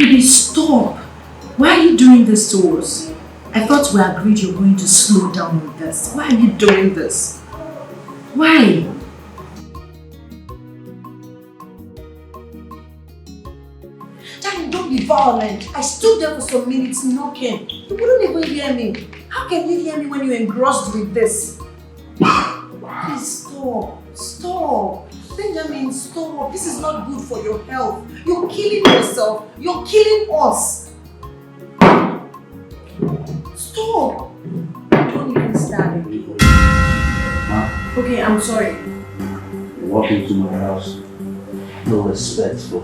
Baby, stop. Why are you doing this to us? I thought we agreed you're going to slow down with this. Why are you doing this? Why? Daddy, don't be violent. I stood there for some minutes knocking. You wouldn't even hear me. How can you hear me when you're engrossed with this? Please stop. Stop. Benjamin, stop. This is not good for your health. You're killing yourself. You're killing us. Stop. Don't even stand again. Okay, I'm sorry. You walk into my house. No respect for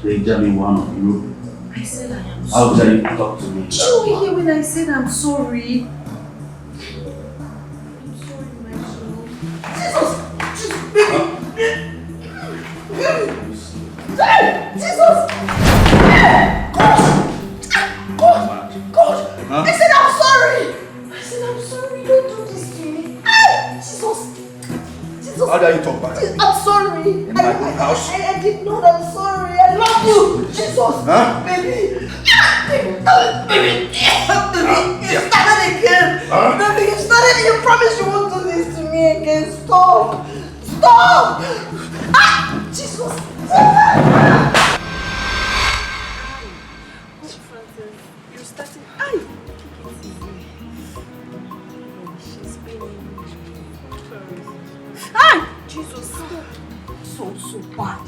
Benjamin, one of you. I said I am How sorry. dare you talk to me? Did you hear when I said I'm sorry? I'm sorry, my soul. Jesus! Jesus, baby! Jesus! God! I said I'm sorry! I said I'm sorry. Don't do this to me. Jesus! Jesus! How dare you talk back? I'm sorry. In my house? I did not. I'm sorry. I love you. Jesus! Huh? Baby! Baby! You started again! Huh? Baby, you started. You promised you won't do this to me again. Stop! Stop! Jesus! You're starting. Jesus! So bad.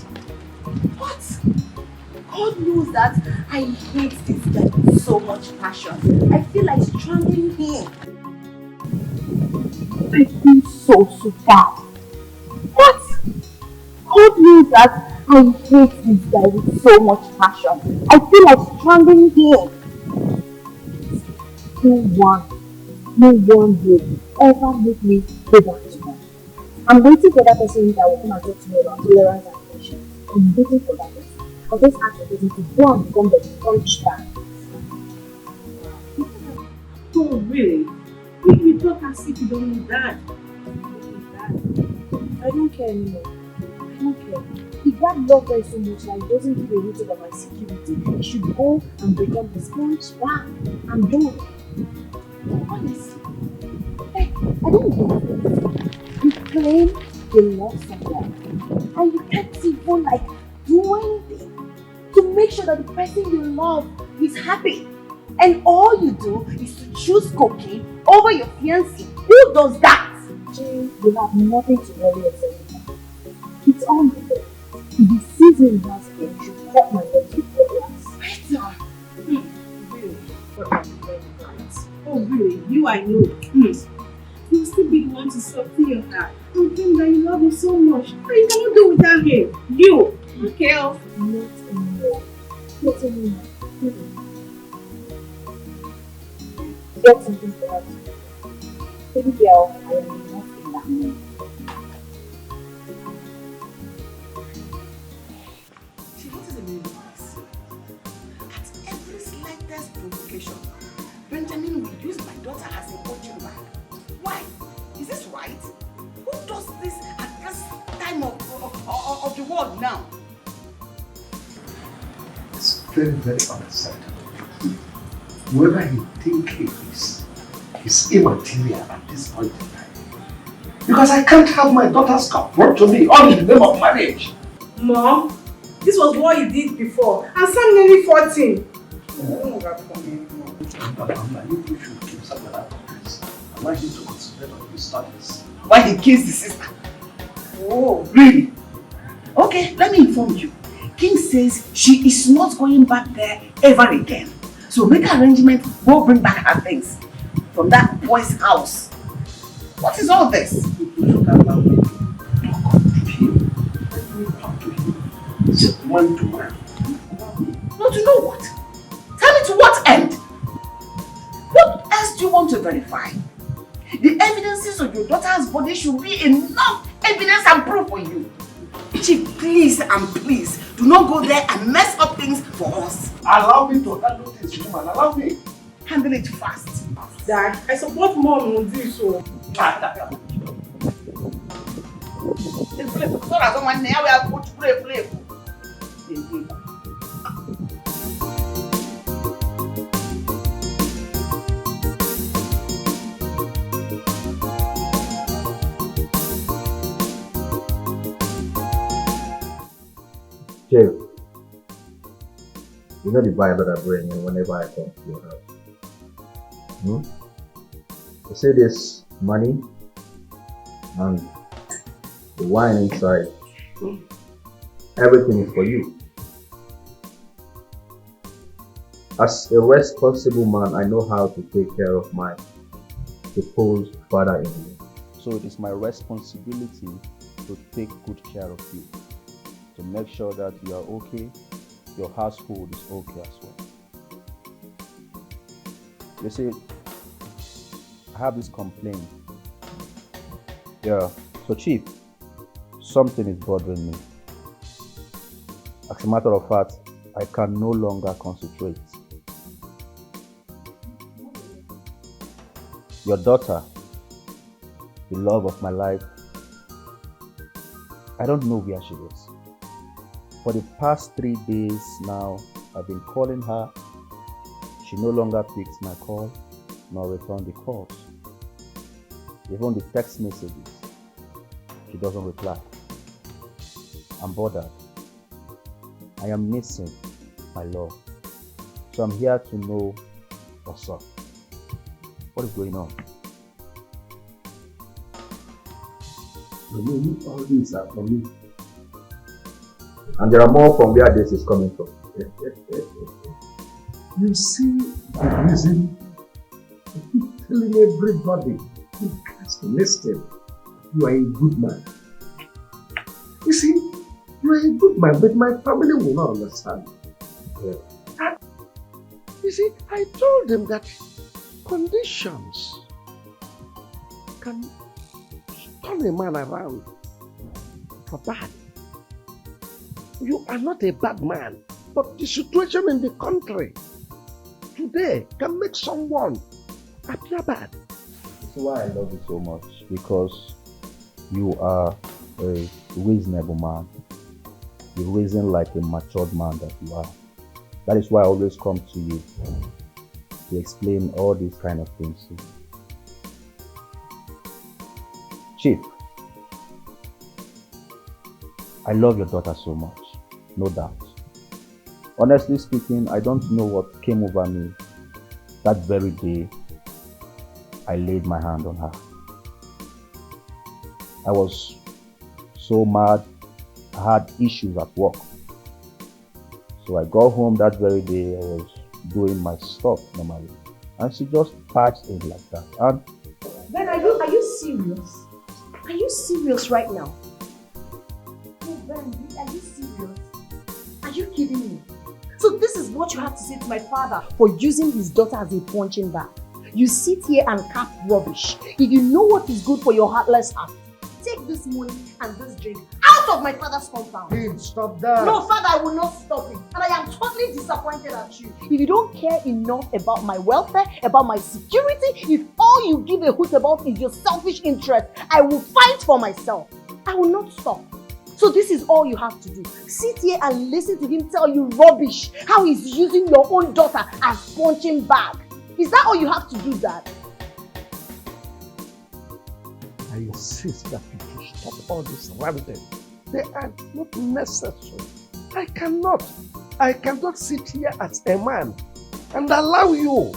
What? God knows that I hate this guy with so much passion. I feel like strangling him. I feel so bad. What? God knows that I hate this guy with so much passion. I feel like strangling him. No one will ever make me go back to him. I'm waiting for that person that will come and talk to me about tolerance and patience. I'm waiting for that person. I'll just ask the person to go and become the punchbag. Oh, really? You talk as if you don't need that. I don't care anymore. I don't care. If that love guy so much that he doesn't give a hoot about my security, he should go and become the punchbag. I'm done. Honestly. Like, I don't know. You claim you love someone and you can't even do anything to make sure that the person you love is happy. And all you do is to choose cocaine over your fiancé. Who does that? Jane, you have nothing to worry yourself about. It's all my fault. If the season has been, you should cut my legs before last. Better. Really? Oh, really? You, I know. You'll still be the one to soften your heart. And think that you love him so much. But you cannot do without him. You. Micheal. Not anymore. Not anymore. Get something for us. Baby girl, I am not in that mood. She what is the meaning of this? At every slightest provocation, Benjamin will use my daughter as a punching bag. Why? Is this right? Who does this at this time of the world now? It's very, very unacceptable. Whoever you think he is immaterial at this point in time. Because I can't have my daughter's cup brought to me all in the name of marriage. Mom, this was what you did before. And Sam nearly 14. Mama, you should keep some of that this. I want you to concentrate on his studies. Why he kissed the sister? Oh, really? Okay, let me inform you. King says she is not going back there ever again. So make arrangement, go bring back her things from that boy's house. What is all this? You should allow me to talk to him. Let me talk to him. Just man to man. No, to know what? Tell me to what end? What else do you want to verify? The evidences of your daughter's body should be enough evidence and proof for you. Chief, please and please, do not go there and mess up things for us. Allow me to handle this, woman. Allow me. Handle it fast. Dad, I support Mom on this. So someone now we are going to play. You know the vibe that I bring in whenever I come to your house. Hmm? You see this money and the wine inside. Everything is for you. As a responsible man, I know how to take care of my supposed father-in-law. So it is my responsibility to take good care of you, to make sure that you are okay, your household is okay as well. You see, I have this complaint. Yeah, so Chief, something is bothering me. As a matter of fact, I can no longer concentrate. Your daughter, the love of my life, I don't know where she is. For the past 3 days now, I've been calling her. She no longer picks my call, nor returns the calls. Even the text messages, she doesn't reply. I'm bothered. I am missing my love. So I'm here to know what's up. What is going on? All these are for me. And there are more from where this is coming from. You see the reason I keep telling everybody who has to listen, you are a good man. You see, you are a good man, but my family will not understand. Yeah. And, you see, I told them that conditions can turn a man around for bad. You are not a bad man, but the situation in the country today can make someone appear bad. This is why I love you so much, because you are a reasonable man. You reason like a matured man that you are. That is why I always come to you to explain all these kind of things. Chief, I love your daughter so much, no doubt. Honestly speaking, I don't know what came over me that very day I laid my hand on her. I was so mad, I had issues at work. So I got home that very day, I was doing my stuff normally. And she just patched in like that. And Ben, are you serious? Are you serious right now? Oh Ben, are you serious? Are you kidding me? So this is what you have to say to my father for using his daughter as a punching bag. You sit here and cap rubbish. If you know what is good for your heartless heart, take this money and this drink out of my father's compound. Hey, stop that. No, father, I will not stop it. And I am totally disappointed at you. If you don't care enough about my welfare, about my security, if all you give a hoot about is your selfish interest, I will fight for myself. I will not stop. So this is all you have to do. Sit here and listen to him tell you rubbish, how he's using your own daughter as punching bag. Is that all you have to do, Dad? I insist that you should stop all this ranting. They are not necessary. I cannot sit here as a man and allow you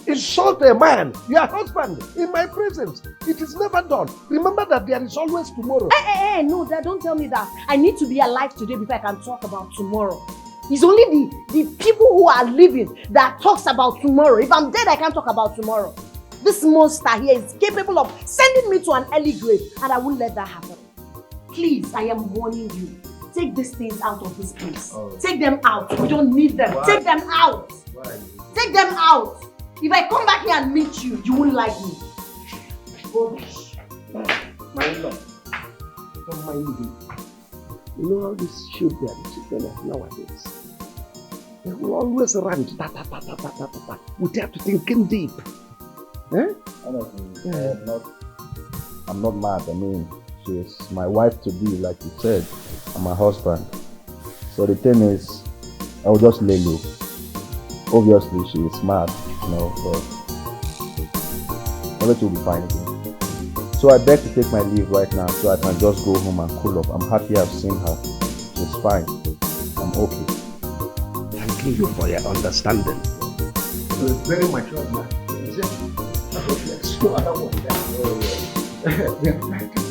insult a man, your husband, in my presence. It is never done. Remember that there is always tomorrow. Hey, no, Dad, don't tell me that. I need to be alive today before I can talk about tomorrow. It's only the people who are living that talks about tomorrow. If I'm dead, I can't talk about tomorrow. This monster here is capable of sending me to an early grave, and I won't let that happen. Please, I am warning you. Take these things out of this place. Oh. Take them out. We don't need them. Why? Take them out. Why? Take them out. If I come back here and meet you, you won't like me. Rubbish. My love, don't mind me. You know how these children of nowadays, they will always run without thinking deep. Eh? Honestly, I'm not mad. I mean, she's my wife to be, like you said, and my husband. So the thing is, I will just lay low. Obviously, she is mad, but everything will be fine again. So I beg to take my leave right now so I can just go home and cool off. I'm happy I've seen her. She's fine. I'm okay. Thank asking you for your understanding. You're a very mature man. Is it? There's no other one there. Yeah, thank you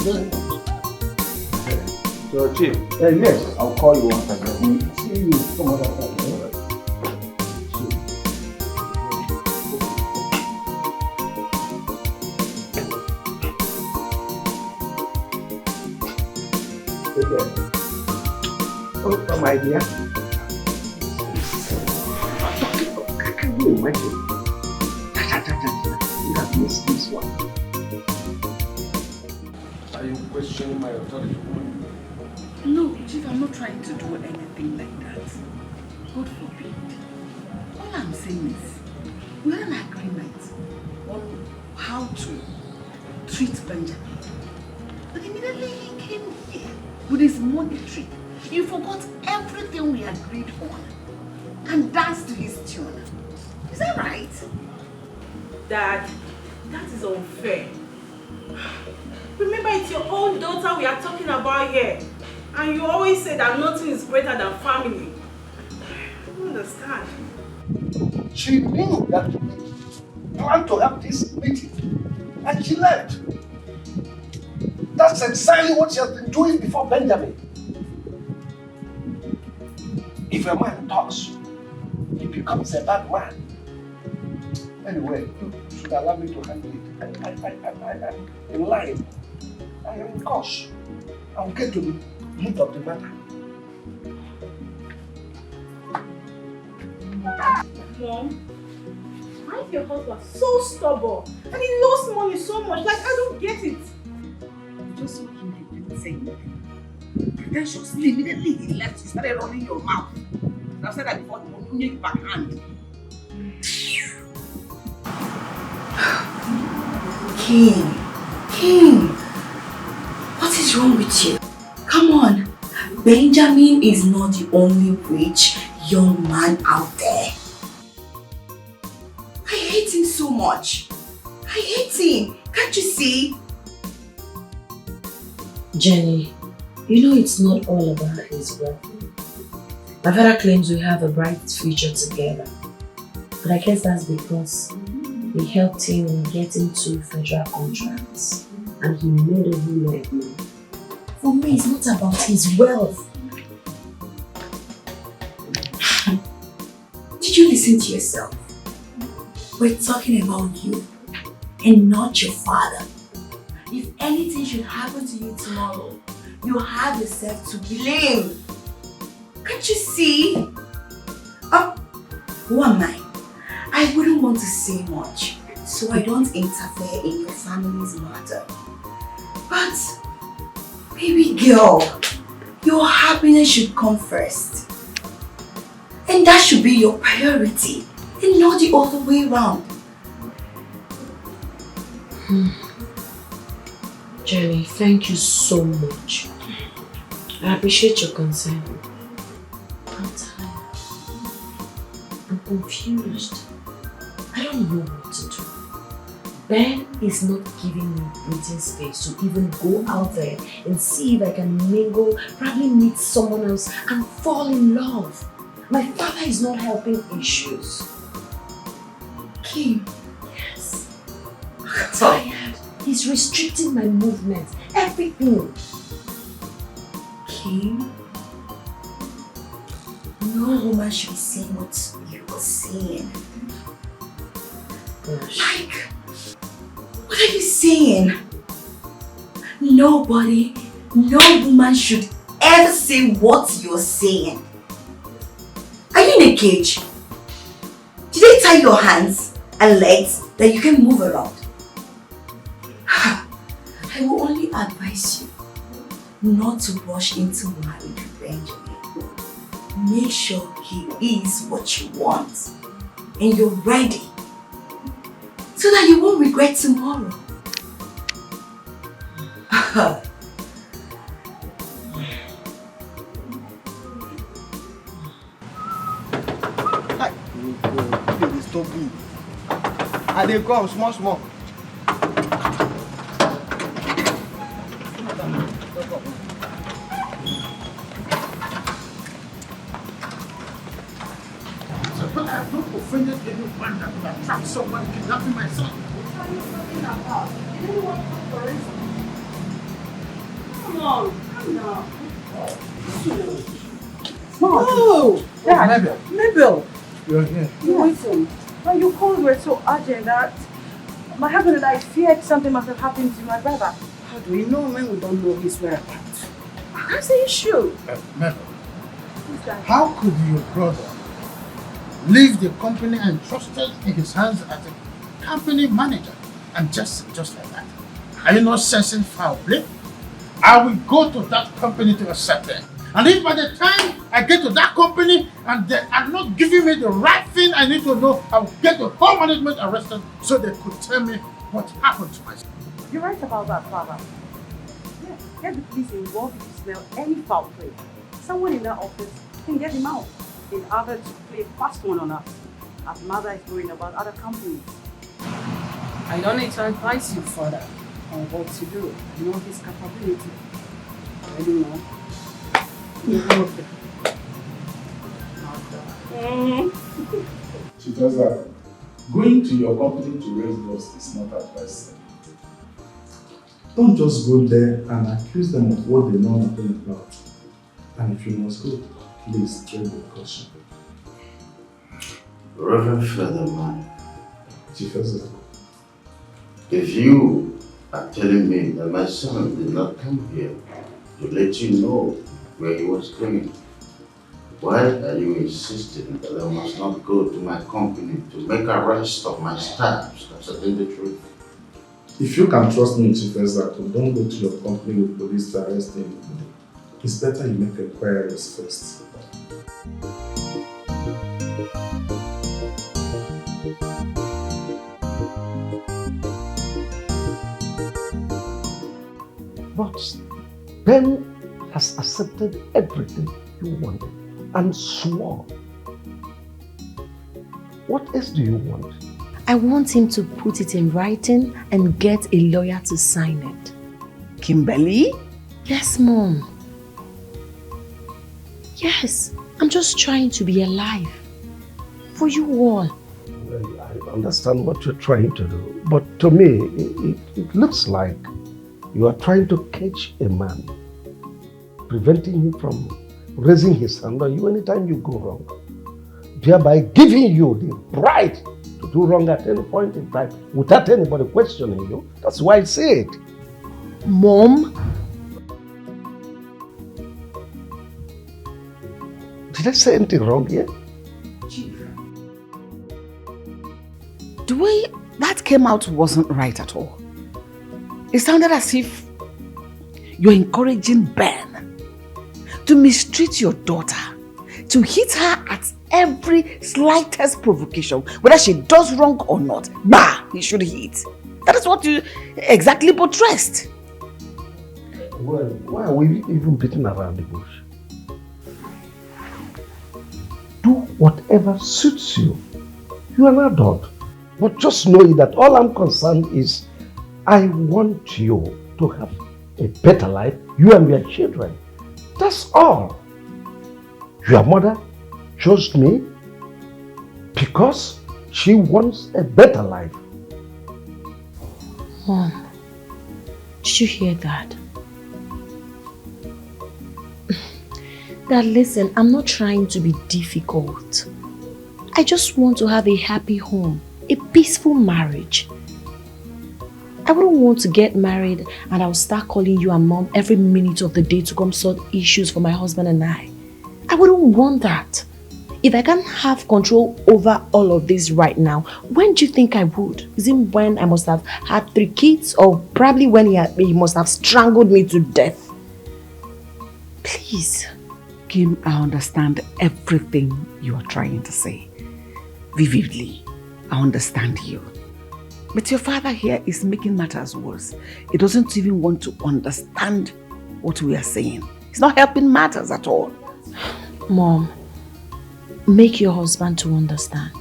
very much. So, Chief, Yes, I'll call you once again. we'll see you some other time. Oh, my dear. Can you imagine? You have missed this one. Are you questioning my authority? No, Chief, I'm not trying to do anything like that. God forbid. All I'm saying is, we had an agreement on how to treat Benjamin. But immediately he came here with his monetary. You forgot everything we agreed on and danced to his tune. Is that right? Dad, that is unfair. Remember, it's your own daughter we are talking about here. And you always say that nothing is greater than family. I don't understand. She knew that we planned to have this meeting and she left. That's exactly what she has been doing before Benjamin. If a man talks, he becomes a bad man. Anyway, you should allow me to handle it. I'm in line. I am in course. I'll get to the root of the matter. Mom, why is your husband so stubborn? And he lost money so much, like I don't get it. Just so he didn't say anything. And then she was immediately he left, she started running your mouth. And I said that before, the woman gave backhand. King, what is wrong with you? Come on, Benjamin is not the only rich young man out there. I hate him so much. I hate him. Can't you see? Jenny, you know it's not all about his wealth. My father claims we have a bright future together. But I guess that's because we helped him get into federal contracts and he made a whole lot of money. For me, it's not about his wealth. Did you listen to yourself? We're talking about you and not your father. If anything should happen to you tomorrow, you have yourself to blame. Can't you see? Oh, who am I? I wouldn't want to say much, so I don't interfere in your family's matter. But, baby girl, your happiness should come first. And that should be your priority, and not the other way around. Jenny, thank you so much. I appreciate your concern. I'm tired. I'm confused. I don't know what to do. Ben is not giving me breathing space to even go out there and see if I can mingle, probably meet someone else and fall in love. My father is not helping issues. Kim. Yes. I'm tired. He's restricting my movements, everything. Kim, no woman should be saying what you are saying. Gosh. Like, what are you saying? Nobody, no woman should ever say what you're saying. Are you in a cage? Did they tie your hands and legs that you can move around? I will only advise you not to rush into marriage with Benjamin. Make sure he is what you want and you're ready so that you won't regret tomorrow. I dey come small. I have not offended anyone that would attract someone kidnapping my son. What are you talking about? You didn't want to for reason. Come on, calm down. Oh, Dad, Nnebe, Nnebe, you're here. listen. When you called were so urgent that my husband and I feared something must have happened to my brother. How do we know when we don't know his whereabouts? That's the issue. Nnebe, Who's that? how could your brother leave the company entrusted in his hands as a company manager and just like that? Are you not sensing foul play? I will go to that company to accept it. And if by the time I get to that company and they are not giving me the right thing I need to know, I will get the whole management arrested so they could tell me what happened to my son. You're right about that, Father. Yeah, get the police involved if you smell any foul play. Someone in that office can get him out in order to play a fast one on us, as mother is worrying about other companies. I don't need to advise you further on what to do. I know his capability. I don't know. She tells her, going to your company to raise dust is not advisable. Don't just go there and accuse them of what they know nothing about. And if you must go, please tread with caution. Reverend Featherman, She feels that. if you are telling me that my son did not come here to let you know where he was going, why are you insisting that I must not go to my company to make arrest of my staffs concerning the truth? If you can trust me, Chief Ezaku, don't go to your company with police to arrest him. It's better you make inquiries first. But Ben has accepted everything you wanted and swore. What else do you want? I want him to put it in writing and get a lawyer to sign it. Kimberly? Yes, Mom. Yes, I'm just trying to be alive. For you all. Well, I understand what you're trying to do, but to me, it looks like you are trying to catch a man, preventing him from raising his hand on you anytime you go wrong, thereby giving you the right to do wrong at any point in time without anybody questioning you. That's why I say it. Mom? Did I say anything wrong here? The way that came out wasn't right at all. It sounded as if you're encouraging Ben to mistreat your daughter, to hit her at every slightest provocation, whether she does wrong or not. Bah, he should hit. That is what you exactly portrayed. Well, why are we even beating around the bush? Do whatever suits you. You are an adult. But just know that all I'm concerned is I want you to have a better life, you and your children. That's all. Your mother chose me because she wants a better life. Mom, did you hear that? Dad, listen, I'm not trying to be difficult. I just want to have a happy home, a peaceful marriage. I wouldn't want to get married and I'll start calling you and Mom every minute of the day to come sort issues for my husband and I. I wouldn't want that. If I can't have control over all of this right now, when do you think I would? Is it when I must have had 3 kids, or probably when he must have strangled me to death? Please. Kim, I understand everything you are trying to say. Vividly, I understand you. But your father here is making matters worse. He doesn't even want to understand what we are saying. It's not helping matters at all. Mom, make your husband to understand.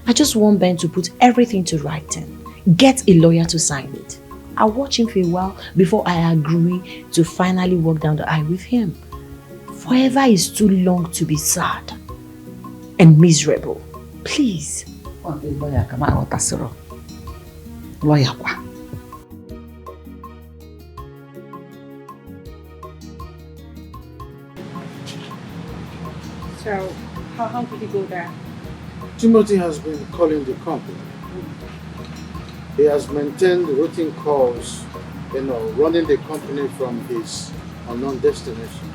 I just want Ben to put everything to writing. Get a lawyer to sign it. I'll watch him for a while before I agree to finally walk down the aisle with him. Forever is too long to be sad and miserable. Please. Lawyer, come on, lawyer. So, how did you go there? Timothy has been calling the company. He has maintained routine calls, running the company from his unknown destination.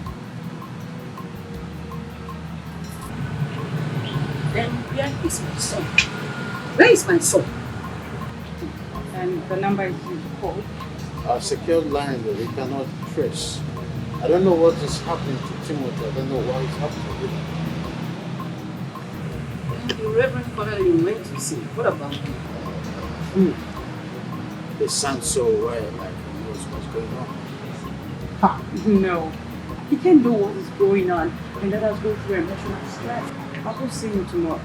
Then where is my son? Where is my son? And the number you called? A secured line that we cannot trace. I don't know what is happening to Timothy. I don't know why it's happening with him. The Reverend Father you went to see, what about him? They sound so well, like he knows what's going on. No, he can't know what is going on, and let us go through emotional stress. I will see you tomorrow.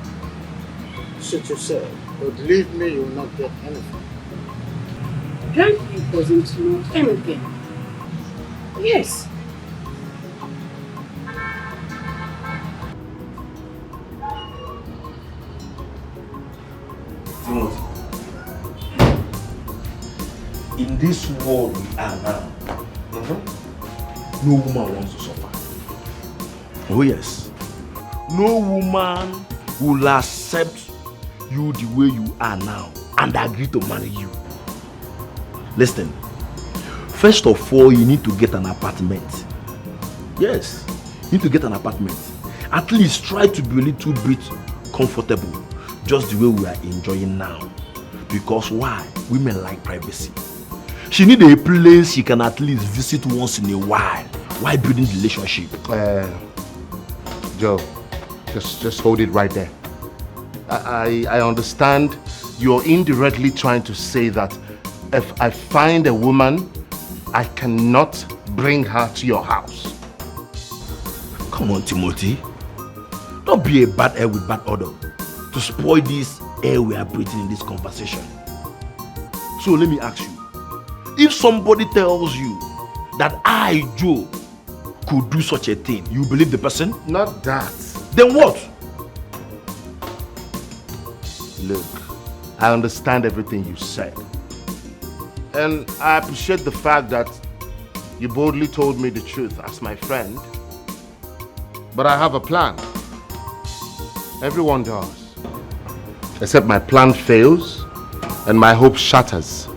Such you said, but believe me, you will not get anything. Dike doesn't know anything. Yes. Timothy, in this world we are now, no woman wants to suffer. Oh yes. No woman will accept you the way you are now and agree to marry you. Listen, first of all, you need to get an apartment. Yes, you need to get an apartment. At least try to be a little bit comfortable, just the way we are enjoying now. Because why? Women like privacy. She needs a place she can at least visit once in a while building the relationship. Joe, just hold it right there. I understand you're indirectly trying to say that if I find a woman, I cannot bring her to your house. Come on, Timothy. Don't be a bad air with bad odor to spoil this air we are breathing in this conversation. So let me ask you, if somebody tells you that I, Joe, could do such a thing, you believe the person? Not that. Then what? Look, I understand everything you said. And I appreciate the fact that you boldly told me the truth as my friend. But I have a plan. Everyone does. Except my plan fails and my hope shatters.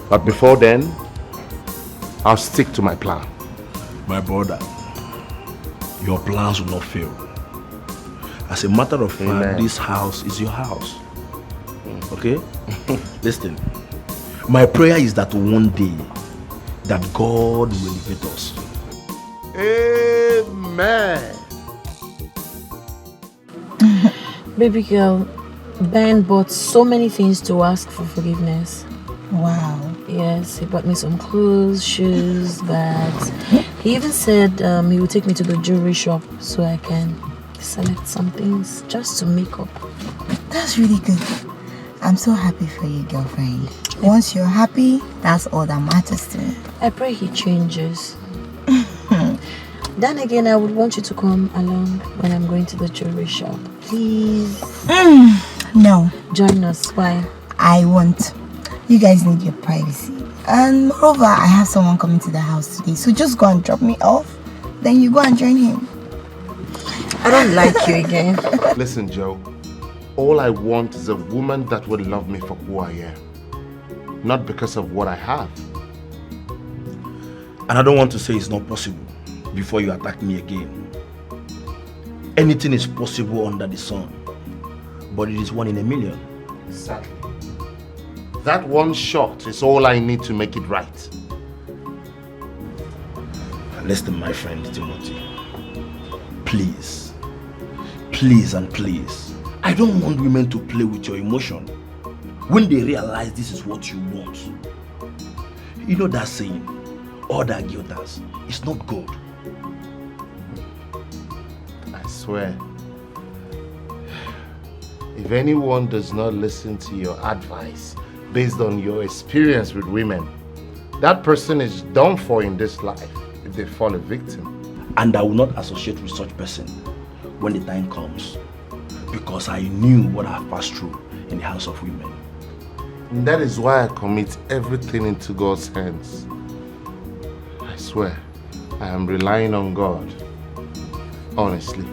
But before then, I'll stick to my plan. My brother, your plans will not fail. As a matter of fact, this house is your house. Okay? Listen, my prayer is that one day that God will elevate us. Amen. Baby girl, Ben bought so many things to ask for forgiveness. Wow. Yes, he bought me some clothes, shoes, bags. He even said he would take me to the jewelry shop so I can select some things just to make up. That's really good. I'm so happy for you, girlfriend. Once you're happy, that's all that matters to me. I pray he changes. Then again, I would want you to come along when I'm going to the jewelry shop. Please. No. Join us. Why? I won't. You guys need your privacy. And moreover, I have someone coming to the house today. So just go and drop me off. Then you go and join him. I don't like you again. Listen, Joe. All I want is a woman that would love me for who I am. Not because of what I have. And I don't want to say it's not possible before you attack me again. Anything is possible under the sun, but it is 1 in a million. Exactly. That one shot is all I need to make it right. Listen, my friend Timothy. Please. Please and please. I don't want women to play with your emotion when they realize this is what you want. You know that saying, all that guilt does is not good. I swear, if anyone does not listen to your advice based on your experience with women, that person is done for in this life if they fall a victim. And I will not associate with such person when the time comes. because I knew what I've passed through in the house of women. And that is why I commit everything into God's hands. I swear, I am relying on God. Honestly.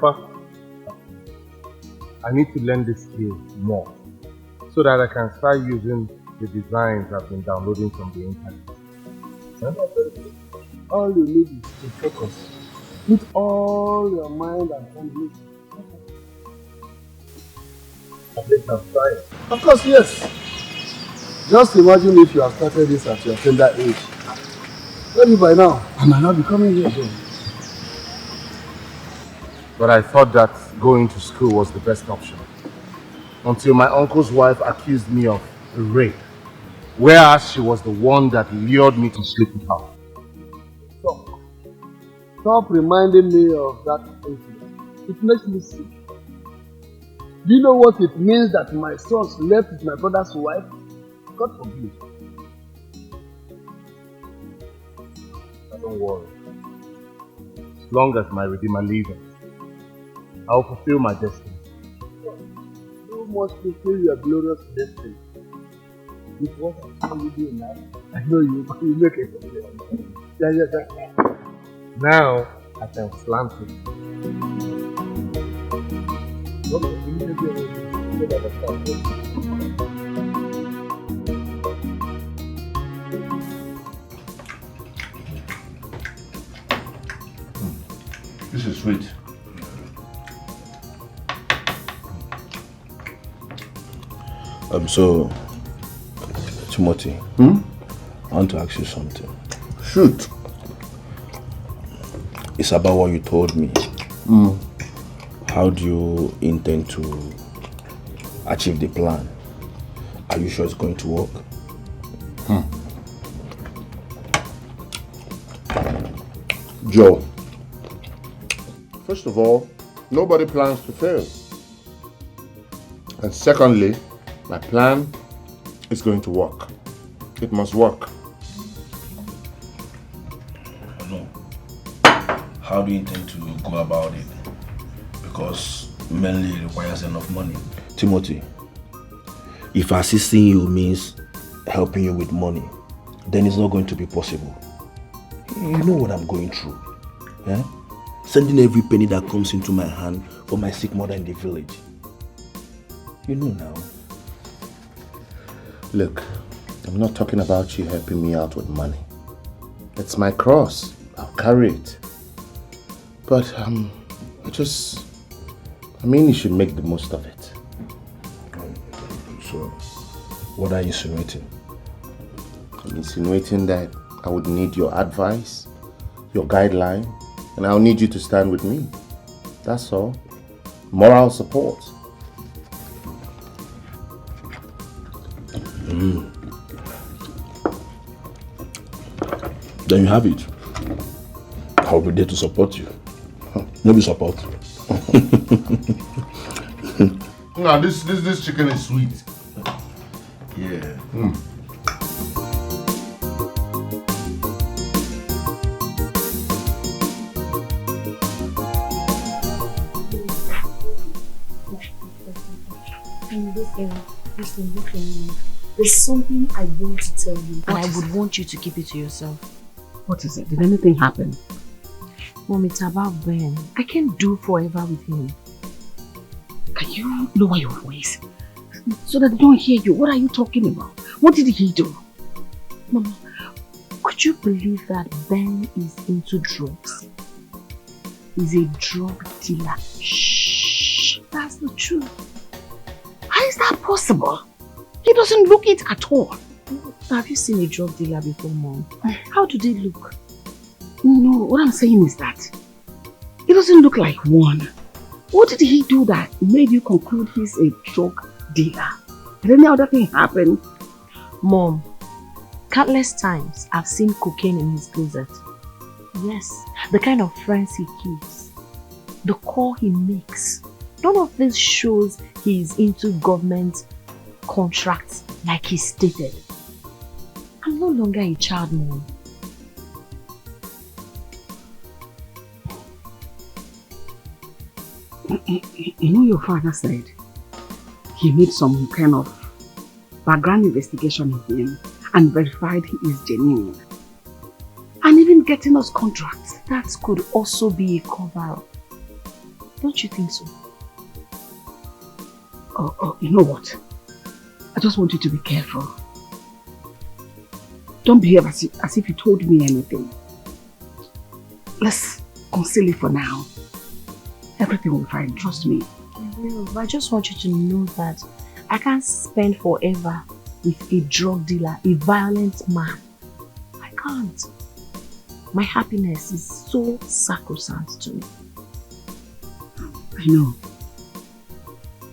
Papa, I need to learn this skill more so that I can start using the designs I've been downloading from the internet. Huh? All you need is to focus. Put all your mind and energy. At least I'm trying. Of course, yes. Just imagine if you have started this at your tender age. Maybe by now, I might not be coming here again. But I thought that going to school was the best option. Until my uncle's wife accused me of rape. Whereas she was the one that lured me to sleep with her. Stop reminding me of that incident. It makes me sick. Do you know what it means that my son slept with my brother's wife? God forbid. Don't worry. As long as my Redeemer lives, I will fulfill my destiny. You must fulfill your glorious destiny. With what I saw you do now, I know you make it. Yeah. Now I can slant it. This is sweet. So, Timothy, I want to ask you something. Shoot. It's about what you told me. How do you intend to achieve the plan? Are you sure it's going to work? Joe, first of all, nobody plans to fail. And secondly, my plan is going to work. It must work. No. How do you intend to go about it? Because mainly it requires enough money. Timothy, if assisting you means helping you with money, then it's not going to be possible. You know what I'm going through. Eh? Sending every penny that comes into my hand for my sick mother in the village. You know now. Look, I'm not talking about you helping me out with money. It's my cross. I'll carry it. But, you should make the most of it. So, what are you insinuating? I'm insinuating that I would need your advice, your guideline, and I'll need you to stand with me. That's all. Moral support. Then you have it. I'll be there to support you. Maybe support. No, this chicken is sweet. Yeah. Listen. There's something I want to tell you, and I would want you to keep it to yourself. What is it? Did anything happen? Mom, it's about Ben. I can't do forever with him. Can you lower your voice so that they don't hear you? What are you talking about? What did he do? Mama, could you believe that Ben is into drugs? He's a drug dealer. Shh, that's the truth. How is that possible? He doesn't look it at all. Have you seen a drug dealer before, Mom? How do they look? No, what I'm saying is that he doesn't look like one. What did he do that made you conclude he's a drug dealer? Did any other thing happen? Mom, countless times I've seen cocaine in his closet. Yes, the kind of friends he keeps, the call he makes. None of this shows he's into government contracts like he stated. I'm no longer a child, Mom. You know, your father said he made some kind of background investigation of him and verified he is genuine. And even getting us contracts. That could also be a cover-up. Don't you think so? Oh, you know what? I just want you to be careful. Don't behave as if you told me anything. Let's conceal it for now. Everything will be fine, trust me. I will, but I just want you to know that I can't spend forever with a drug dealer, a violent man. I can't. My happiness is so sacrosanct to me. I know.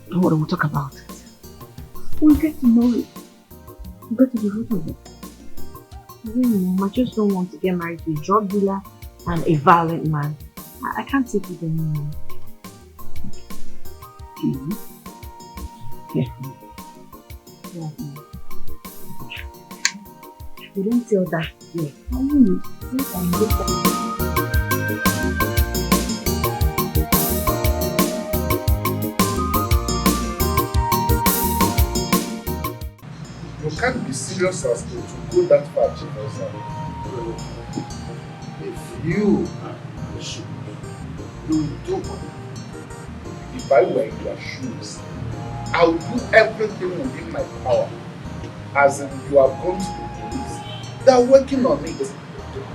Don't worry, we'll talk about it. We'll get to know it. We'll get to the root of it. Mom, I just don't want to get married to a drug dealer and a violent man. I can't take it anymore. Careful. Yeah. You don't tell that yet. I will. You can't be serious as to go that far, Chief. If you will do what? If I were in your shoes, I would do everything within my power. As in, you have gone to the police. They are working on it.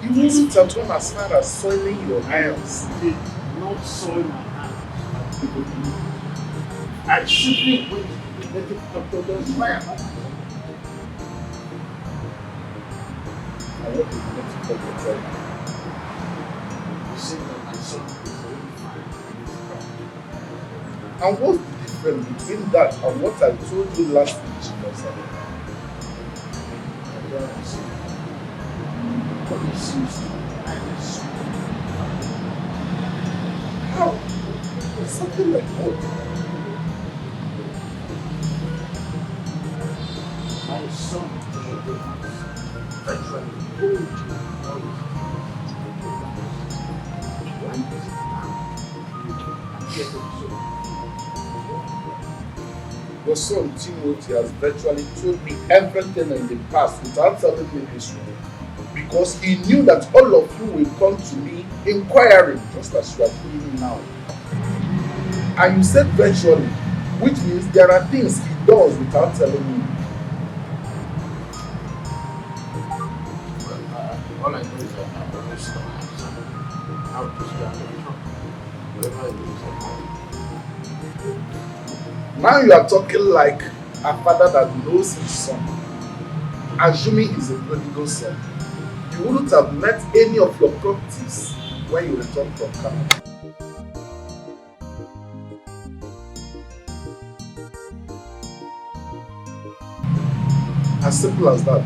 You wouldn't have gone as far as soiling your hands. Not soil my hands. I simply went to the native doctor's fire. I want to get to talk with them. You said that my son is very fine. And what's the difference between that and what I told you last week, Chief? I don't understand. But it seems to me I understand. How? Something like what? My son virtually told you all his Why is it now you can get so? Your son Timothy has virtually told me everything in the past without telling me this one. Because he knew that all of you will come to me inquiring, just as you are doing now. And you said virtually, which means there are things he does without telling me. Well, all I know is that I'm always going to have some. I'll just get whatever it is. Now you are talking like a father that knows his son, assuming he's a prodigal son. You wouldn't have met any of your properties when you return from Canada. As simple as that.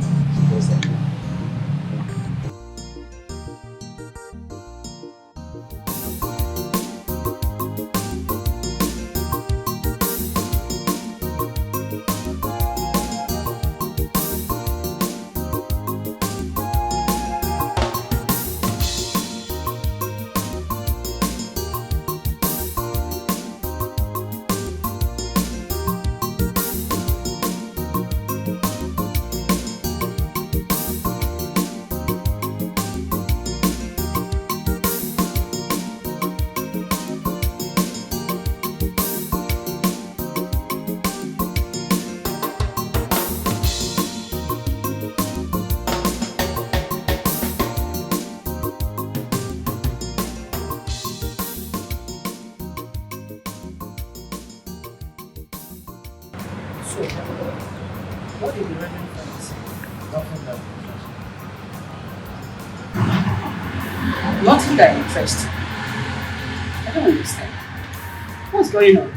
So, what is the reason for this? Nothing that Nothing that interests. I don't understand. What's going on?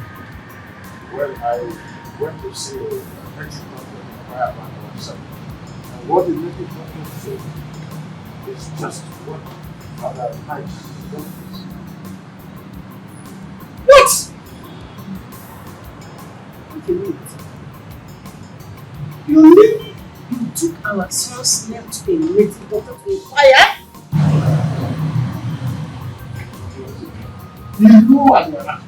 Well, I went to see a medical doctor inquire about myself. And what the medical doctor said is just what Father Dike wants. What? Okay, wait. You mean you took our son's name to a native doctor to inquire? You know Admiral.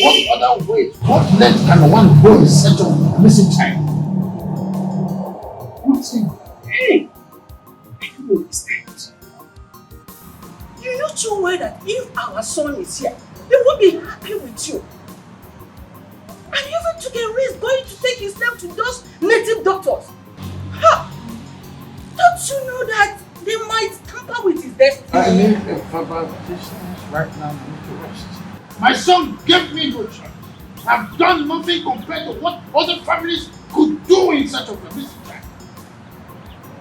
What other way, what length can one go in search of a missing child? What's it? Hey! I don't understand. You know too well that if our son is here, he won't be happy with you. And you even took a risk going to take his name to those native doctors. Ha! Don't you know that they might tamper with his destiny? I need a verbal distance right now. I need to rest. My son gave me no choice. I've done nothing compared to what other families could do in such a missing child.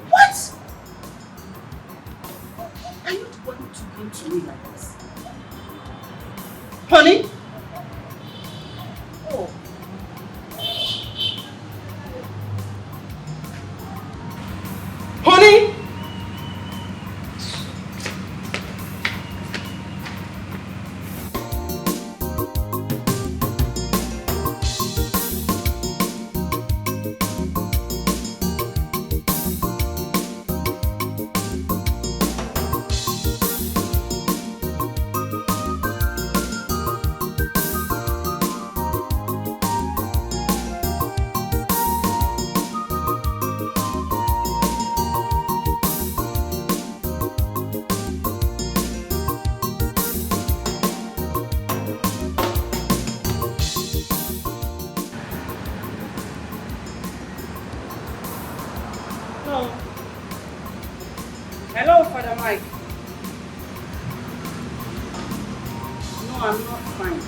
What? Are you going to come to me like this? Honey? Oh. Honey? Hello, Father Mike. No, I'm not fine.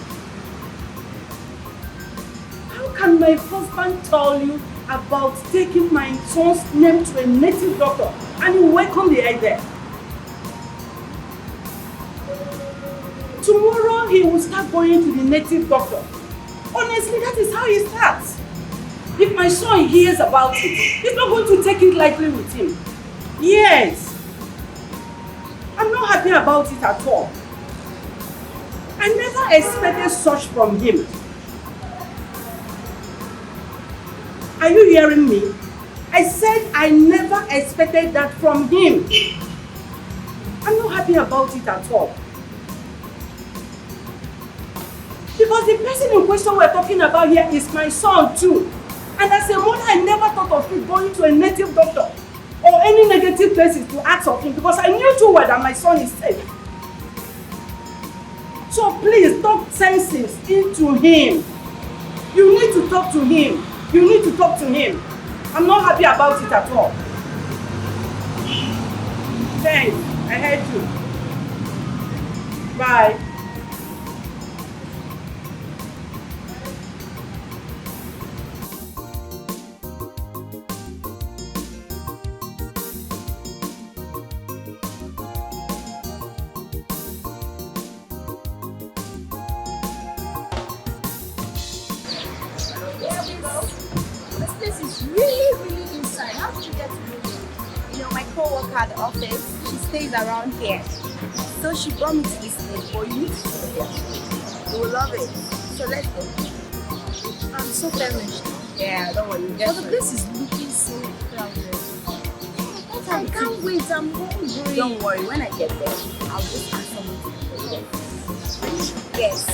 How can my husband tell you about taking my son's name to a native doctor and you welcome the idea? Tomorrow he will start going to the native doctor. Honestly, that is how he starts. If my son hears about it, he's not going to take it lightly with him. Yes. I'm not happy about it at all. I never expected such from him. Are you hearing me? I said I never expected that from him. I'm not happy about it at all. Because the person in question we're talking about here is my son too. And as a mother, I never thought of him going to a native doctor or any negative places to ask of him because I knew too well that my son is safe. So please talk senses into him. You need to talk to him. You need to talk to him. I'm not happy about it at all. Thanks. I heard you. Bye. At the office, she stays around here, so she brought me to this place for you. You will love it. So let's go. I'm so famished. Yeah, don't worry. But the place is looking so crowded. I can't wait. I'm hungry. Don't worry. When I get there, I'll just ask someone to go. Yes.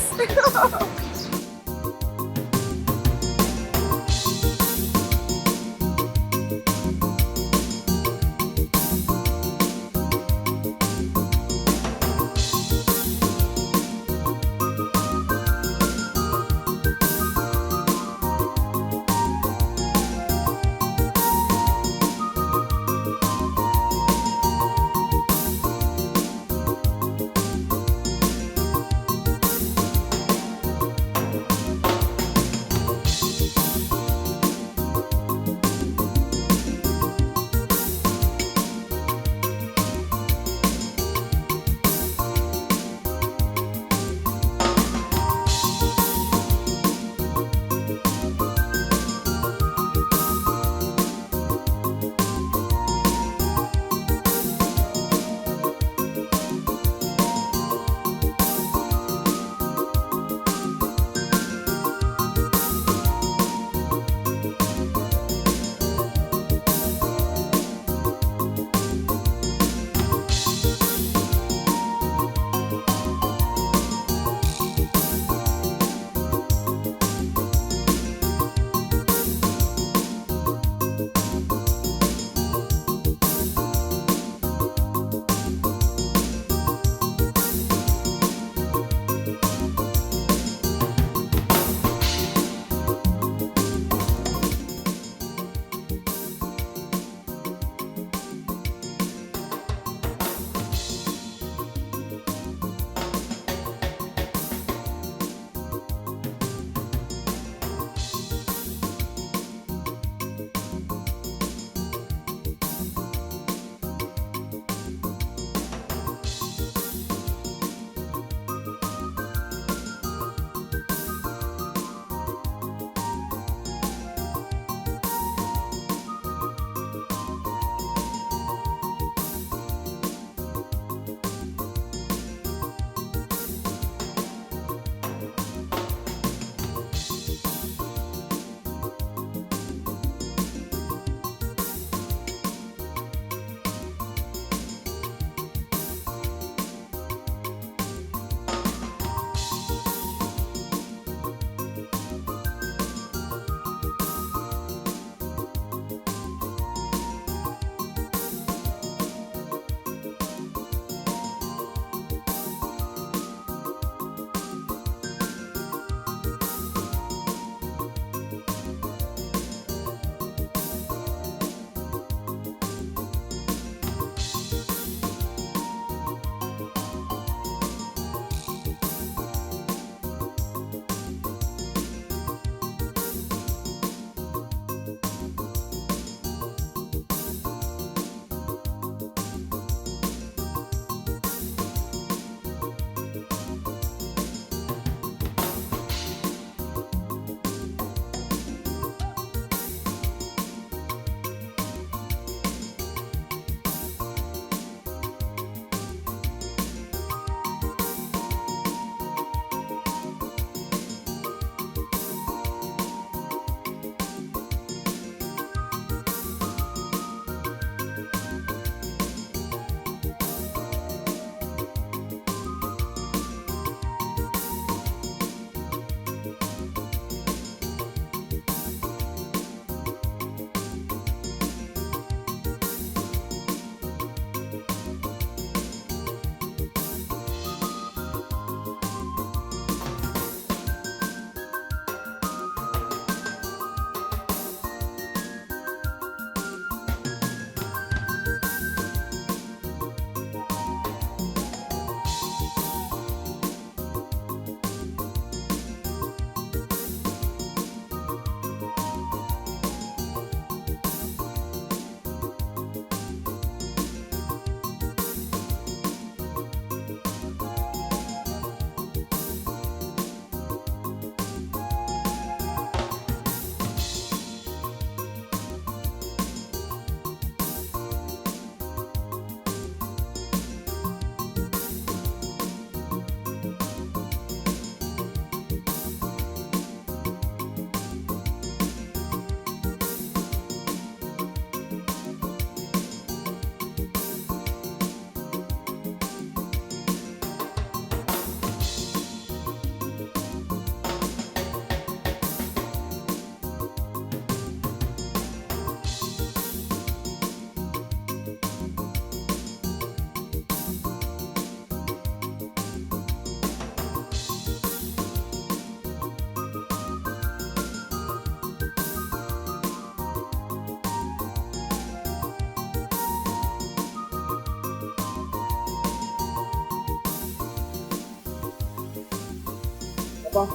Papa,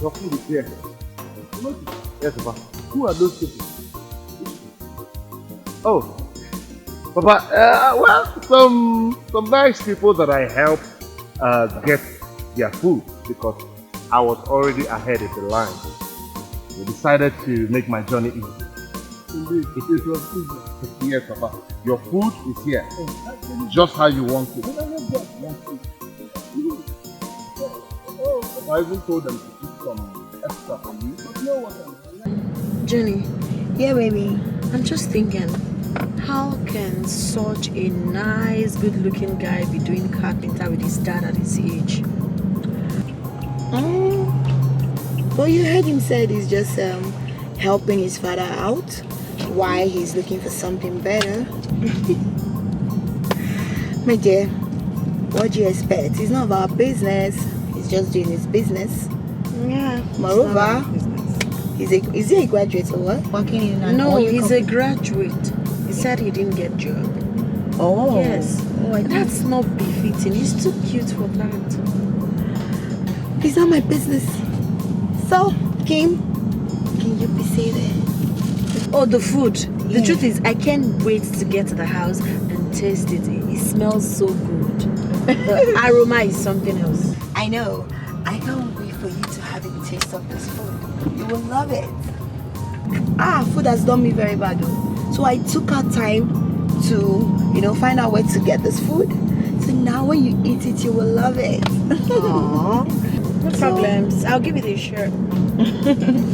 your food is here. Yes, Papa. Who are those people? Oh, Papa, well, some nice people that I help get their food because I was already ahead of the line. We decided to make my journey easy. Indeed, it was easy. Yes, Papa. Your food is here. Just how you want it. I even told them to keep some extra for you. But you know what Jenny, yeah baby, I'm just thinking, how can such a nice, good-looking guy be doing carpenter with his dad at his age? Well, you heard him said he's just helping his father out while he's looking for something better. My dear, what do you expect? It's not about business. He's just doing his business. Yeah. Moreover, is he a graduate or what? Working in an No, oil he's company? a graduate. He said he didn't get job. Oh. Yes. Oh, that's not befitting. He's too cute for that. It's not my business. So, Kim, can you be seated? Oh, the food. The truth is, I can't wait to get to the house and taste it. It smells so good. The aroma is something else. I know. I can't wait for you to have a taste of this food. You will love it. Food has done me very bad though. So I took our time to, find out where to get this food. So now when you eat it, you will love it. Aww. No problems. I'll give it a shot.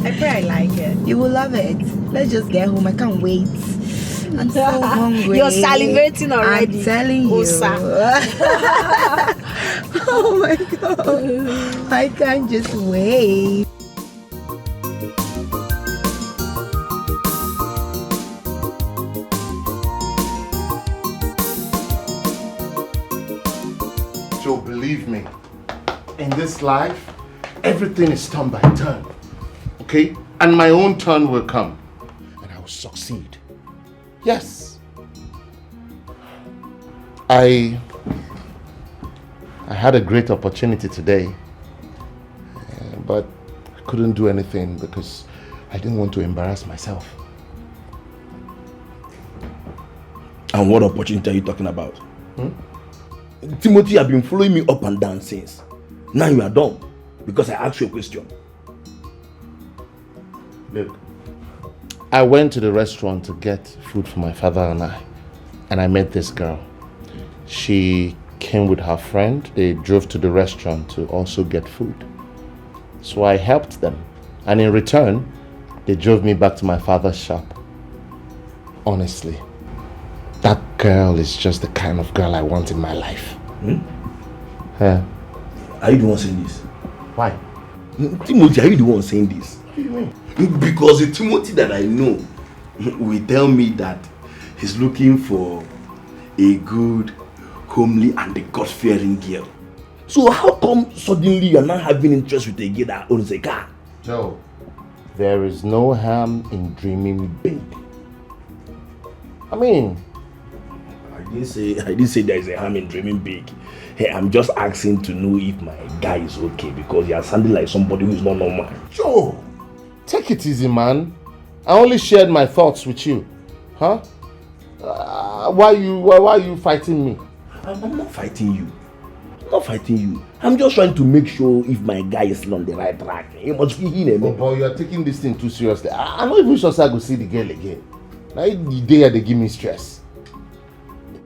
I pray I like it. You will love it. Let's just get home. I can't wait. I'm so hungry. You're salivating already. I'm telling you. Oh my god. I can't just wait. So believe me, in this life, everything is turn by turn, okay? And my own turn will come, and I will succeed. Yes. I had a great opportunity today, but I couldn't do anything because I didn't want to embarrass myself. And what opportunity are you talking about? Timothy, you have been following me up and down since. Now you are done because I asked you a question. Look, I went to the restaurant to get food for my father and I met this girl. She came with her friend. They drove to the restaurant to also get food. So I helped them. And in return, they drove me back to my father's shop. Honestly, that girl is just the kind of girl I want in my life. Are you the one saying this? Why? Timothy, are you the one saying this? What do you mean? Because the Timothy that I know will tell me that he's looking for a good, homely and a God-fearing girl. So how come suddenly you're not having interest with a girl that owns a car? Joe, there is no harm in dreaming big. I mean, I didn't say there is a harm in dreaming big. Hey, I'm just asking to know if my guy is okay because you are sounding like somebody who is not normal. Joe, take it easy, man. I only shared my thoughts with you. Huh? Why are you fighting me? I'm not fighting you. I'm not fighting you. I'm just trying to make sure if my guy is on the right track. He must be in a But you are taking this thing too seriously. I'm not even sure I go see the girl again. Now the day they give me stress.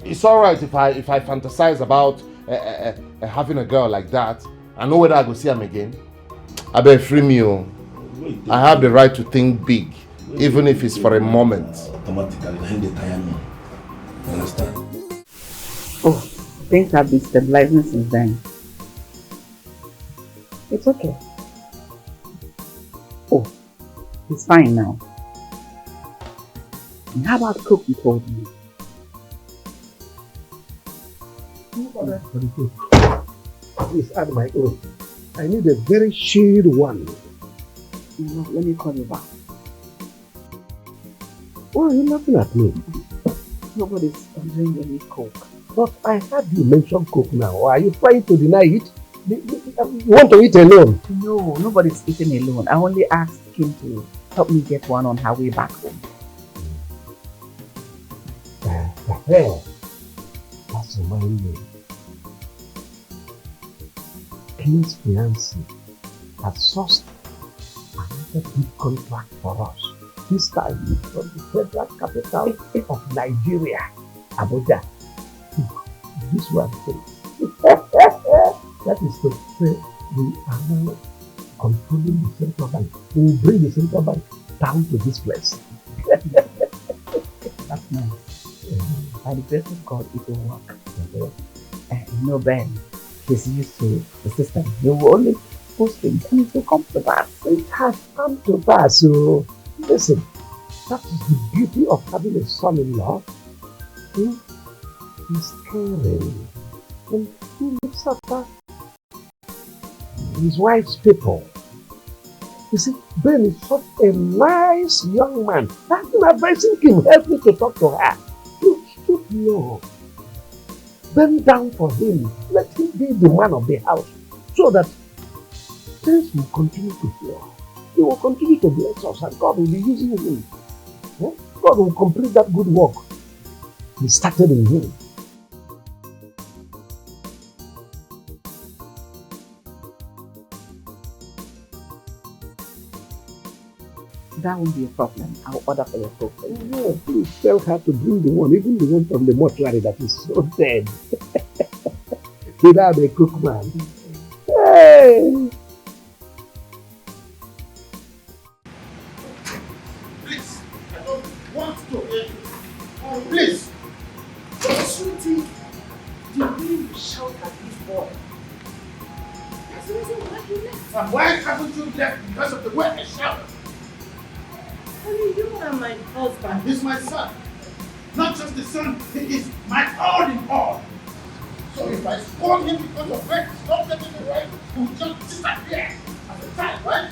It's alright if I fantasize about having a girl like that. I know whether I go see him again. I better free me. I have the right to think big, even if it's for a moment. Automatically, they tire me. You understand? Oh, things have been stabilizing since then. It's okay. Oh, it's fine now. And how about the cook you told me? For the cook, please add my own. I need a very shade one. No, let me call you back. Why are you laughing at me? Nobody's ordering any coke. But I heard you mention coke now. Are you trying to deny it? You want to eat alone? No, nobody's eating alone. I only asked him to help me get one on her way back home. That's reminds me. King's fiancé has sourced another big contract for us. This time from the federal capital of Nigeria, Abuja. This one too. That is to say, we are now controlling the central bank. We will bring the central bank down to this place. That's nice. By the grace of God, it will work. Ben, he's used to the system. He will only post things and it will come to pass. It has come to pass. So, listen, that is the beauty of having a son-in-law. He's caring and he looks after his wife's people. You see, Ben is such a nice young man. I've been advising him, help me to talk to her. You should know. Bend down for him. Let him be the man of the house so that things will continue to flow. He will continue to bless us and God will be using him. God will complete that good work He started in him. That won't be a problem. I'll order for your cook. No, please tell her to bring the one, even the one from the mortuary that is so dead. Without a cook man. Hey! Please, I don't want to hear you. Oh, please. Sweetie, the way you shout at this boy. That's the reason why you left. And why haven't you left? Because of the way I shout. Honey, you are my husband. He's my son. Not just the son, he is my all in all. So if I scold him because of rape, stop letting me right, he will just disappear as a child, right?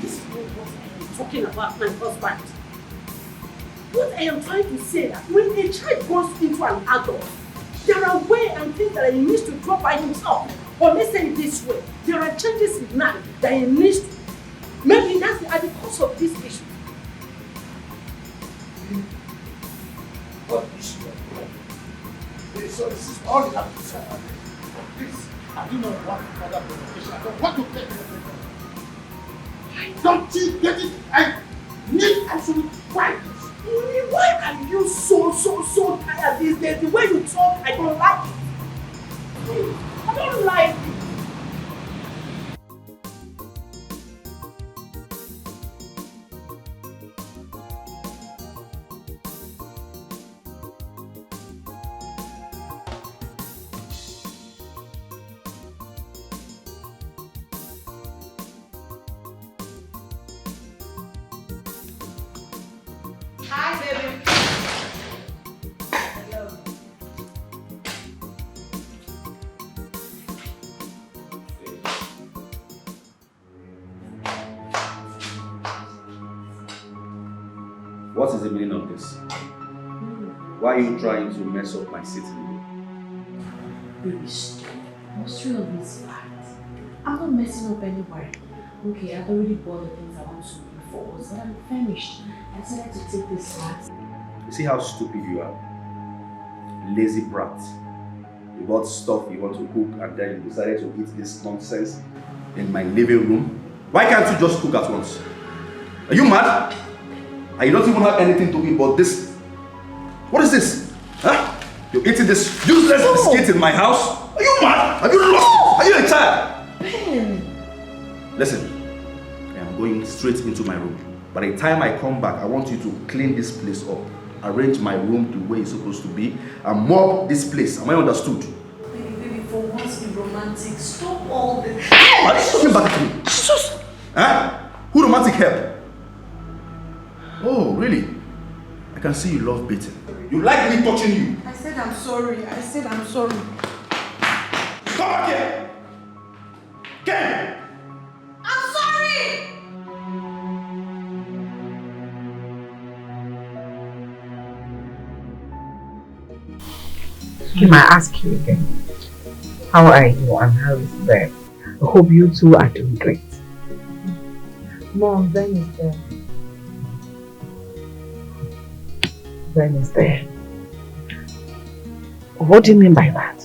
This is what I am talking about, my husband. What I am trying to say that when a child grows into an adult, there are ways and things that he needs to drop by himself. Or let's say it this way, there are changes in life that he needs to. Maybe that's at the cause of this issue. What issue? So this is all you have to say. Please, I do not want further provocation. I don't want to play with. Don't you get it? I need absolute quietness. Why are you so tired these days? The way you talk, I don't like it. I don't like it. Hi, baby. Hello. What is the meaning of this? Why are you trying to mess up my sitting? Baby, stop. What's real of this fact? I'm not messing up anywhere. Okay, I've already bought the things I want to bring forward, but I'm famished. I decided to take this fast. You see how stupid you are? Lazy brat. You bought stuff you want to cook and then you decided to eat this nonsense in my living room. Why can't you just cook at once? Are you mad? And you don't even have anything to eat but this. What is this? Huh? You're eating this useless biscuit in my house? Are you mad? Are you lost? Are you a child? Ben! Listen, I am going straight into my room. By the time I come back, I want you to clean this place up, arrange my room the way it's supposed to be, and mop this place. Am I understood? Baby, for once be romantic. Stop all this. Are you talking back to me? Jesus! Huh? Who romantic help? Oh, really? I can see you love beating. You like me touching you? I said I'm sorry. I said I'm sorry. Come back here! Ken! I'm sorry! Can I ask you again? How are you and how is Ben? I hope you two are doing great. Mom, Ben is there. Ben is there. What do you mean by that?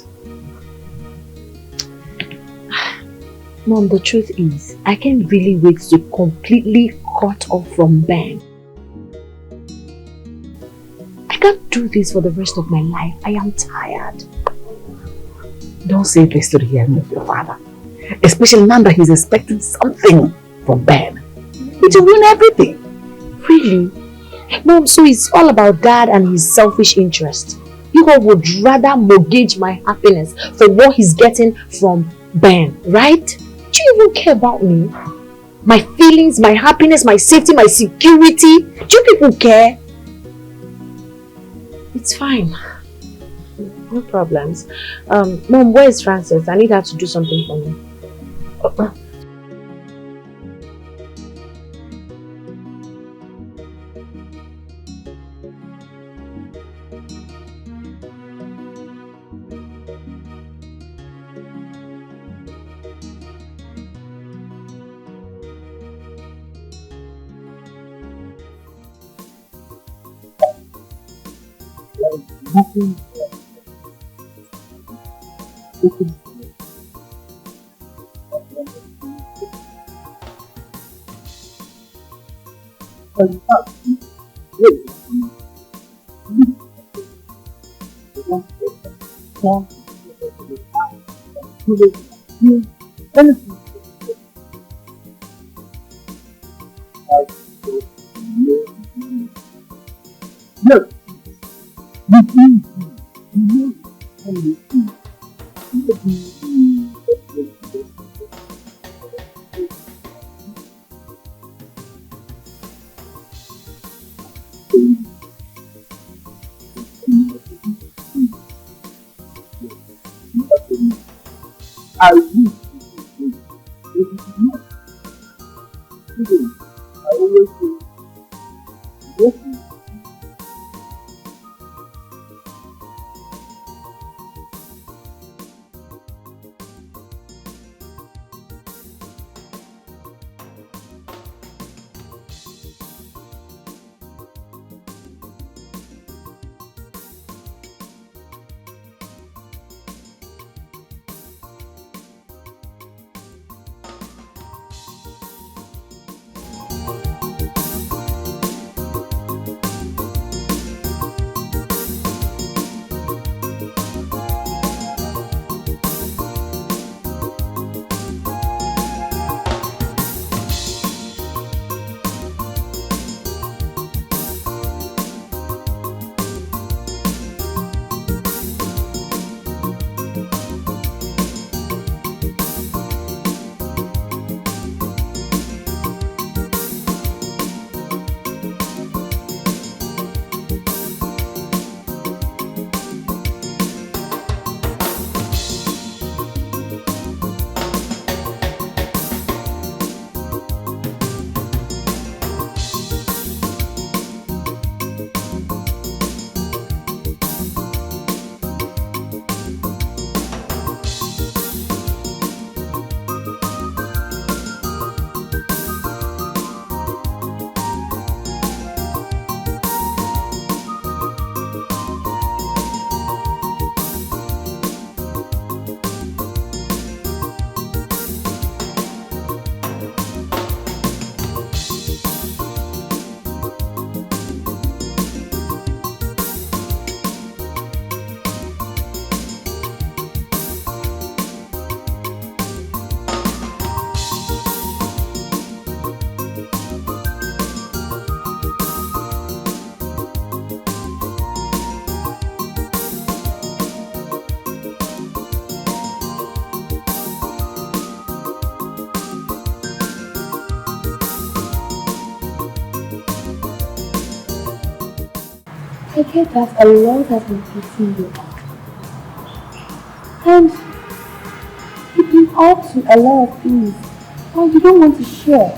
Mom, the truth is, I can't really wait to completely cut off from Ben. I can't do this for the rest of my life. I am tired. Don't say this to the hearing of your father. Especially now that he's expecting something from Ben. It will ruin everything. Really? Mom, so it's all about Dad and his selfish interest. You all would rather mortgage my happiness for what he's getting from Ben, right? Do you even care about me? My feelings, my happiness, my safety, my security? Do you people care? It's fine. No problems. Mom, where is Frances? I need her to do something for me. I get that a lot has been hitting you. And you've been up to a lot of things and you don't want to share.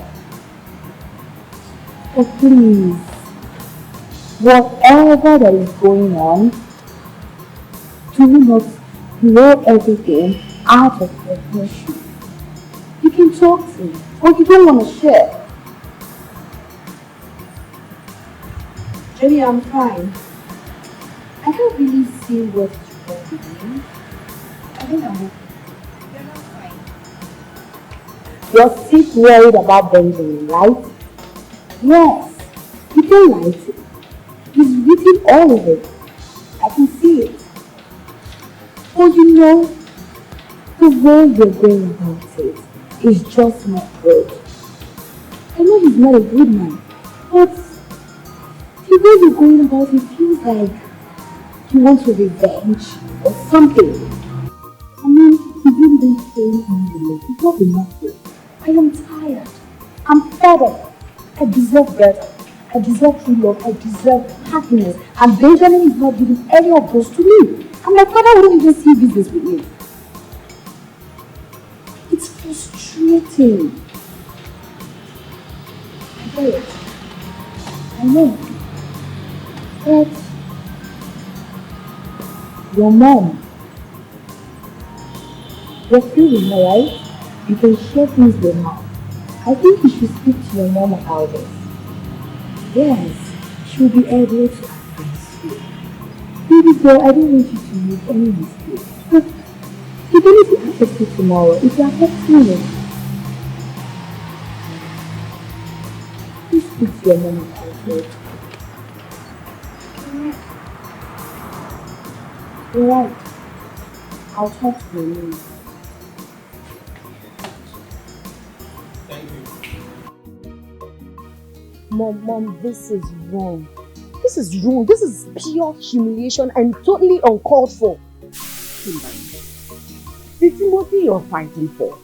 But please, whatever that is going on, do not blow everything out of proportion. You can talk to me, or you don't want to share. Jenny, I'm fine. I don't really see what's wrong with you. I think I'm okay. You're not fine. You're sick worried about Benjamin, right? Yes. You can lie to me. He's written all of it. I can see it. But you know, the way you're going about it is just not good. I know he's not a good man, but the way you're going about it feels like you want to revenge or something. I mean, you've been staying in the lake. It's not enough. I am tired. I'm fed up. I deserve better. I deserve true love. I deserve happiness. And Benjamin is not giving any of those to me. And my father wouldn't even see business with me. It's frustrating. I get it. I know. But your mom, you're feeling her, right? You can share things with her. I think you should speak to your mom about this. Yes, she'll be able to advise you. Baby girl, I don't want you to make any mistake. But you're going to be affected tomorrow if you are affecting me. Please speak to your mom about it. You're right. I'll talk to your mom. Mom, this is wrong. This is wrong. This is pure humiliation and totally uncalled for. The Timothy you're fighting for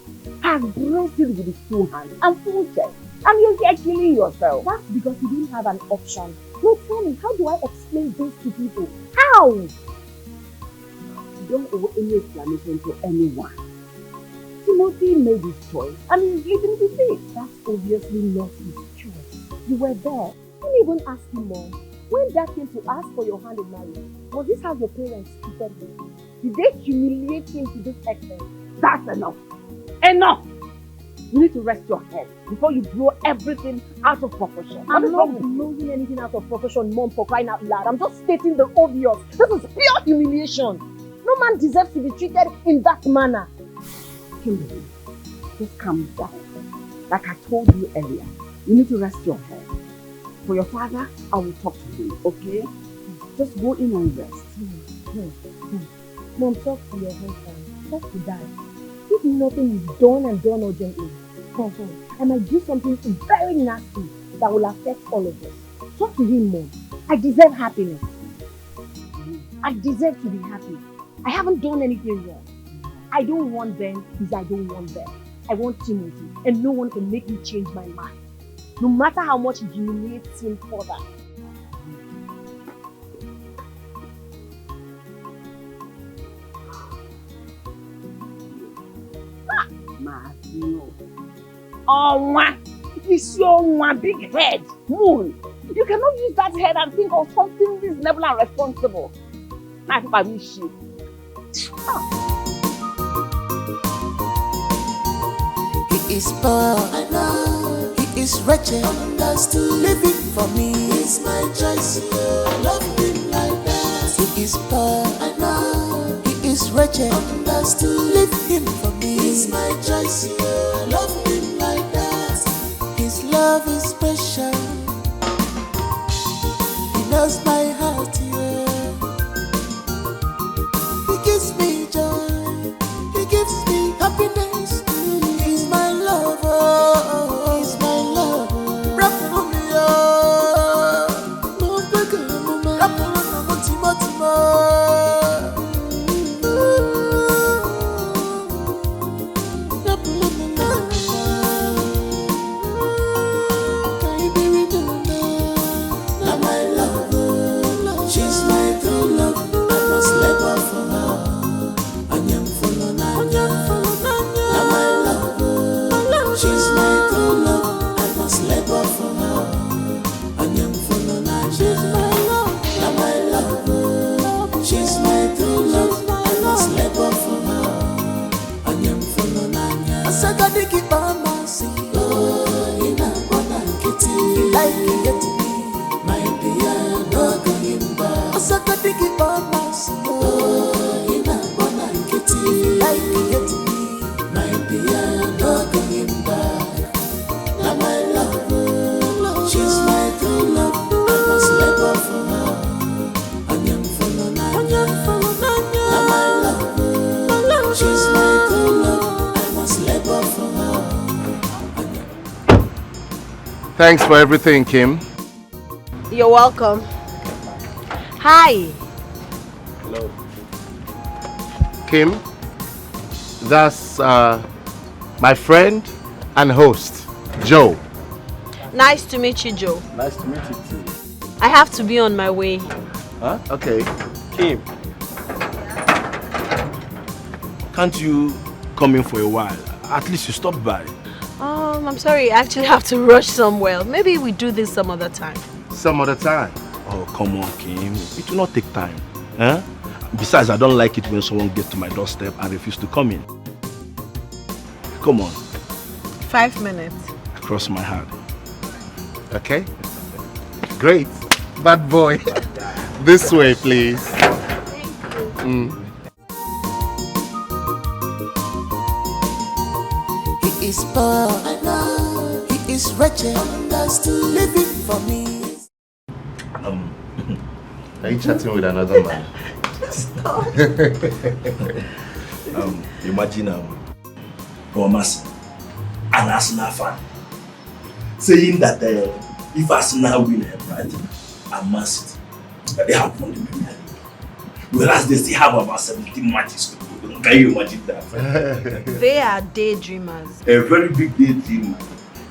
has braced it with his 2 hands and full chest, and you're here killing yourself. That's because you didn't have an option. No, tell me, how do I explain this to people? How? You don't owe any explanation to anyone. Timothy made his choice and he's living with it. That's obviously not his choice. You were there. Can you even ask him, Mom? When Dad came to ask for your hand in marriage, was this how your parents treated him? Did they humiliate him to this extent? That's enough. Enough! You need to rest your head before you blow everything out of proportion. I'm not blowing anything out of proportion, Mom, for crying out loud. I'm just stating the obvious. This is pure humiliation. No man deserves to be treated in that manner. Kimberly, just calm down. Like I told you earlier, you need to rest your head. For your father, I will talk to him, okay? Just go in and rest. Mom, talk to your husband. Talk to Dad. If nothing is done and done urgently, I might do something very nasty that will affect all of us. Talk to him, Mom. I deserve happiness. I deserve to be happy. I haven't done anything wrong. I don't want Ben because I don't want Ben. I want Timothy, and no one can make me change my mind. No matter how much it humiliates him further. It's your big head, Moon. You cannot use that head and think of something reasonable and responsible. I think I will shit. He is poor, I know. He is wretched, understood. Living for me is my choice. I love him like that. He is poor, I know. He is wretched, understood. Leave him for me is my choice. I love him like that. His love is special. He knows my heart, yeah. He gives me joy. He gives me happiness. He's my lover. He's my lover. Rap for me, oh. No bigger, no man. Rap for me, Timo. pick it up, oh, in a bona kitty. Like to get me, my dear, no going back. Now my love, she's my true love. I must let go for her. Onion follow Nanya. Now my love, she's my true love. I must let go for her. Thanks for everything, Kim. You're welcome. Hi. Hello. Kim, that's my friend and host, Joe. Nice to meet you, Joe. Nice to meet you too. I have to be on my way. Huh? Okay. Kim. Can't you come in for a while? At least you stop by. I'm sorry, I actually have to rush somewhere. Maybe we do this some other time. Some other time? Oh, come on, Kim. It will not take time. Huh? Besides, I don't like it when someone gets to my doorstep and refuses to come in. Come on. 5 minutes. Cross my heart. Okay. Great. Bad boy. This way, please. Thank you. He is poor, I know. He is wretched, understood, living for me. Are you chatting with another man? Stop. Imagine Thomas, an Arsenal fan, saying that if Arsenal win, right, and Man City, that they have won the Premier League. Whereas they still have about 17 matches to go. Can you imagine that? They are daydreamers. A very big daydreamer.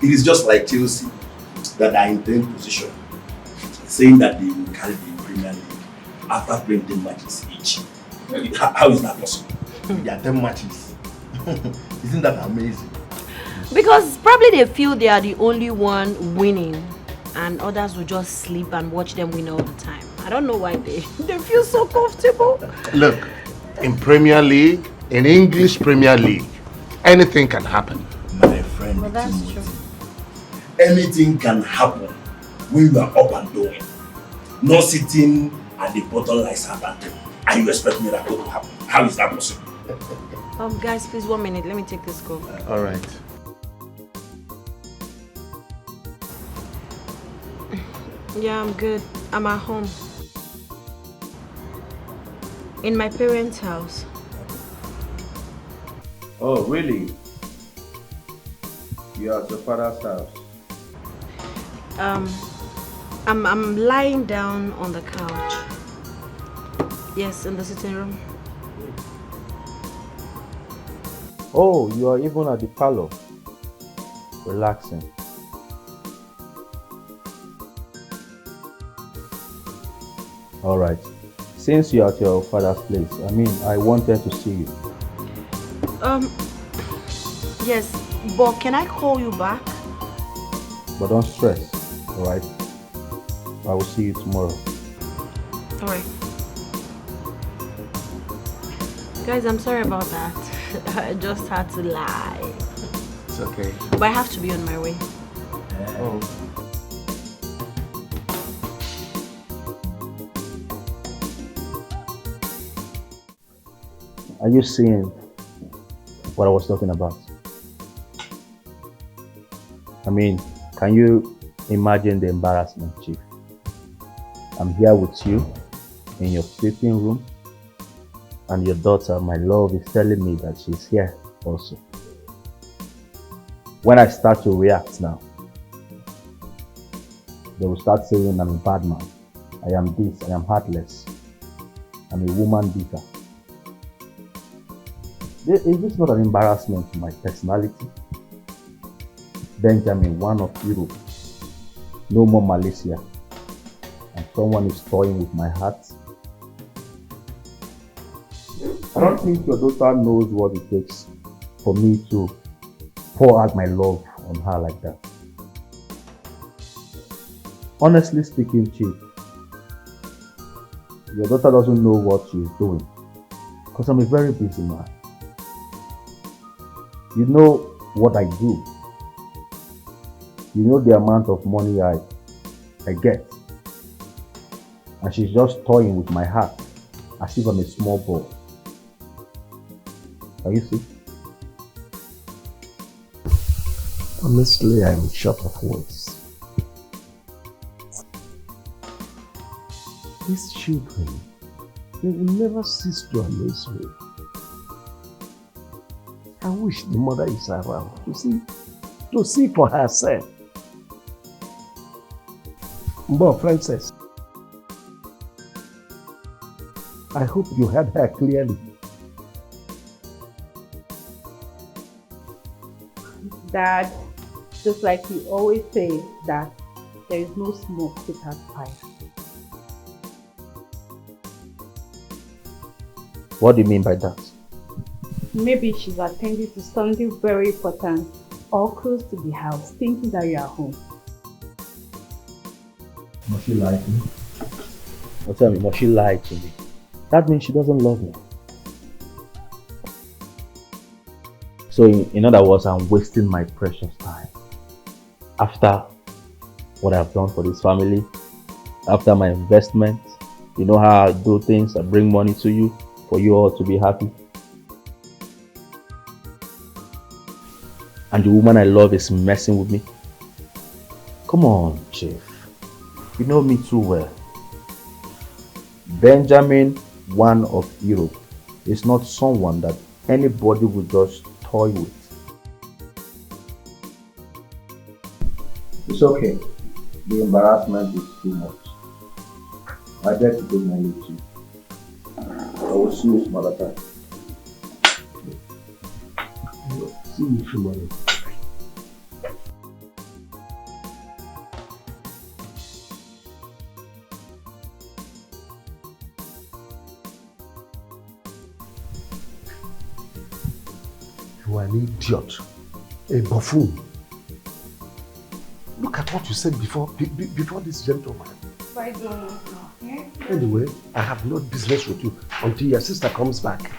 It is just like Chelsea that are in 10th position, saying that they will carry the Premier League after playing 10 matches each. How is that possible? There are 10 matches. Isn't that amazing? Because probably they feel they are the only one winning and others will just sleep and watch them win all the time. I don't know why they feel so comfortable. Look, in Premier League, in English Premier League, anything can happen. My friend, Well, that's true. Anything can happen when you are up and doing. Not sitting at the bottom like Southampton and you expect miracle to happen. How is that possible? Guys, please 1 minute. Let me take this call. All right. Yeah, I'm good. I'm at home. In my parents' house. Oh, really? You're at your father's house? I'm lying down on the couch. Yes, in the sitting room. Oh, you are even at the parlor. Relaxing. All right. Since you're at your father's place, I wanted to see you. Yes, but can I call you back? But don't stress, all right? I will see you tomorrow. All right. Guys, I'm sorry about that. I just had to lie. It's okay. But I have to be on my way. Oh. Are you seeing what I was talking about? Can you imagine the embarrassment, Chief? I'm here with you in your sleeping room, and your daughter, my love, is telling me that she's here also. When I start to react now, they will start saying I'm a bad man. I am this, I am heartless. I'm a woman beater. Is this not an embarrassment to my personality? Benjamin, one of Europe. No more Malaysia. And someone is toying with my heart. I don't think your daughter knows what it takes for me to pour out my love on her like that. Honestly speaking, Chief, your daughter doesn't know what she's doing. Because I'm a very busy man. You know what I do. You know the amount of money I get. And she's just toying with my heart as if I'm a small boy. Can you see? Honestly, I'm short of words. These children, they will never cease to amaze me. I wish the mother is around to see for herself. But Princess, I hope you heard her clearly. Dad, just like you always say that there is no smoke without fire. What do you mean by that? Maybe she's attending to something very important or close to the house, thinking that you are home. Must she lie to me? Or tell me, must she lie to me? That means she doesn't love me. So in other words, I'm wasting my precious time. After what I've done for this family, after my investment, you know how I do things, I bring money to you, for you all to be happy. And the woman I love is messing with me. Come on, Chief. You know me too well. Benjamin, one of Europe, is not someone that anybody would just toy with. It's okay. The embarrassment is too much. I dare to take my leave too. I will see you some other time. See you tomorrow. You are an idiot, a buffoon. Look at what you said before this gentleman. I don't know. Anyway, I have no business with you until your sister comes back.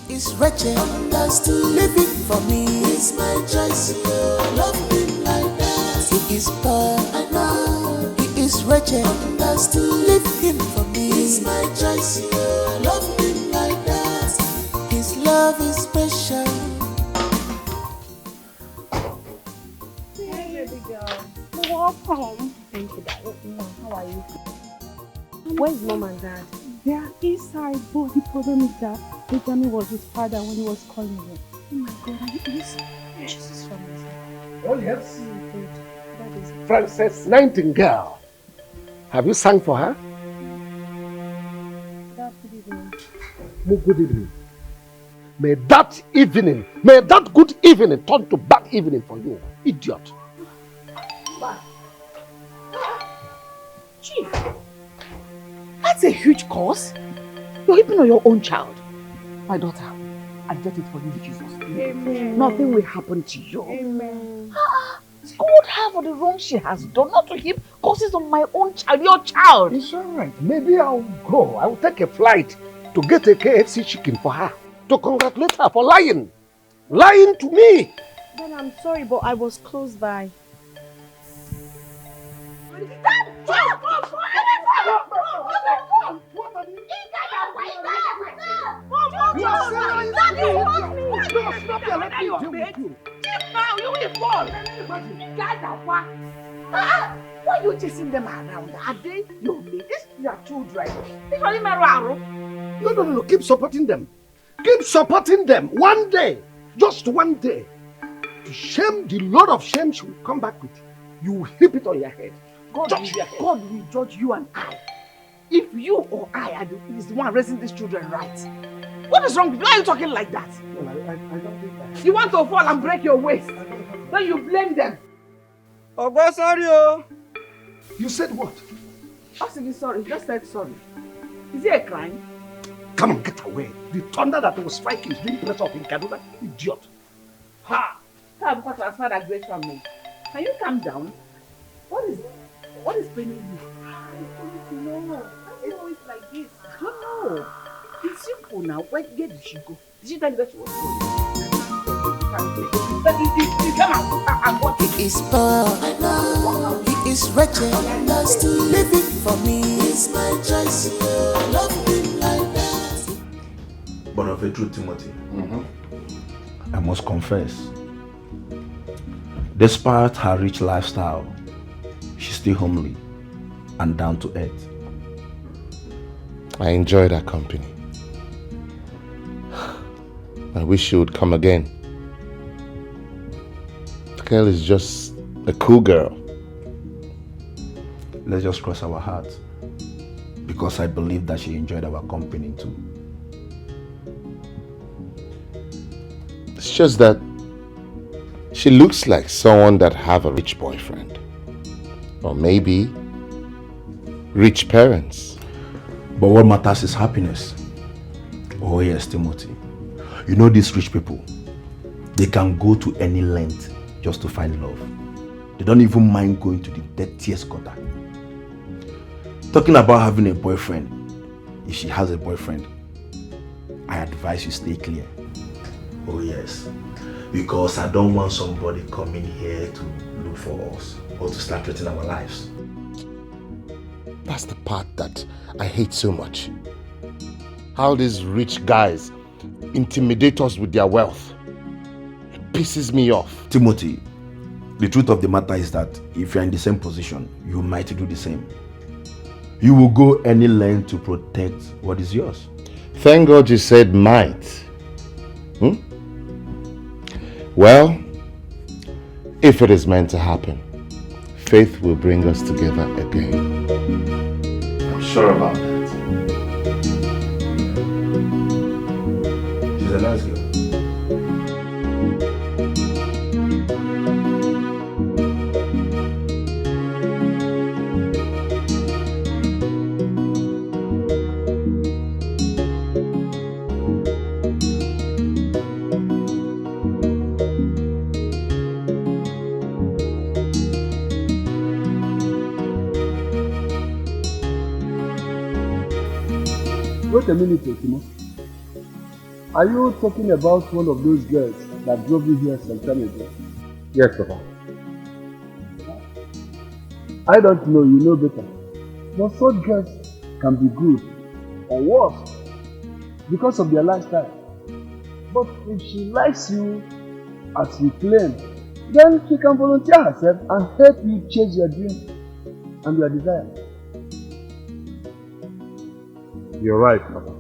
It's wretched, understood, living for me. It's my choice, I love him like that. He is poor, I know. He is wretched, understood, leave him for me. It's my choice, I love him like that. His love is special. Hey, baby girl. Welcome. Thank you, Dad. How are you? Where's Mom and Dad? They are inside, but the problem is that Benjamin was his father when he was calling him. Oh my God, are you inside? Jesus from this. Oh yes. Princess Nightingale. Have you sung for her? Dad, good evening. Good evening. May that good evening turn to bad evening for you, idiot. Chief, that's a huge cause. You're even on your own child. My daughter, I get it for you in Jesus' name. Amen. Nothing will happen to you. Amen. Scold her for the wrong she has done, not to heap causes on my own child, your child. It's alright. Maybe I'll go. I will take a flight to get a KFC chicken for her. To congratulate her for lying. Lying to me. Then I'm sorry, but I was close by. Why are you chasing them around? Are they your mates? These are children. No. Keep supporting them. Keep supporting them. One day, just one day, the shame, the load of shame she will come back with, you will heap it on your head. God will judge you and I. If you or I is the one raising these children right. What is wrong with you? Why are you talking like that? No, I don't think that. You want to fall and break your waist. Then you blame them. Sorry. You said what? I said sorry. Just said sorry. Is it a crime? Come on, get away. The thunder that was striking is being pressed up in Kaduna. Idiot. Ha! Have got transfer that great from me. Can you calm down? What is paining you? No, it's always like this. I don't know. It's simple now. Where did she go? Did she tell you that she was going? He is poor, I know. He is wretched. Living for me is my choice. Love him like that. But of a truth, Timothy, I must confess, despite her rich lifestyle, she's still homely and down to earth. I enjoyed her company. I wish she would come again. The girl is just a cool girl. Let's just cross our hearts, because I believe that she enjoyed our company too. It's just that she looks like someone that have a rich boyfriend. Or maybe rich parents. But what matters is happiness. Oh yes, Timothy. You know these rich people, they can go to any length just to find love. They don't even mind going to the dirtiest gutter. Talking about having a boyfriend, if she has a boyfriend, I advise you stay clear. Oh yes, because I don't want somebody coming here to look for us or to start threatening our lives. That's the part that I hate so much. How these rich guys intimidate us with their wealth. It pisses me off. Timothy, the truth of the matter is that if you're in the same position, you might do the same. You will go any length to protect what is yours. Thank God you said might. Well, if it is meant to happen, faith will bring us together again. I'm sure about that. She's a nice girl. Wait a minute, Etiko. Are you talking about one of those girls that drove you here some time ago? Yes, Papa. I don't know, you know better. But such girls can be good or worse because of their lifestyle. But if she likes you as you claim, then she can volunteer herself and help you chase your dream and your desire. You're right, Papa.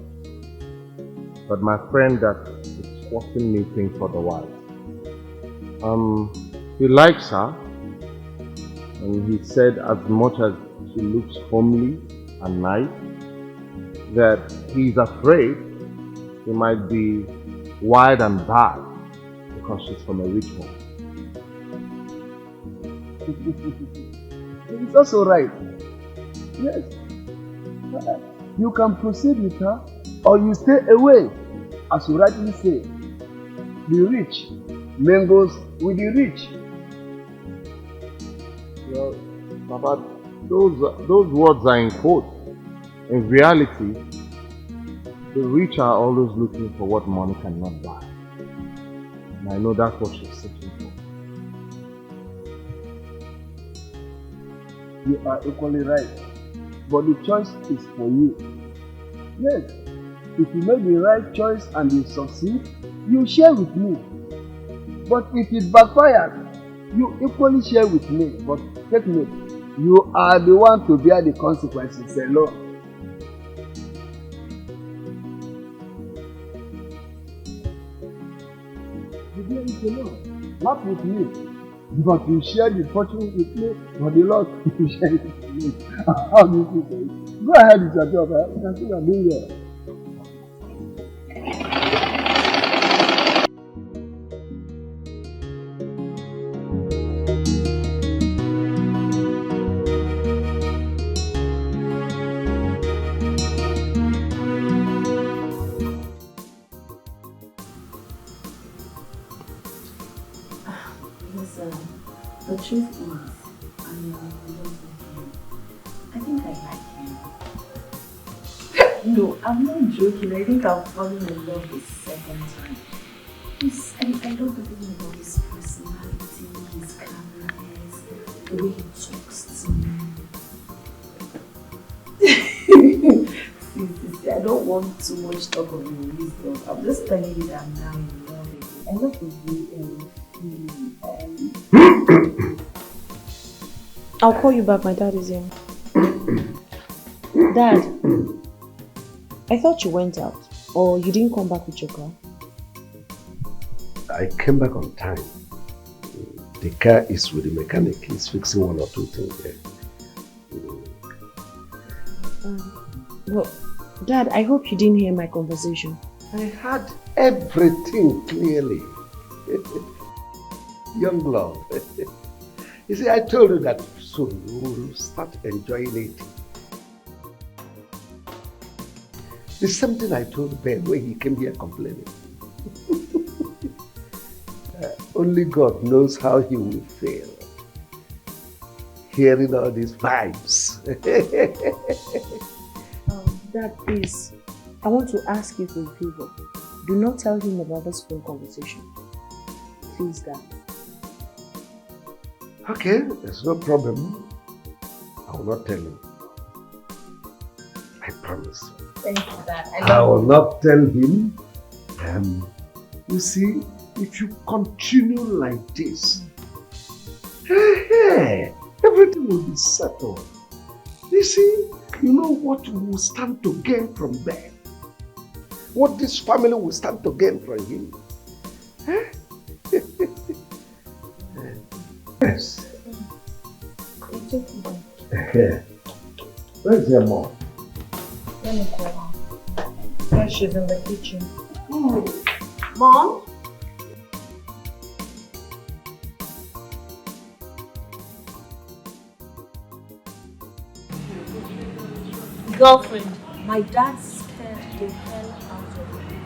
But my friend that is forcing me think otherwise. He likes her, and he said as much as she looks homely and nice, that he's afraid she might be wild and bad because she's from a rich home. It's also right. Yes. You can proceed with her or you stay away. As you rightly say, the rich mingles with the rich. Well, Papa, those words are in quotes. In reality, the rich are always looking for what money cannot buy. And I know that's what she's searching for. You are equally right. But the choice is for you. Yes, if you make the right choice and you succeed, you share with me. But if it backfires, you equally share with me. But take note, you are the one to bear the consequences alone. You bear it alone, not with me. But you share the fortune with me, but the Lord you share it with me. How do you feel? Go ahead with your job. You can see you're doing well. The truth is, I'm in love with him. I think I like him. No, I'm not joking. I think I'm falling in love the second time. I love everything about his personality, his calmness, the way he talks want too much talk of your wisdom. I'm just telling you that I'm now in love with you. I love you. I'll call you back. My dad is here. Dad, I thought you went out. Or you didn't come back with your car? I came back on time. The car is with the mechanic. He's fixing one or two things there. Well, Dad, I hope you didn't hear my conversation. I heard everything clearly. Young love. You see, I told you that soon you will start enjoying it. The same thing I told Ben when he came here complaining. Only God knows how he will feel hearing all these vibes. Dad, please, I want to ask you for a favor. Do not tell him about this phone conversation. Please, Dad. Okay, there's no problem. I will not tell him. I promise. Thank you, Dad. I will not tell him. You see, if you continue like this, everything will be settled. You see, you know what we will stand to gain from Ben? What this family will stand to gain from him? Yes. It's okay. Where's your mom? Let me call her. Yeah, she's in the kitchen. Mom? Girlfriend, my dad scared the hell out of me.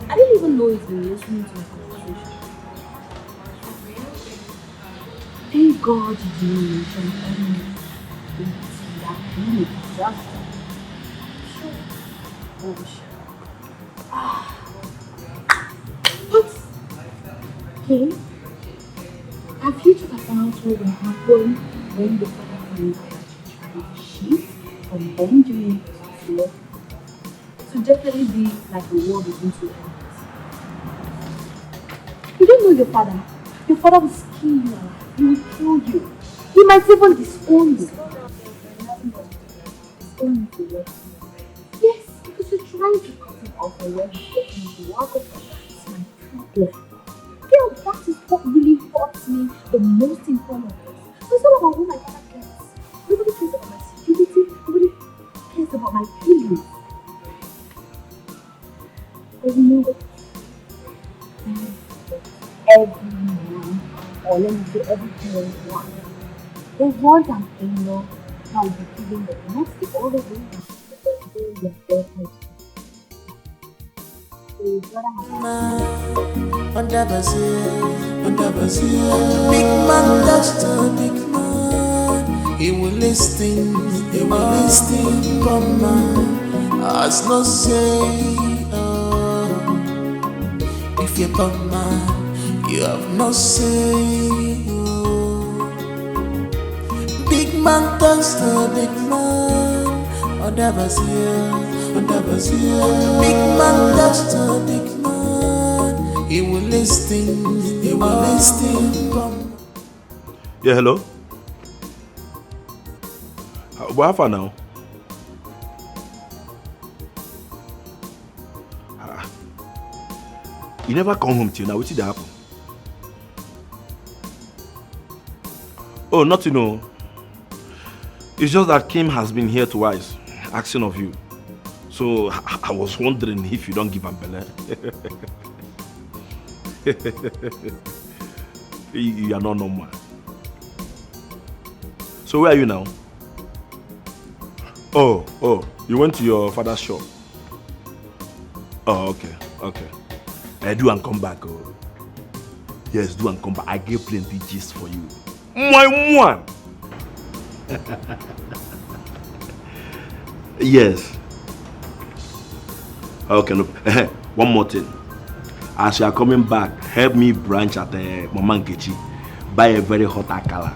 I didn't even know he's been listening to my conversation. Thank God you didn't mention anything. That really a disaster. Oh, shit. What? Okay. Have you talked about what will happen when the father finds out that you tried to cheat from them doing it? So definitely be like a war between two enemies. You don't know your father. Your father will skin you alive. He will kill you. He might even disown you. Disown you for what? Yes, because you're trying to cut him off already. That's my problem. Girl, that is what really hurts me the most in front of this. So it's not about who my father cares. Nobody cares about my security. Nobody cares about my feelings. But you know what? Every man, or let me say every parent wants. They want an in-law that will be giving the next all the way down to their birthday. So you gotta have Big man, that's the big man. He will listen, come man. As no say, if you're bad man, you have no say. Big man, that's the big man. Big man, that's the big man. He will listen, come. Yeah, hello? What happened now? You never come home till now. What did happen? Oh, nothing, no. It's just that Kim has been here twice, asking of you. So I was wondering if you don't give him belly. You are not normal. So where are you now? Oh, you went to your father's shop. Oh, okay. Do and come back. Oh. Yes, do and come back. I gave plenty gist for you. My one. Yes. Okay, no. One more thing. As you are coming back, help me branch at Mama Nkechi. Buy a very hot akala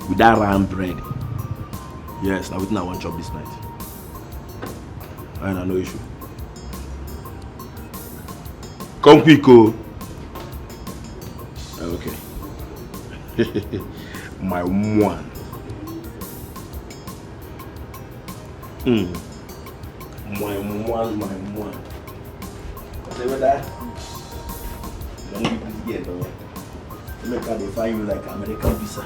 with that round bread. Yes, now we want job this night. I know, no issue. Come quick, oh. Okay. My one. My one. Say what that? Don't give this girl, though. Look how they find you like American visa.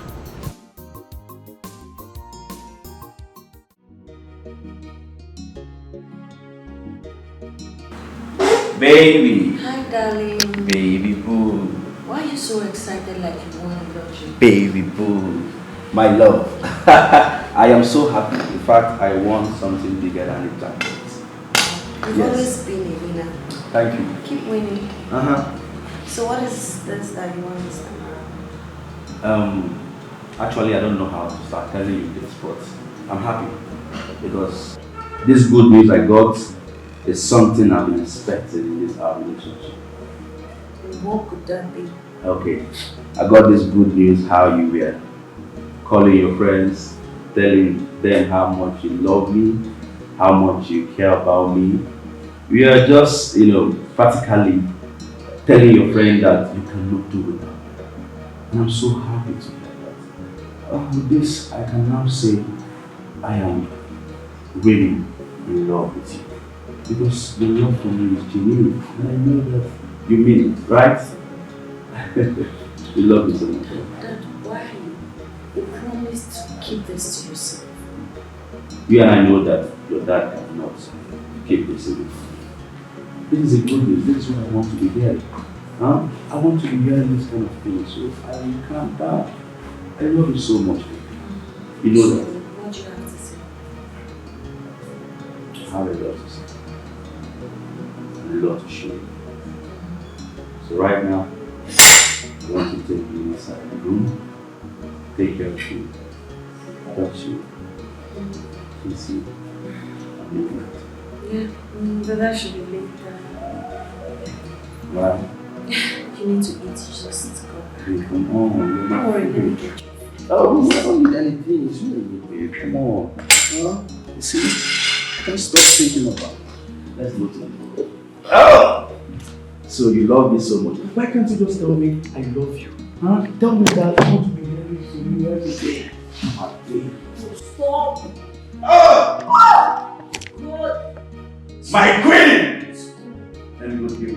Baby. Hi, darling. Baby boo. Why are you so excited like you won a lottery? Baby boo. My love. I am so happy. In fact, I won something bigger than the jacket. You've always been a winner. Thank you. Keep winning. Uh-huh. So what is this that you want this time? Actually, I don't know how to start telling you this, but I'm happy because this good news I got is something I've been expecting in this our relationship. What could that be? Okay, I got this good news how you were calling your friends, telling them how much you love me, how much you care about me. We are just, practically telling your friend that you cannot do without. And I'm so happy to hear that. With this, I can now say I am really in love with you. Because your love for me is genuine. And I know that you mean it, right? You love me so much. Dad, why? You promised to keep this to yourself. You and I know that your dad cannot keep this in. This is a good news. This is what I want to be hearing. Huh? I want to be hearing this kind of thing. So if I will calm down. I love you so much. You know that. What do you have to say? I have a lot to say. A lot to show you. So right now, I want to take you inside the room, take care of you, touch you, kiss you, and make it. Yeah, but that should be later. Why? You need to eat, you just go. Hey, come on, you're my Don't worry, let me favorite. get you. Oh, I don't need anything. It's really good, babe. Come on. Huh? You see, I can't stop thinking about it. Let's go to the room. Oh! So you love me so much. Why can't you just tell me I love you? Huh? Tell me that I want to be married to you every day. My baby. Stop! Oh! God. My queen! Let me go give it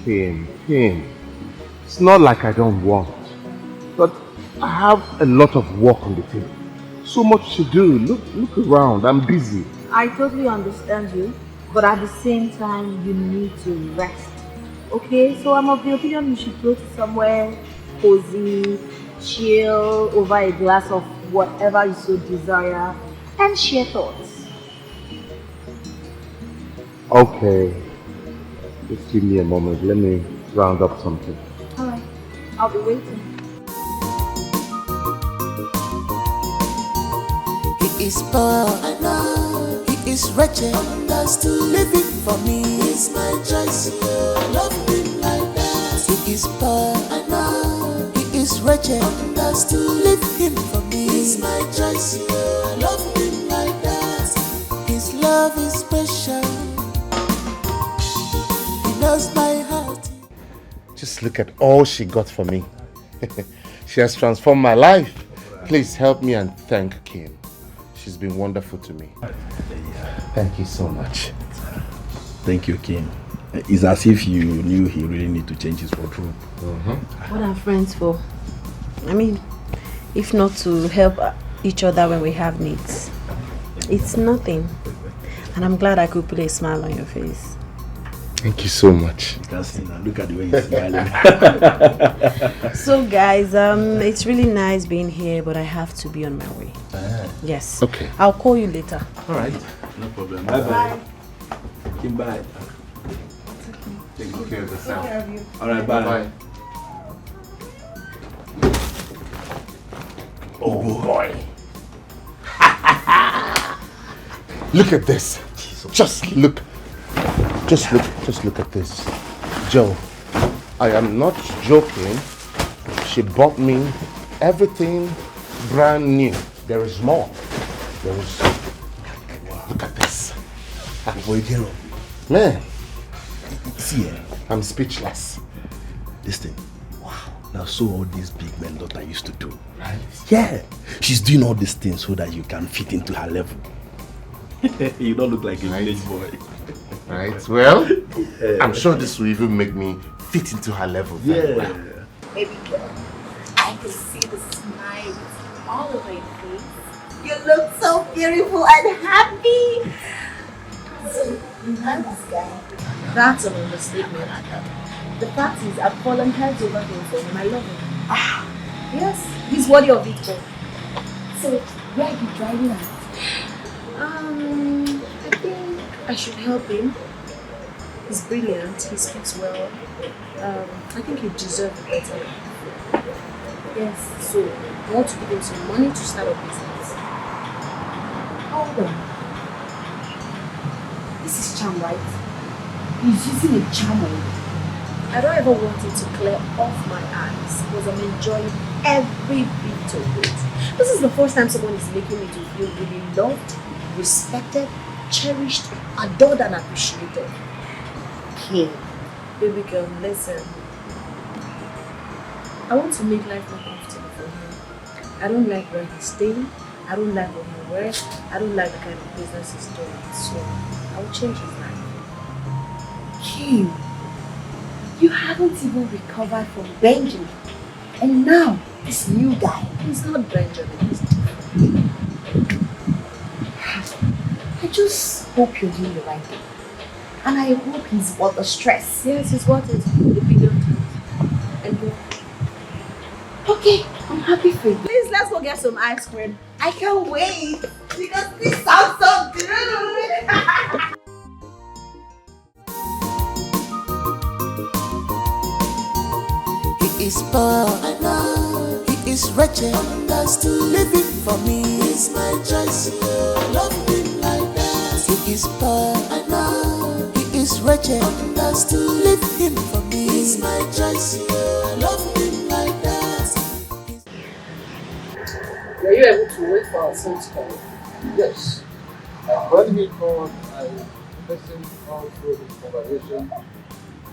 to you. Him. It's not like I don't want, but I have a lot of work on the table. So much to do. Look around. I'm busy. I totally understand you, but at the same time, you need to rest. Okay, so I'm of the opinion you should go to somewhere cozy, chill over a glass of whatever you so desire, and share thoughts. Okay. Just give me a moment. Let me round up something. Alright, I'll be waiting. He is poor, I know. He is wretched, understood. Living for me is my choice. Love him like that. He is poor, I know. He is wretched, understood. Leave him for me is my choice. Love him like that. His love is special. He knows my heart. Just look at all she got for me. She has transformed my life. Please help me and thank Kim. She's been wonderful to me. Thank you so much. Thank you, Kim. It's as if you knew he really need to change his wardrobe. What are friends for? I mean, if not to help each other when we have needs. It's nothing. And I'm glad I could put a smile on your face. Thank you so much. You can see now. Look at the way he's smiling. So guys, it's really nice being here, but I have to be on my way. Yes. Okay. I'll call you later. All right. No problem. Bye-bye. Kim, bye. Take good care of yourself. Take care of you. All right, bye. Oh boy. Look at this. Just look at this. Joe, I am not joking. She bought me everything brand new. There is more. There is. Look at this. Man, See, I'm speechless. Listen. Wow. Now, so all these big men daughter used to do. Right? Yeah. She's doing all these things so that you can fit into her level. You don't look like a village boy. Right. Well, I'm sure this will even make me fit into her level. Yeah. Well. Baby girl, I can see the smile all over your face. You look so beautiful and happy. So, you like this guy? That's an understatement. The fact is, I've fallen heads over him for him. I love him. Yes, he's worthy of it all. So, where are you driving at? I think I should help him. He's brilliant, he speaks well. I think he deserves better. Yes, so I want to give him some money to start a business. Hold on. This is charm, right? He's using a charm on you. I don't ever want it to clear off my eyes because I'm enjoying every bit of it. This is the first time someone is making me to feel really loved, respected, cherished, adored and appreciated. Okay. Baby girl, listen. I want to make life more comfortable for him. I don't like where he's staying. I don't like what he wears. I don't like the kind of business he's doing. So I will change his life. Kim, you haven't even recovered from Benjamin. And now, this new guy. He's not Benjamin, he's different. I just hope you're doing the right thing. And I hope he's worth the stress. Yes, he's worth it. A billion times. And you. Okay, I'm happy for you. Please, let's go get some ice cream. I can't wait. Because this sounds so good. He is poor, I know. He is wretched, understood. Living for me is my choice. Love him like that. He is poor, I know. He is wretched, understood. Leave him for me is my choice. Love him like that. Were you able to wait for our son's call? Yes. When he called, I listened all through the conversation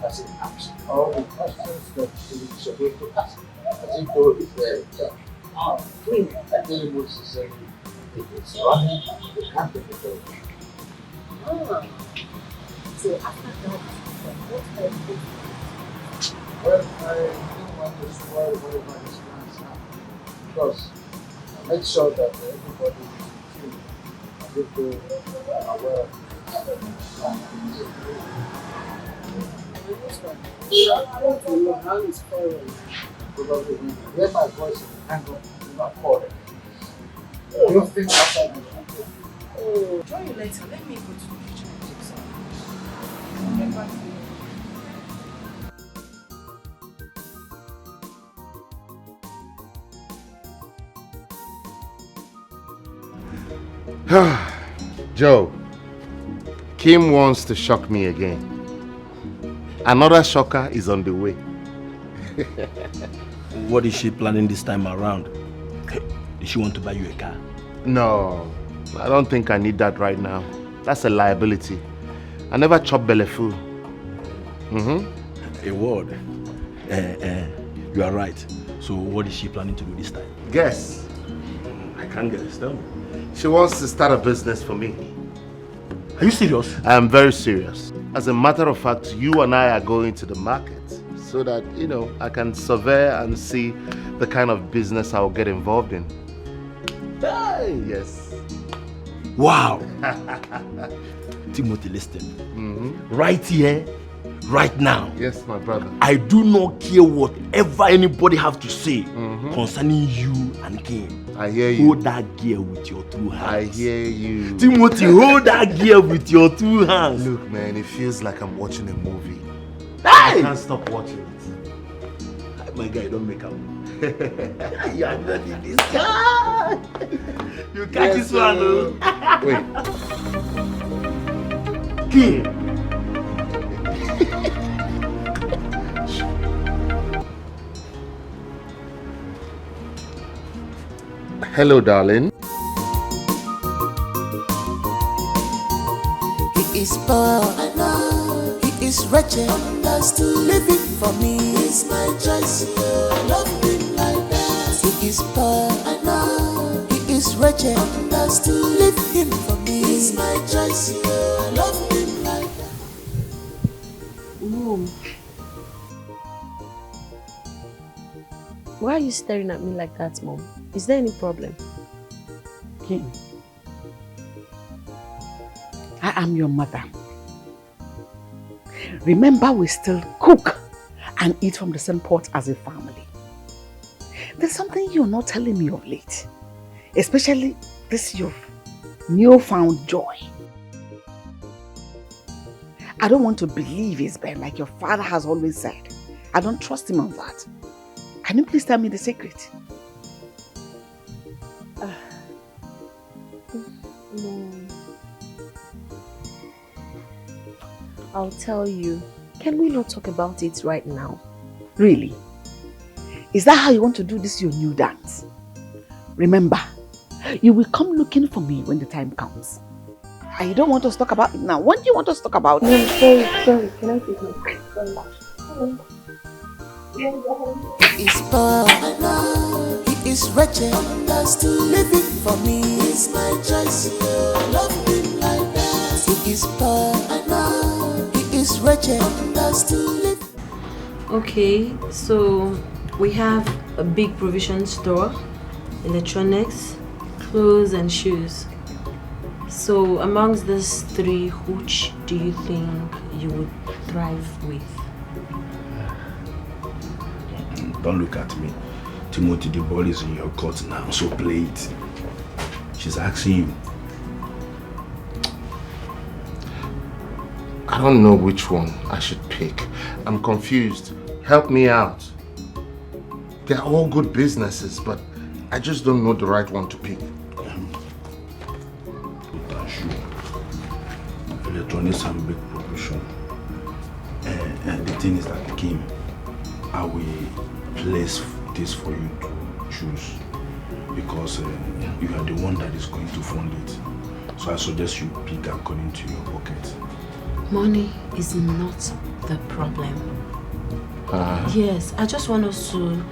as he asked all the questions that he was supposed to ask. As he told his judge. I tell him what he said. If it's running, you can't take it over. So after that, what else? Well, I didn't want to spoil everybody's plans now. Because I made sure that everybody is in tune and people are aware of Your hand is forward. Probably when you hear my voice and hang up, do not call it. Don't think outside the country. Oh, join you later. Let me go to the kitchen and take some. I'll get back to you. Joe, Kim wants to shock me again. Another shocker is on the way. What is she planning this time around? Does she want to buy you a car? No, I don't think I need that right now. That's a liability. I never chop belly full. A word. You are right. So what is she planning to do this time? Guess. I can't guess. Tell me. She wants to start a business for me. Are you serious? I am very serious. As a matter of fact, you and I are going to the market so that, I can survey and see the kind of business I'll get involved in. Hey, yes. Wow. Timothy, listen. Right here, right now. Yes, my brother. I do not care whatever anybody have to say concerning you and Kim. I hear you. Hold that gear with your two hands. I hear you. Timothy, hold that gear with your two hands. Look, man, it feels like I'm watching a movie. Hey! I can't stop watching it. My guy, don't make up. You are not in this guy. You catch this one, though. Wait. Kim. Hello, darling. He is poor, I know. He is wretched, understood. Living for me is my choice. I love him like that. He is poor, I know. He is wretched, understood. Leave him for me is my choice. I love him like that. Mom, why are you staring at me like that, Mom? Is there any problem? King, I am your mother. Remember, we still cook and eat from the same pot as a family. There's something you're not telling me of late, especially this your newfound joy. I don't want to believe it's been like your father has always said. I don't trust him on that. Can you please tell me the secret? No. I'll tell you. Can we not talk about it right now? Really? Is that how you want to do this your new dance? Remember, you will come looking for me when the time comes. And you don't want us to talk about it now. When do you want us to talk about it? No, sorry. Can I take my phone? Sorry. He is poor, I know. He is wretched, understood. Living for me is my choice. I love him like that. He is poor, I know. He is wretched, understood. Okay, so we have a big provision store, electronics, clothes and shoes. So amongst these three, which do you think you would thrive with? Don't look at me. Timothy, the ball is in your court now, so play it. She's asking you. I don't know which one I should pick. I'm confused. Help me out. They're all good businesses, but I just don't know the right one to pick. Electronics have a big provision. And the thing is that, Kim, I will place this for you to choose because you are the one that is going to fund it. So I suggest you pick according to your pocket. Money is not the problem. Yes, I just want us to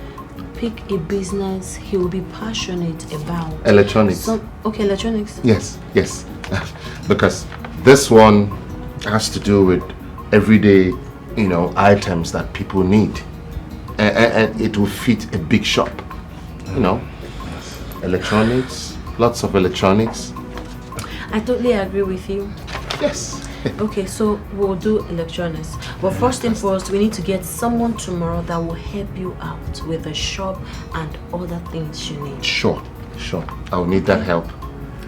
pick a business he will be passionate about. Electronics. Okay, electronics. Yes. Because this one has to do with everyday, items that people need. And it will fit a big shop, Electronics, lots of electronics. I totally agree with you. Yes. Okay, so we'll do electronics. But first thing first, we need to get someone tomorrow that will help you out with the shop and other things you need. Sure. I'll need that help.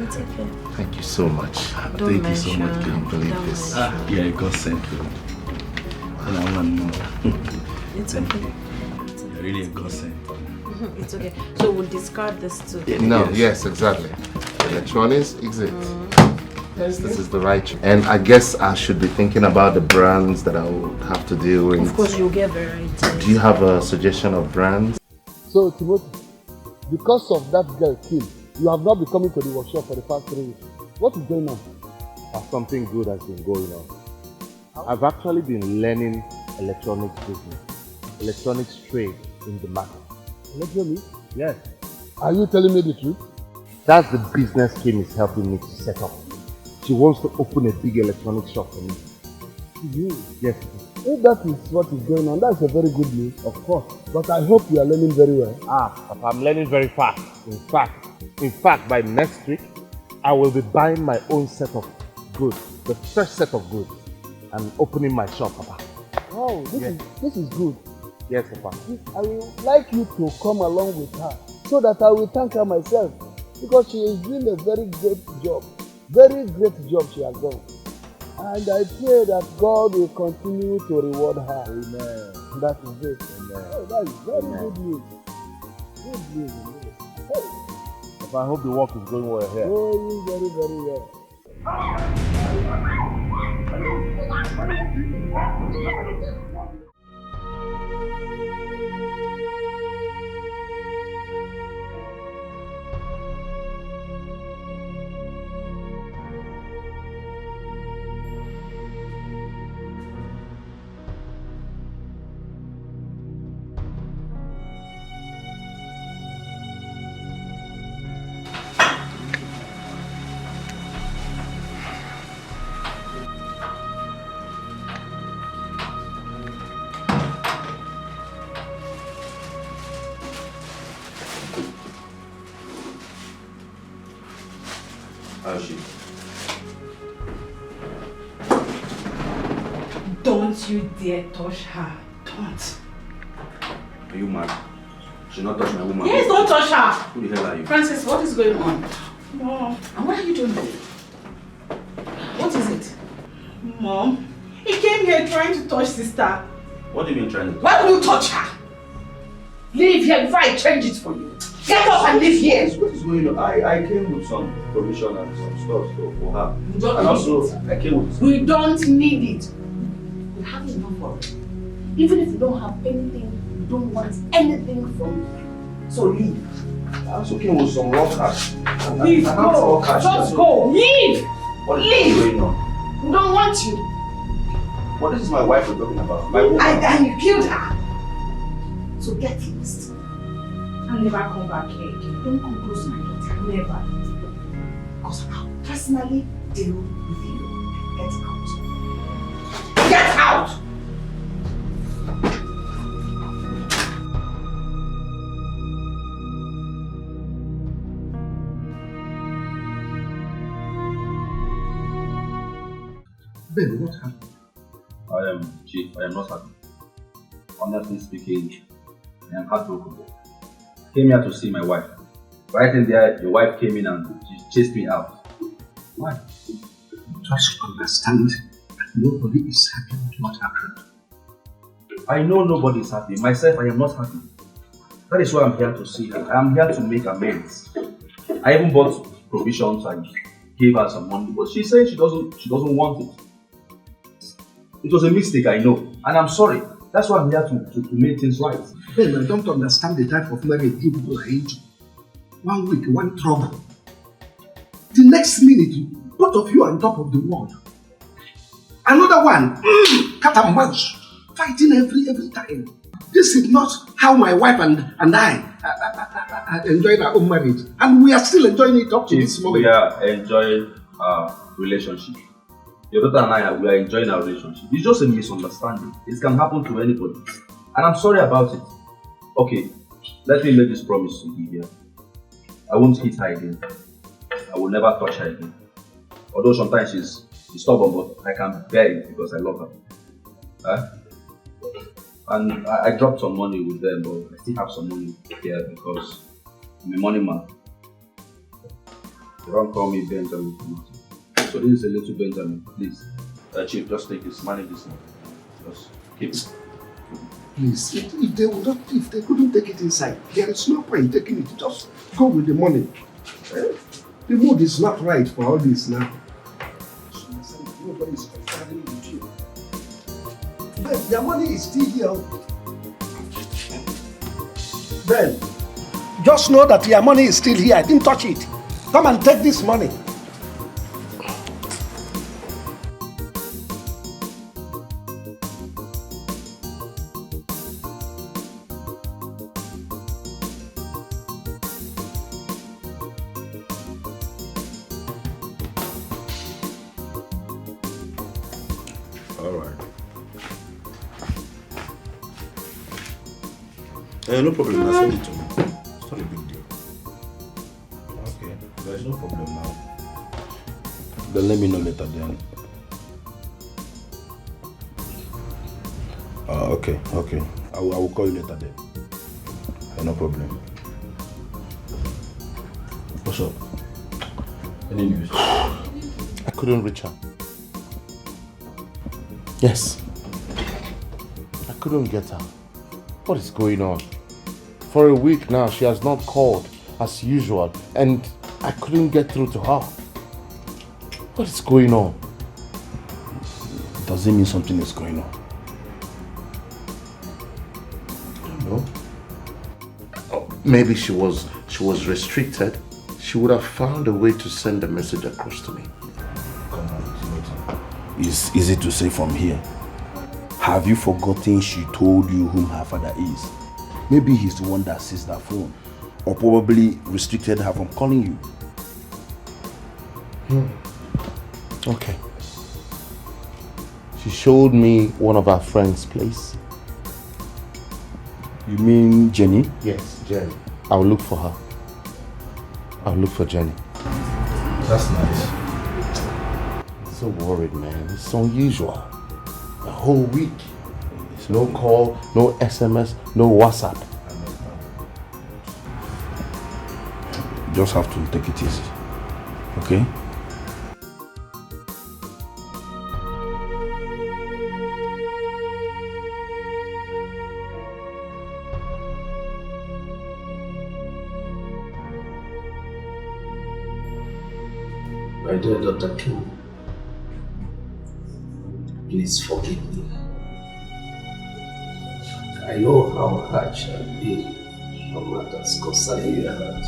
It's okay. Thank you so much. Don't Thank you so much. I can't believe this. Yeah, God sent you. And I want to know. It's okay. You're really a God sent. It's okay. So we'll discard this too. Yes, exactly. Electronics, exit. Yes, this is the right choice. And I guess I should be thinking about the brands that I will have to deal with. Of course, you'll get variety. Do you have a suggestion of brands? So, Timothy, because of that girl, Kim, you have not been coming to the workshop for the past 3 weeks. What is going on? Something good has been going on. I've actually been learning electronics business, electronics trade in the market. Electronics? Yes. Are you telling me the truth? That's the business Kim is helping me to set up. She wants to open a big electronics shop for me. Yes. If that is what is going on, that's a very good news, of course. But I hope you are learning very well. Papa, I'm learning very fast. In fact, by next week, I will be buying my own set of goods, the first set of goods, and opening my shop, Papa. Wow, this is good. Yes, Papa. I would like you to come along with her so that I will thank her myself because she is doing a very great job. Very great job she has done. And I pray that God will continue to reward her. Amen. That is it. Amen. Oh, that is very good news. Good news. Hey. Papa, I hope the work is going well here. Going very, very well. How is she? Don't you dare touch her. Don't. Are you mad? She not touch my woman. Yes, don't touch her. Who the hell are you? Francis, what is going on? Mom. And what are you doing there? What is it? Mom, he came here trying to touch sister. What do you mean trying to? Why would you touch her? Leave here before I change it for you. Get up and leave here. What is going on? I came with some provision and some stuff for her. We don't and need also, it. I came with... We don't need it. We have enough of it. Even if you don't have anything, we don't want anything from you. So leave. I also came with some raw cash. Leave, go. Just go. Leave. What is Leave. going on? We don't want you. What is my wife we're talking about? My woman. And you killed her. So get lost. And never come back here again. Don't come close to my daughter. Never. Because I'll personally deal with you. Get out. Get out! Ben, what happened? Chief, I am not happy. Honestly speaking, I am heartbroken. I came here to see my wife. Right in there, your wife came in and she chased me out. Why? Just understand that nobody is happy with what happened. I know nobody is happy. Myself, I am not happy. That is why I'm here to see her. I am here to make amends. I even bought provisions and gave her some money, but she said she doesn't want it. It was a mistake, I know, and I'm sorry. That's why I'm here to make things right. Ben, I don't understand the type of marriage you people are into. 1 week, one trouble. The next minute, both of you are on top of the world. Another one, cat and mouse, fighting every time. This is not how my wife and I enjoyed our own marriage. And we are still enjoying it up to this moment. We are enjoying our relationship. Your daughter and I, we are enjoying our relationship. It's just a misunderstanding. It can happen to anybody. And I'm sorry about it. Okay, let me make this promise to Olivia. I won't hit her again. I will never touch her again. Although sometimes she's stubborn, but I can bear it because I love her. And I dropped some money with them, but I still have some money here because I'm a money man. They don't call me Benjamin. So this is a little Benjamin, please. Chief, just take this, manage this money. Just keep it. Please, if they couldn't take it inside, there is no point taking it. Just go with the money. The mood is not right for all this now. Nobody is comparing with you. Ben, your money is still here. Ben, just know that your money is still here. I didn't touch it. Come and take this money. No problem, now send it to me. It's not a big deal. Okay, there's no problem now. Then let me know later then. Okay. I will call you later then. No problem. What's up? Any news? I couldn't reach her. Yes. I couldn't get her. What is going on? For a week now, she has not called as usual, and I couldn't get through to her. What is going on? Does it mean something is going on? I don't know. Oh, maybe she was restricted. She would have found a way to send a message across to me. Come on, it's easy to say from here. Have you forgotten she told you whom her father is? Maybe he's the one that sees that phone, or probably restricted her from calling you. Okay. She showed me one of our friends' place. You mean Jenny? Yes, Jenny. I'll look for her. I'll look for Jenny. That's nice. So worried, man. It's unusual. A whole week. There's no call, no SMS, no WhatsApp. You just have to take it easy. Okay? My dear Dr. Kim, please forgive me. I know how harsh I've been on matters concerning your heart.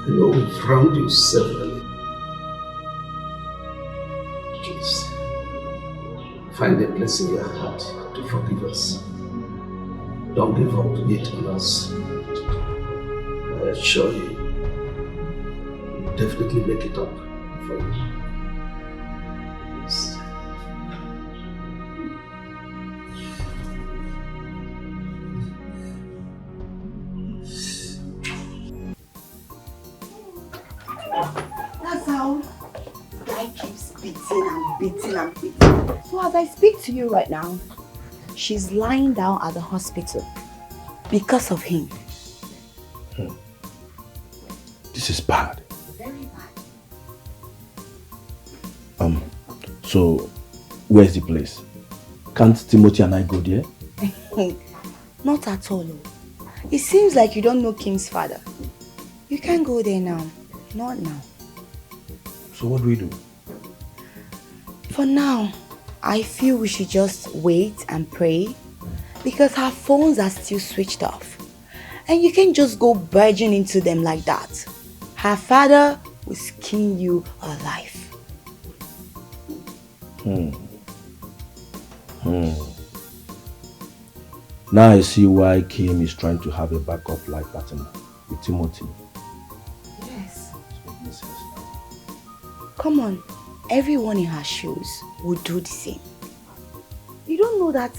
I know we've wronged you severally. Please, find a place in your heart to forgive us. Don't give up yet on us. I assure you, definitely make it up for you. Yes. That's how Dike keeps beating and beating and beating. So as I speak to you right now, she's lying down at the hospital because of him. This is bad. Very bad. So where's the place? Can't Timothy and I go there? Not at all. It seems like you don't know Kim's father. You can't go there now. Not now. So what do we do? For now, I feel we should just wait and pray because her phones are still switched off. And you can't just go barging into them like that. Her father will skin you alive. Now I see why Kim is trying to have a backup life partner with Timothy. Yes. Come on, everyone in her shoes would do the same. You don't know that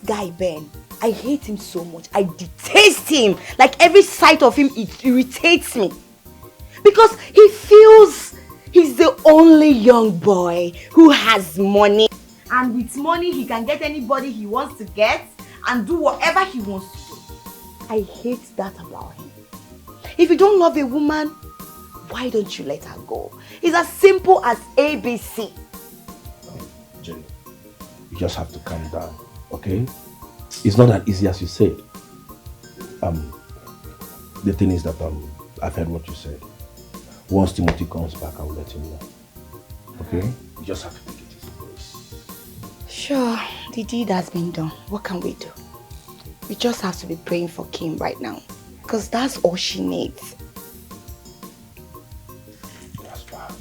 guy Ben, I hate him so much. I detest him. Like every sight of him, it irritates me. Because he feels he's the only young boy who has money. And with money, he can get anybody he wants to get and do whatever he wants to do. I hate that about him. If you don't love a woman, why don't you let her go? It's as simple as ABC. Jenny, you just have to calm down, okay? It's not as easy as you said. The thing is that I've heard what you said. Once Timothy comes back, I will let him know. Okay? You just have to take it easy. Sure, the deed has been done. What can we do? We just have to be praying for Kim right now. Because that's all she needs. That's fine.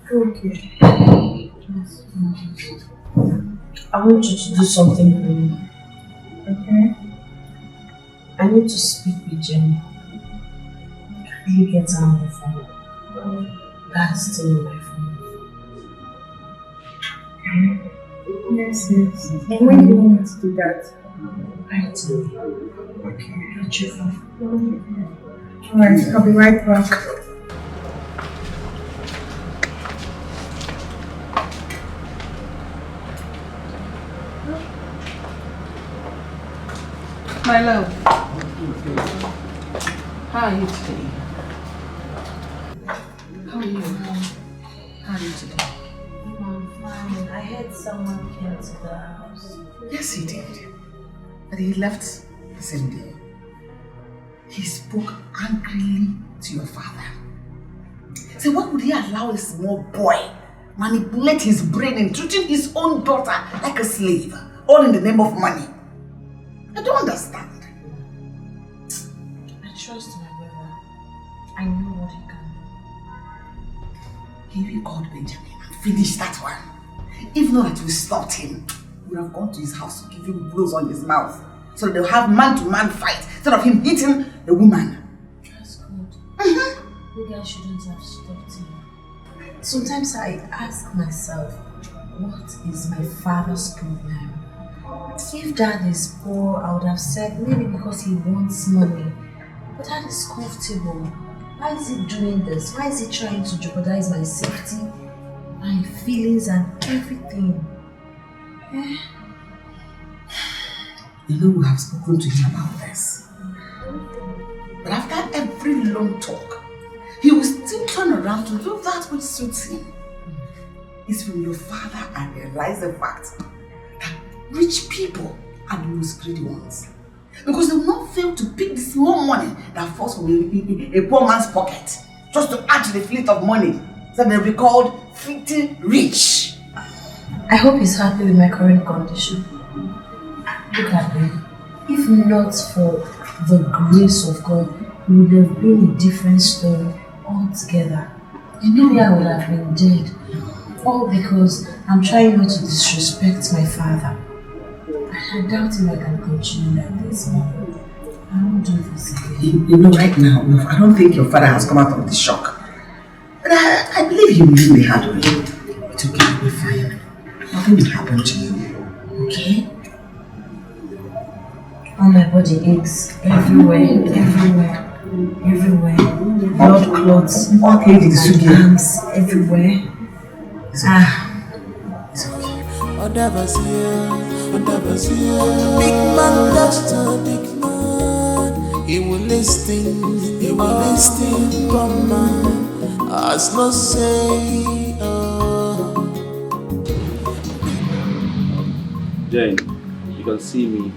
Okay. I want you to do something for me. Okay? I need to speak with Jenny. Can you get her on the phone? That's still on my phone. Yes. And when do you want me to do that? Right now. Okay. Not your phone. Alright, I'll be right back. My love, how are you today? How are you? How are you today? I'm fine. I heard someone came to the house. Yes, he did. But he left the same day. He spoke angrily to your father. So what would he allow a small boy manipulate his brain and treating his own daughter like a slave, all in the name of money? I don't understand. I trust my brother. I know what he can do. He called Benjamin and finished that one. If not that we stopped him, we would have gone to his house to give him blows on his mouth. So they'll have man-to-man fight instead of him hitting a woman. That's good. You guys shouldn't have stopped him. Sometimes I ask myself, what is my father's problem? If dad is poor, I would have said maybe because he wants money. But dad is comfortable. Why is he doing this? Why is he trying to jeopardize my safety, my feelings and everything? You know, we have spoken to him about this. But after every long talk, he will still turn around to do that which suits him. It's from your father I realize the fact that rich people are the most greedy ones. Because they will not fail to pick the small money that falls from a poor man's pocket just to add to the fleet of money so they'll be called filthy rich. I hope he's happy with my current condition. Look at me. If not for the grace of God, it would have been a different story altogether. Maybe I would have been dead. All because I'm trying not to disrespect my father. I doubt if I can continue like this, Mom. I won't do this again. You know, right now, I don't think your father has come out of the shock. But I believe he will leave the hard way. It's okay, you'll be fine. Nothing will happen to you. Okay? All my body aches everywhere. Blood clots, all arms everywhere. It's okay. Big man, that's a big man. He will listen, come on. As no say, Jane, you can see me.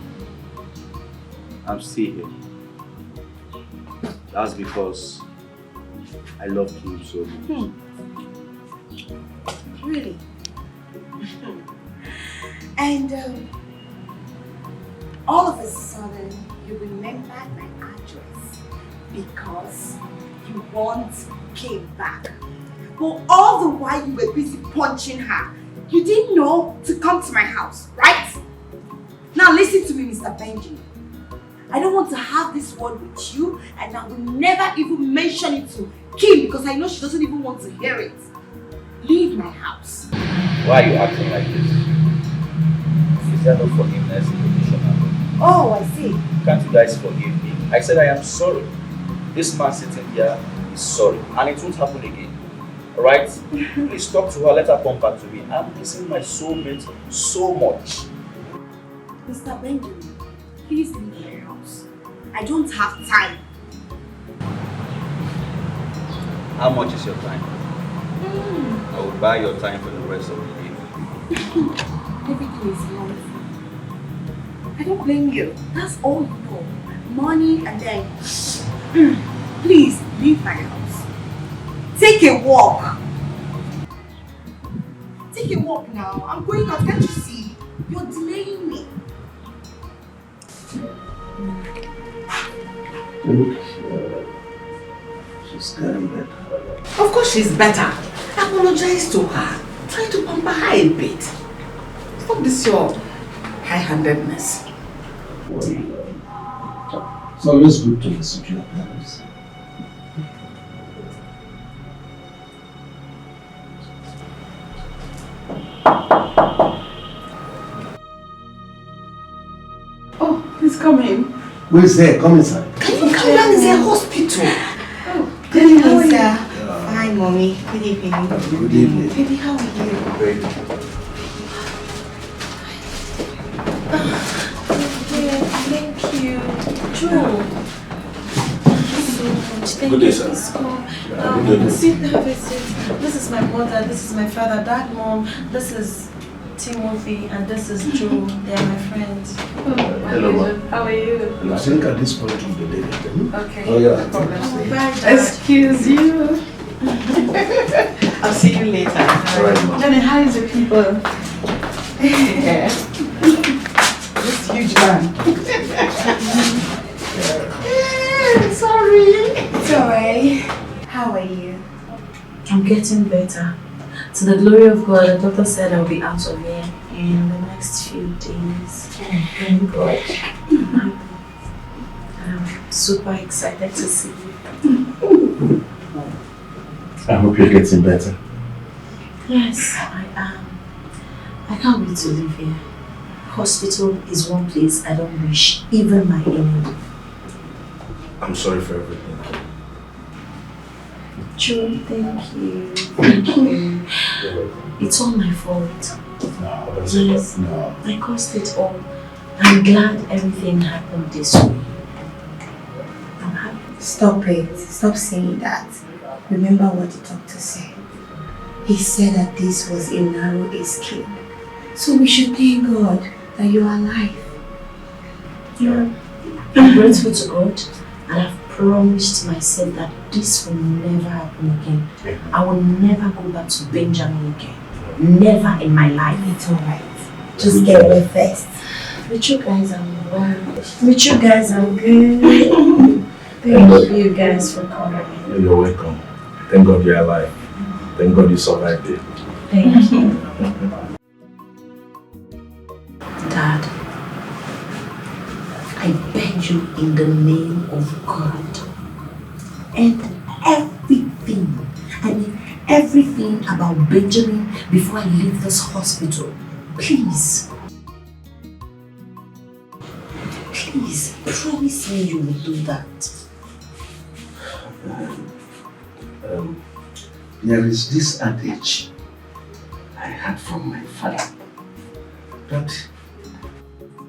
I'm still here. That's because I love you so much. Really? And all of a sudden, you remembered my address because you once came back. But all the while you were busy punching her, you didn't know to come to my house, right? Now listen to me, Mr. Benjamin. I don't want to have this word with you, and I will never even mention it to Kim because I know she doesn't even want to hear it. Leave my house. Why are you acting like this? Is there no forgiveness in the dictionary? Oh, I see. Can't you guys forgive me? I said I am sorry. This man sitting here is sorry, and it won't happen again. Alright? Please talk to her, let her come back to me. I'm missing my soulmate so much. Mr. Benjamin, please leave my house. I don't have time. How much is your time? I will buy your time for the rest of the day. Everything is wrong. I don't blame you. That's all you know. Money and then... Please, leave my house. Take a walk. Take a walk now. I'm going out. Can't you see? You're delaying me. Look, she's getting better. Of course she's better. Apologize to her. Try to pamper her a bit. Stop this your high-handedness. It's always good to listen to your parents. Oh, please come in. Who is there? Come inside. Can you come down? It's a hospital. Oh, good evening, sir. Hi, Mommy. Good evening. Good evening. Baby, how are you? Great. Thank you. Joe. Thank you so much. Thank Good day, you. sir. Please come. Good day. Sit, have a seat. This is my mother, this is my father, dad, mom, this is Timothy, and this is Joe. They are my friends. Hello, ma. How are you? And I think at this point we'll be late. Okay. Oh, yeah. No problem. Bye, Dad. Excuse you. I'll see you later. All right, ma. Johnny, how is the people? Yeah. This huge man. Sorry. It's alright. How are you? I'm getting better. To the glory of God, the doctor said I'll be out of here in the next few days. Thank God. I'm super excited to see you. I hope you're getting better. Yes, I am. I can't wait to live here. Hospital is one place I don't wish even my enemy. I'm sorry for everything. Joe, thank you. Thank you. It's all my fault. No, that's yes, no. I caused it all. I'm glad everything happened this way. I'm happy. Stop it. Stop saying that. Remember what the doctor said. He said that this was a narrow escape. So we should thank God that you are alive. Yeah. I'm grateful to God, and I've promised myself that this will never happen again. I will never go back to Benjamin again. Never in my life. It's alright. Just get well first. With you guys, I'm well. With you guys, I'm good. Thank you guys for coming. You're welcome. Thank God you're alive. Thank God you survived it. Thank you. Dad, I beg you in the name of God, and everything about Benjamin before I leave this hospital, please. Please, promise me you will do that. There is this adage I had from my father that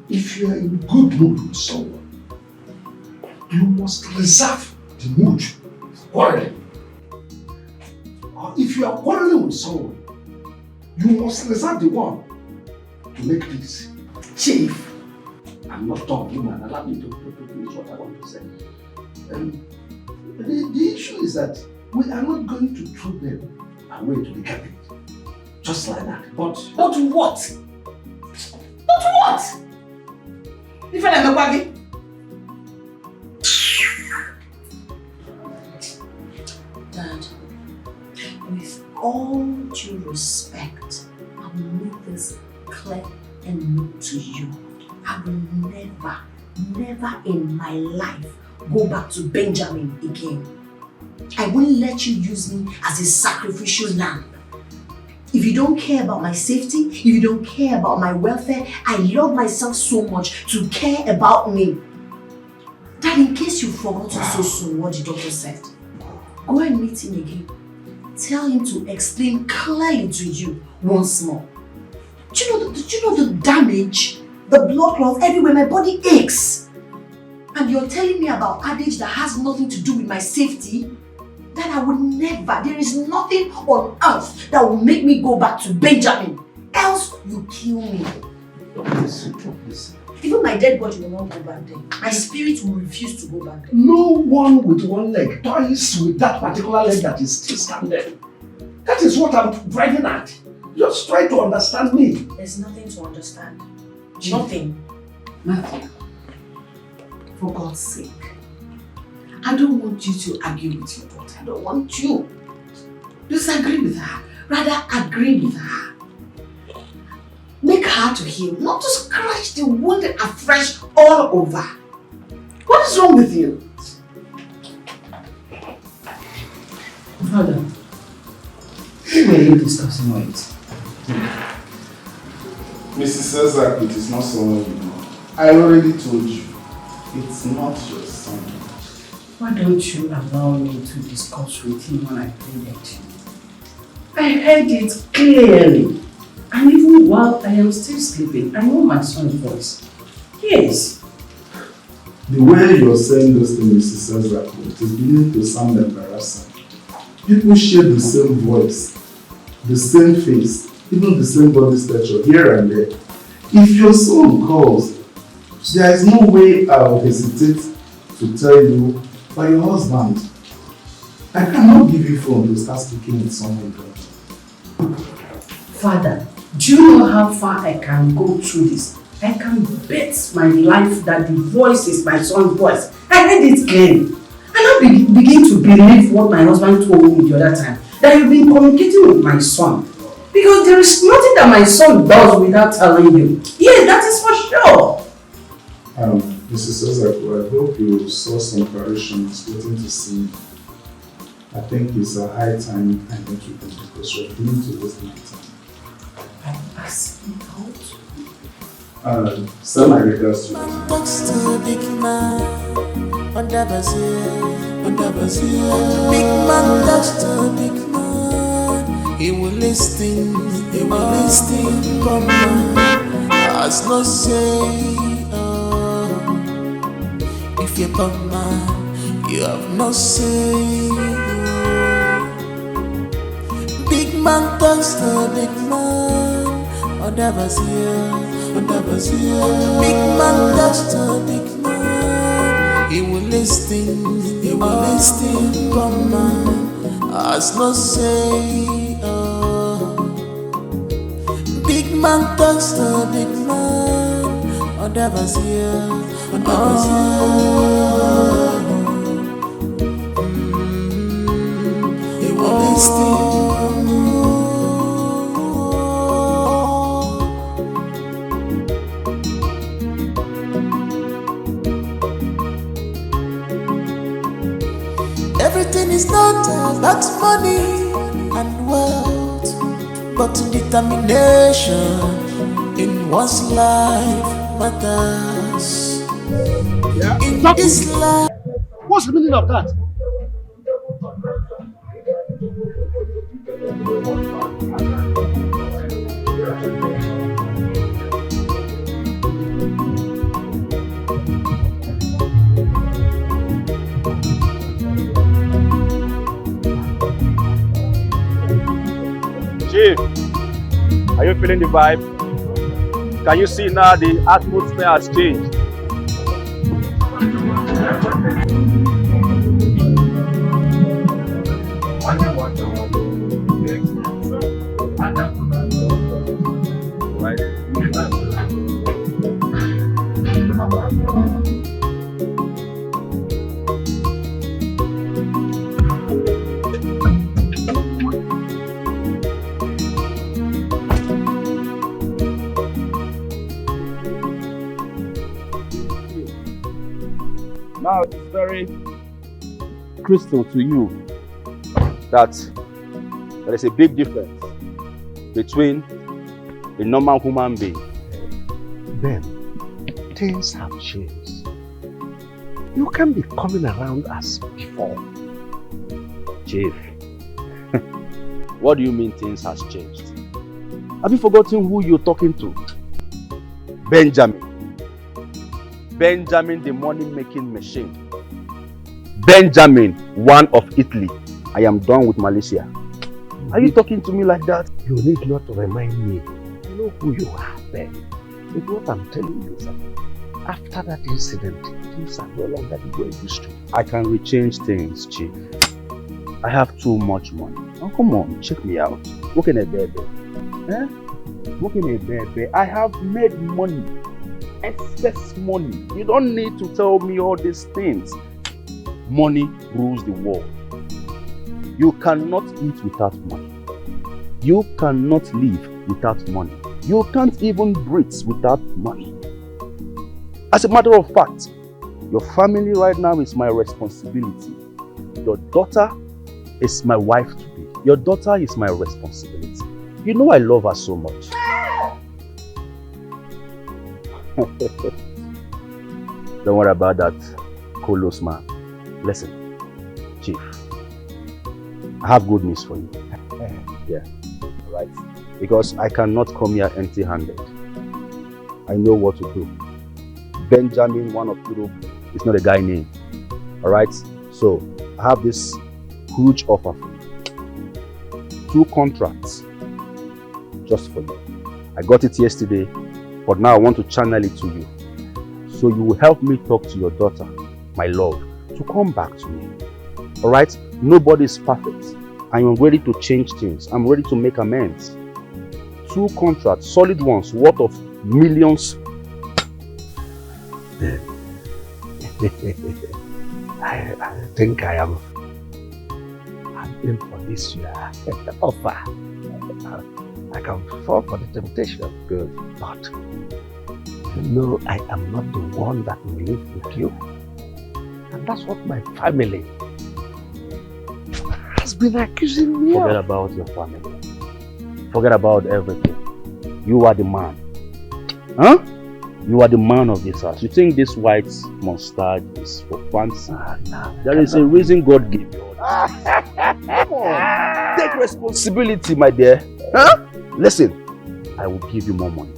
if you are in good mood with someone, you must reserve the mood for quarreling. Or if you are quarreling with someone, you must reserve the one to make peace. Chief, I'm not talking, man. Allow me to finish what I want to say. The issue is that we are not going to throw them away to the garbage. Just like that. But what? But what? If I am a Dad, with all due respect, I will make this clear and known to you. I will never in my life go back to Benjamin again. I won't let you use me as a sacrificial lamb. If you don't care about my safety, if you don't care about my welfare, I love myself so much to care about me. Dad, in case you've forgotten so soon what the doctor said, go and meet him again. Tell him to explain clearly to you once more. Do you know the damage, the blood clots everywhere, my body aches. And you're telling me about adage that has nothing to do with my safety? That I would never, there is nothing on earth that will make me go back to Benjamin. Else you kill me. Listen. Even my dead body will not go back there. My spirit will refuse to go back there. No one with one leg toys with that particular leg that is still standing. That is what I'm driving at. Just try to understand me. There's nothing to understand. Nothing. Matthew, for God's sake, I don't want you to argue with your daughter. I don't want you to disagree with her. Rather, agree with her. Make her to heal, not to scratch the wound afresh all over. What is wrong with you? Father, who were you discussing with? Mrs. Cesar, it is not someone you know. I already told you, it's not your son. Why don't you allow me to discuss with him when I pleaded to you? I heard it clearly. And even while I am still sleeping, I know my son's voice. Yes. The way you're saying this to Mrs. Cesar, it is beginning to sound embarrassing. People share the same voice, the same face, even the same body stature here and there. If your son calls, there is no way I will hesitate to tell you by your husband. I cannot give you phone to start speaking with someone else. Father, do you know how far I can go through this? I can bet my life that the voice is my son's voice. I heard it clearly. And I begin to believe what my husband told me the other time, that you've been communicating with my son. Because there is nothing that my son does without telling you. Yes, that is for sure. Mrs. Ezako, I hope you saw some parations waiting to see me. I think it's a high time I met you because you're beginning to waste my time. I'm passing out. Send my regards to you. Talks to a big man under Brazil. Big man talks to a big man. He will listen, come on. As no say, if you're bad man, you have no say. Big man talks to a big man under Brazil. Big man talks to a big man. He will listen, come on. As no say, big man talks to a big man under Brazil. He will listen. Everything is not about money and wealth, but determination in one's life matters. Yeah. In this life. What's the meaning of that? Chief, are you feeling the vibe? Can you see now the atmosphere has changed? Now it's very crystal to you that there is a big difference between a normal human being. Ben, things have changed. You can't be coming around as before. Chief, what do you mean things has changed? Have you forgotten who you're talking to? Benjamin. Benjamin, the money-making machine. Benjamin, one of Italy. I am done with Malaysia. Are you talking to me like that? You need not to remind me. I know who you are, Ben. But what I'm telling you is that after that incident, things are no longer the way it used to. I can rechange things, Chief. I have too much money. Oh, come on, check me out. Look in a baby. Eh? Look in a baby. I have made money. Excess money. You don't need to tell me all these things. Money rules the world. You cannot eat without money. You cannot live without money. You can't even breathe without money. As a matter of fact, your family right now is my responsibility. Your daughter is my wife to be. Your daughter is my responsibility. You know I love her so much. Don't worry about that, Kolos man. Listen, Chief, I have good news for you. Yeah, right. Because I cannot come here empty-handed. I know what to do. Benjamin, one of Europe, is not a guy name. Alright? So, I have this huge offer for you. 2 contracts. Just for you. I got it yesterday, but now I want to channel it to you. So you will help me talk to your daughter, my love, to come back to me. Alright? Nobody is perfect. I am ready to change things. I'm ready to make amends. 2 contracts, solid ones, worth of millions. I think I am in for this year offer. I can fall for the temptation. Good. But You know, I am not the one that will live with you. And that's what my family has been accusing me of. Forget about your family. Forget about everything. You are the man. Huh? You are the man of this house. You think this white mustache is for fancy? There is a reason God gave you all this. Come on. Take responsibility, my dear. Huh? Listen, I will give you more money.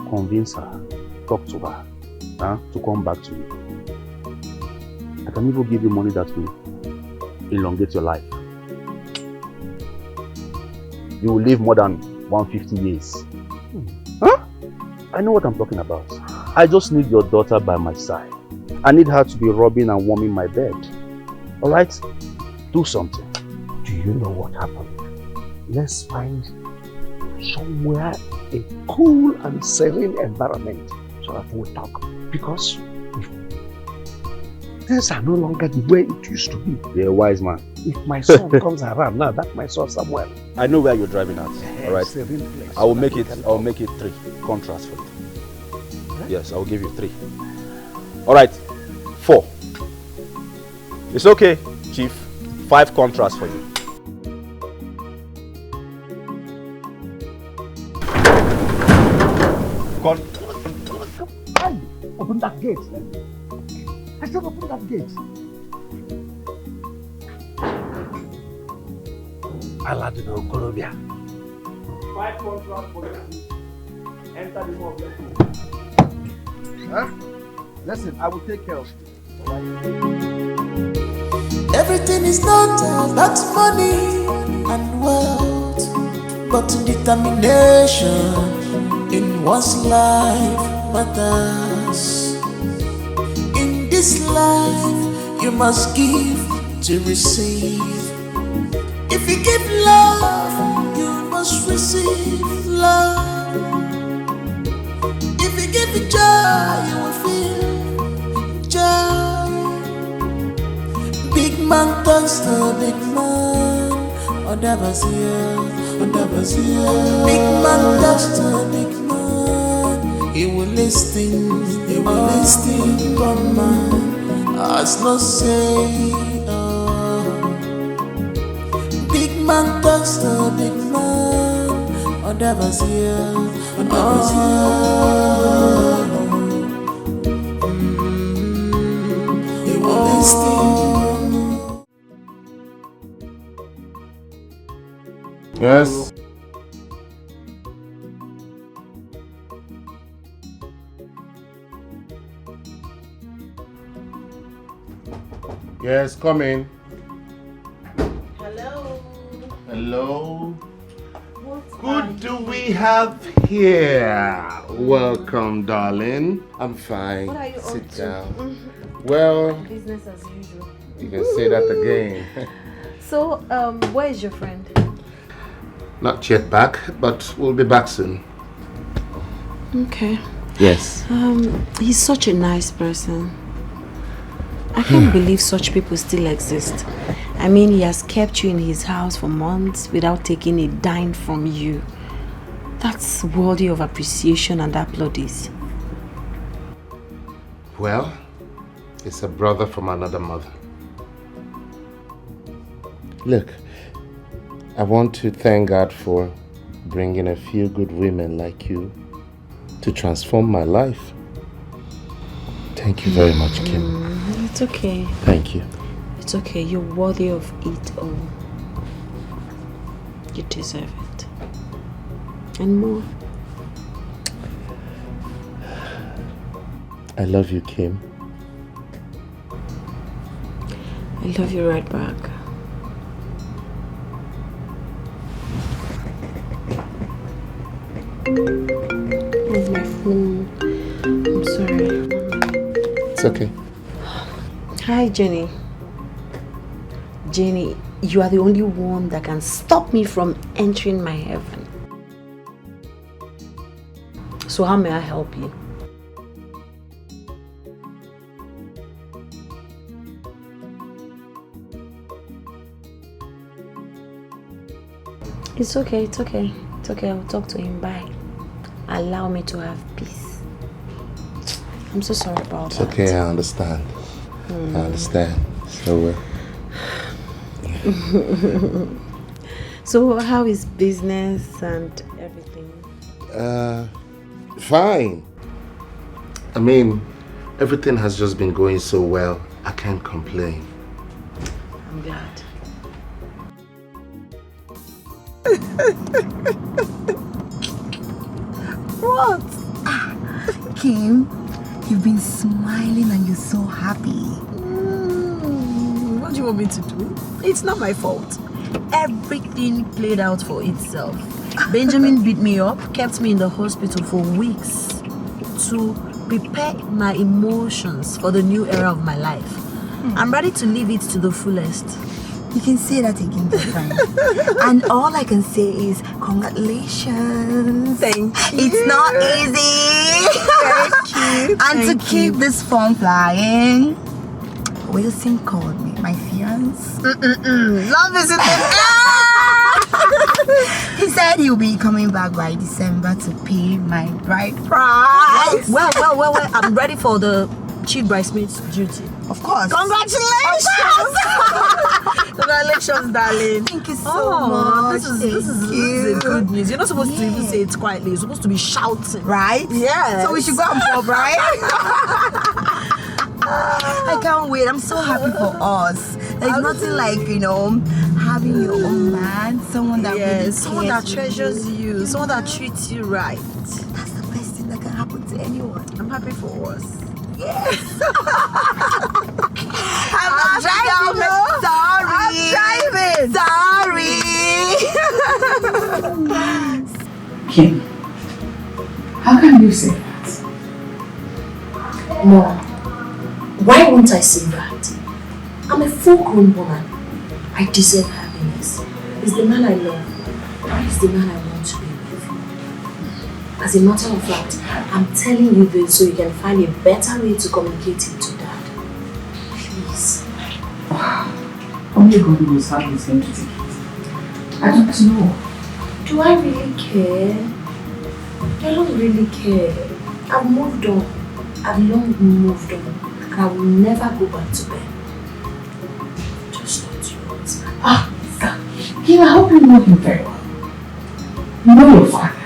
Convince her. Talk to her. Huh? To come back to you. I can even give you money that will elongate your life. You will live more than 150 years. Huh? I know what I'm talking about. I just need your daughter by my side. I need her to be rubbing and warming my bed. Alright? Do something. Do you know what happened? Let's find somewhere a cool and serene environment so that we'll talk. Because things are no longer the way it used to be. You're a wise man. If my son comes around now, that my son somewhere. I know where you're driving at. All right. I will make it 3 contracts for you. Yes, I will give you 3. All right. 4. It's okay, Chief. 5 contracts for you. Open that gate. I said open that gate. Aladino Colombia. 5 contracts for you. Enter the mall. Huh? Listen, I will take care of it. Everything is not about money and wealth, but determination in one's life matters. In this life, you must give to receive. If you give love, you must receive love. If you give it joy, you will feel joy. Big man turns to big man. Adversary. Big man turns to big man. He will listen. But man has no say. Big man turns to big man. Adversary. He will listen. Yes. Yes, come in. Hello. Hello. Who do we have here? Welcome, darling. I'm fine. What are you Sit up to? down. Well, Business as usual. you can say that again. So, where is your friend? Not yet back, but we'll be back soon. Okay. Yes. He's such a nice person. I can't believe such people still exist. I mean, he has kept you in his house for months without taking a dime from you. That's worthy of appreciation and applaudis. Well, it's a brother from another mother. Look, I want to thank God for bringing a few good women like you to transform my life. Thank you very much, Kim. It's okay. Thank you. It's okay. You're worthy of it all. You deserve it. And more. I love you, Kim. I love you right back. Where's my phone? I'm sorry. It's okay. Hi, Jenny. Jenny, you are the only one that can stop me from entering my heaven. So how may I help you? It's okay, it's okay. It's okay, I'll talk to him. Bye. Allow me to have peace. I'm so sorry about that. It's okay, I understand. I understand. So, so how is business and everything? Fine. I mean, everything has just been going so well. I can't complain. I'm glad. What? Kim, you've been smiling and you're so happy. What do you want me to do? It's not my fault. Everything played out for itself. Benjamin beat me up, kept me in the hospital for weeks to prepare my emotions for the new era of my life. I'm ready to live it to the fullest. You can say that again, girlfriend. And all I can say is congratulations. Thank you. It's not easy. Thank you. And to keep this phone flying, Wilson called me, my fiance. Love is in the He said he'll be coming back by December to pay my bride price. Well, I'm ready for the chief bridesmaid's duty. Of course. Congratulations! Congratulations, darling. Thank you so much. This is good news. You're not supposed to even say it quietly. You're supposed to be shouting. Right? Yeah. So we should go and pop, right? I can't wait. I'm so happy for us. There's nothing like, having your own man, someone that really someone that treasures you, someone that treats you right. That's the best thing that can happen to anyone. I'm happy for us. Yes. I'm driving. Sorry. Kim, how can you say that? No. Why won't I say that? I'm a full-grown woman. I deserve happiness. He's the man I love. He's the man I want to be with. As a matter of fact, I'm telling you this so you can find a better way to communicate it to Dad. Please. Only God knows how he's going to take it. I don't know. Do I really care? I don't really care. I've moved on. I've long moved on. And I will never go back to bed. Just not yours. Kim, I hope you know him very well. You know your father.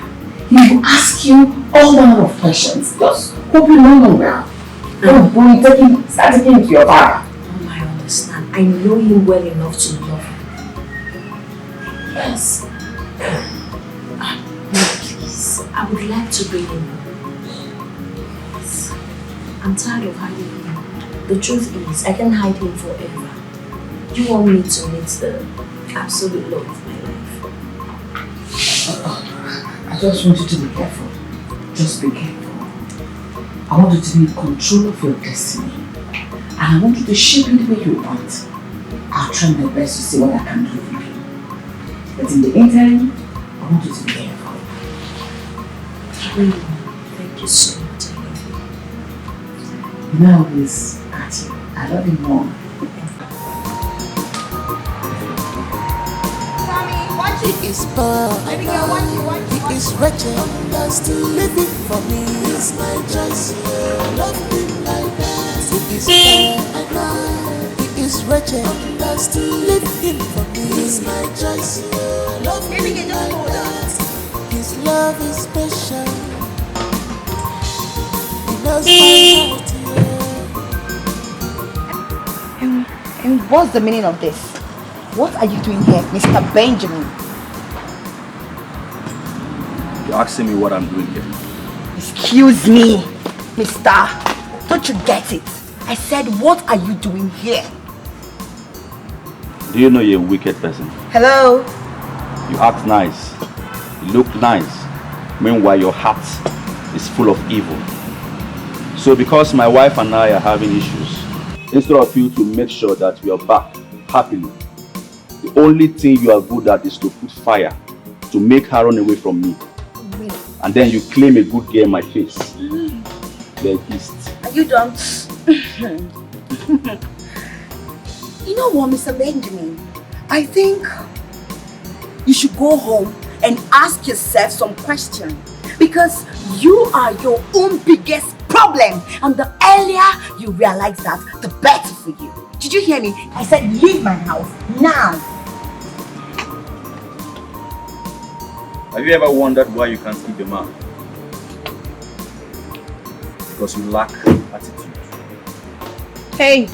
He will ask you all manner of questions. Just hope you know him well. Don't go start taking to your father. I understand. I know him well enough to love him. Yes. No, please. I would like to bring him home. Yes. I'm tired of hiding him. The truth is, I can't hide him forever. You want me to meet the absolute love of my life. I just want you to be careful. Just be careful. I want you to be in control of your destiny. And I want you to shape it the way you want. I'll try my best to see what I can do for you. But in the interim, I want you to be careful. Thank you so much. I love you. You know this, Archie. I love you more. He is poor, he is wretched, still living for me. It's my choice, love him like that. He is poor, he is wretched, still living for me. It's my choice, love him like that. His love is special. He knows my heart, And what's the meaning of this? What are you doing here, Mr. Benjamin? You're asking me what I'm doing here. Excuse me, mister. Don't you get it? I said, what are you doing here? Do you know you're a wicked person? Hello? You act nice, you look nice, meanwhile your heart is full of evil. So because my wife and I are having issues, instead of you to make sure that we are back happily, the only thing you are good at is to put fire to make her run away from me. And then you claim a good girl in my face. They're beasts. Are you done? You know what, Mr. Benjamin? I think you should go home and ask yourself some questions. Because you are your own biggest problem. And the earlier you realize that, the better for you. Did you hear me? I said leave my house now. Have you ever wondered why you can't keep a man? Because you lack attitude. Hey,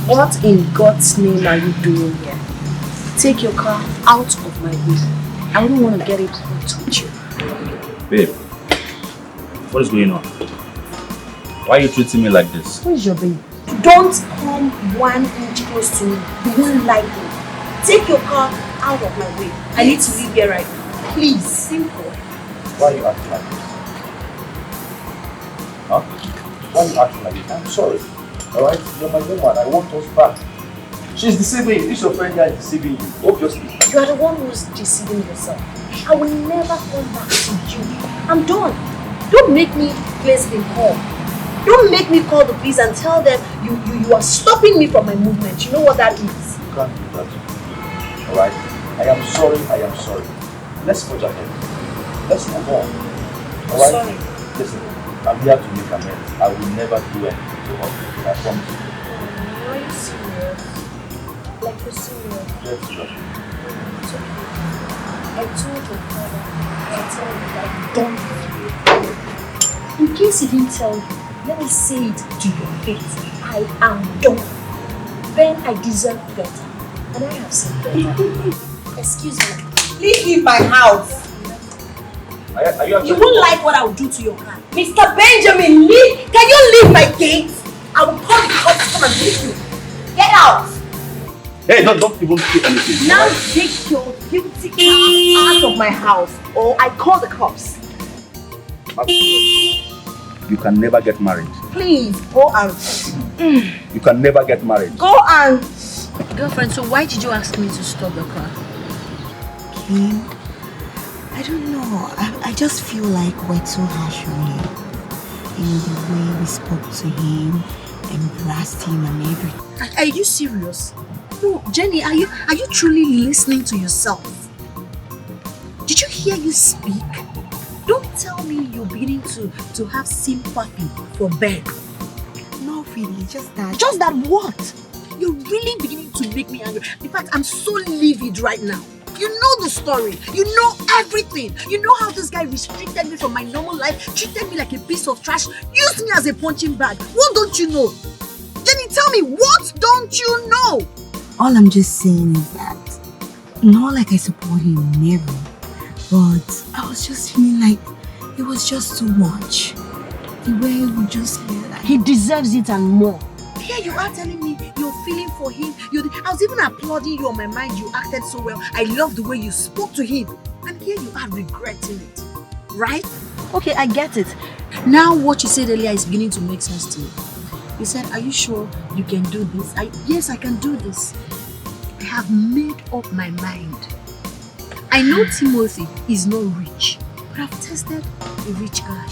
what in God's name are you doing here? Take your car out of my way. I don't want to get it to touch you. Babe, what is going on? Why are you treating me like this? Who is your babe? Don't come 1 inch close to me. You won't like me. Take your car out of my way. I need to leave here right now. Please, simple. Why are you acting like this? Huh? Why are you acting like this? I'm sorry. Alright? You're my woman. I want us back. She's deceiving you. This your friend guy is deceiving you. Obviously. You are the one who's deceiving yourself. I will never come back to you. I'm done. Don't make me place the call. Don't make me call the police and tell them you are stopping me from my movement. You know what that is? You can't do that. Alright? I am sorry. Let's forge ahead. Let's move on. Alright? Sorry. Listen, I'm here to make amends. I will never do anything to hurt you. I promise you. Are you serious? Like you're serious? Yes, sir. It's okay. I told your father to tell you that I don't love you. In case he didn't tell you, let me say it to your face. I am done. Then I deserve better. And I have said better. Excuse me. Please leave my house. Are you You won't like what I will do to your car. Mr. Benjamin, leave. Can you leave my gate? I will call the cops to come and leave you. Get out. Hey, don't even say anything. Now take your guilty ass out of my house or I call the cops. You can never get married. Please, go and... You can never get married. Go and... Girlfriend, so why did you ask me to stop the car? Kim, I don't know. I just feel like we're too harsh on him. In the way we spoke to him, embraced him and everything. Are you serious? No, Jenny, are you truly listening to yourself? Did you hear you speak? Don't tell me you're beginning to have sympathy for Ben. No, really, just that. Just that what? You're really beginning to make me angry. In fact, I'm so livid right now. You know the story. You know everything. You know how this guy restricted me from my normal life, treated me like a piece of trash, used me as a punching bag. What don't you know? Jenny, tell me, what don't you know? All I'm just saying is that, not like I support him, never. But I was just feeling like it was just too much. The way he would just feel like... He deserves it and more. Here you are telling me you're feeling for him. I was even applauding you on my mind. You acted so well. I love the way you spoke to him. And here you are regretting it. Right? Okay, I get it. Now what you said earlier is beginning to make sense to me. You said, are you sure you can do this? Yes, I can do this. I have made up my mind. I know Timothy is not rich, but I've tested a rich guy.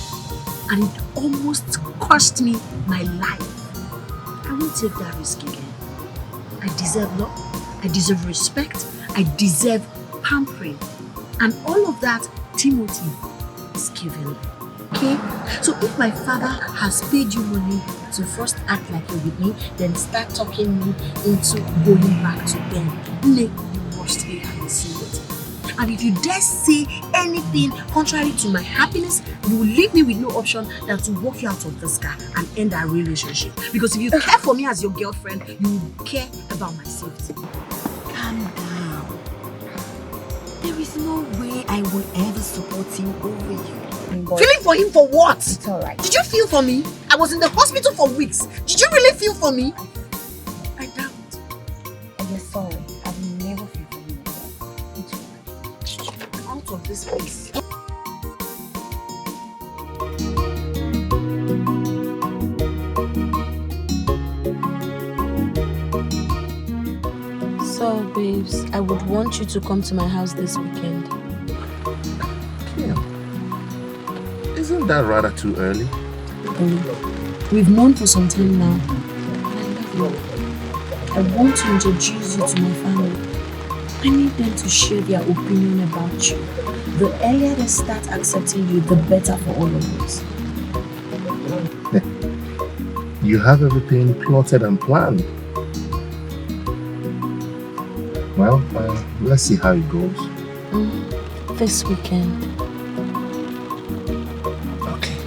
And it almost cost me my life. I won't take that risk again. I deserve love, I deserve respect, I deserve pampering. And all of that, Timothy is giving me. Okay? So if my father has paid you money to first act like you're with me, then start talking me into going back to Ben, you must be happy. And if you dare say anything contrary to my happiness, you will leave me with no option than to walk you out of this car and end our relationship. Because if you care for me as your girlfriend, you will care about my safety. Calm down. There is no way I would ever support him over you. Feeling for him for what? It's alright. Did you feel for me? I was in the hospital for weeks. Did you really feel for me? I doubt. I'm sorry. I will never feel for you again. I'm out of this place. So, babes, I would want you to come to my house this weekend. Yeah. Isn't that rather too early? We've known for some time now. I love you. I want to introduce you to my family. I need them to share their opinion about you. The earlier they start accepting you, the better for all of us. you have everything plotted and planned. Well, let's see how it goes. This weekend. Okay.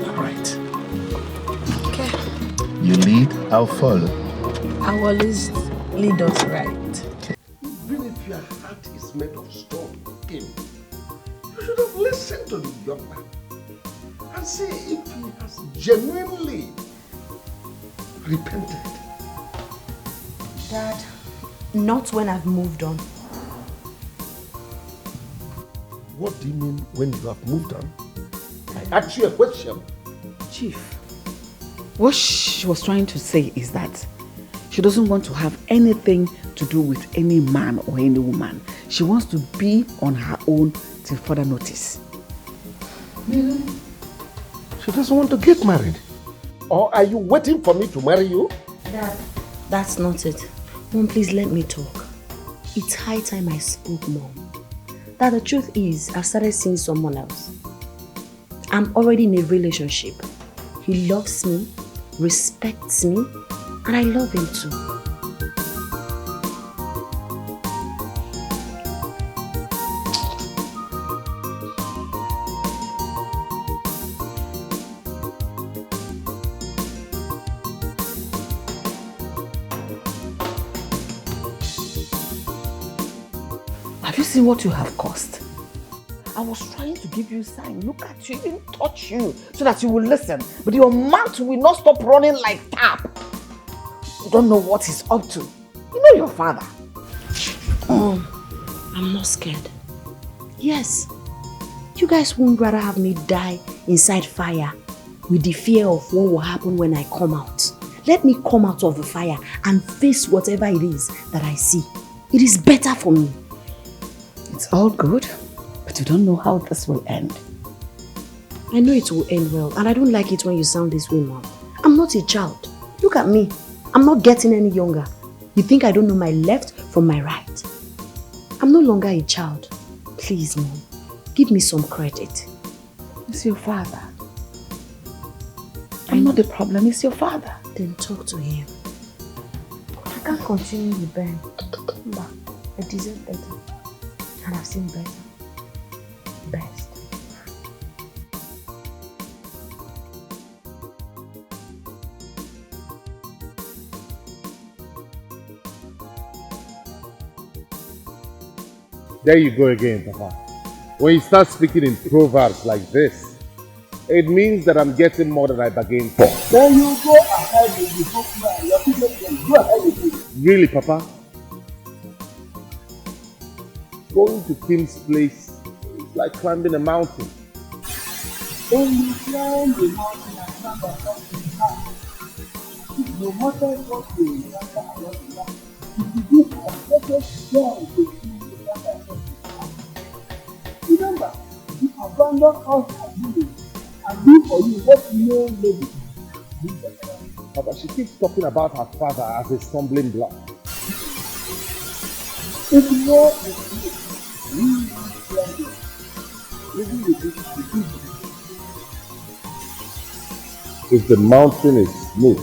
All right. Okay. You lead, I'll follow. I will always lead us right. Even if your heart is made of stone, Kim, you should have listened to the young man and see if he has genuinely repented. Dad, not when I've moved on. What do you mean when you have moved on? I asked you a question. Chief, what she was trying to say is that she doesn't want to have anything to do with any man or any woman. She wants to be on her own till further notice. Really? She doesn't want to get married? Or are you waiting for me to marry you? Dad, that's not it. Mom, please let me talk. It's high time I spoke, Mom. That the truth is, I've started seeing someone else. I'm already in a relationship. He loves me, respects me, and I love him too. Have you seen what you have caused? I was trying to give you a sign. Look at you, even touch you, so that you will listen. But your mouth will not stop running like tap. You don't know what he's up to. You know your father. I'm not scared. Yes, you guys wouldn't rather have me die inside fire with the fear of what will happen when I come out. Let me come out of the fire and face whatever it is that I see. It is better for me. It's all good, but you don't know how this will end. I know it will end well, and I don't like it when you sound this way, Mom. I'm not a child. Look at me. I'm not getting any younger. You think I don't know my left from my right? I'm no longer a child. Please, Mom, give me some credit. It's your father. I'm not the problem, it's your father. Then talk to him. I can't continue with Ben. I deserve better. And I've seen better. Best. There you go again, Papa. When you start speaking in proverbs like this, it means that I'm getting more than I bargained for. Then you go ahead with the bookman. Your people go ahead with it. Really, Papa? Going to Kim's place is like climbing a mountain. When you climb the mountain and stand up to the top, no matter what you encounter along the way, if you give a perfect joy to see the matter, remember, you abandon us and you and do for you what no lady. Papa, she keeps talking about her father as a stumbling block. It's more than you. We want to even If the mountain is smooth,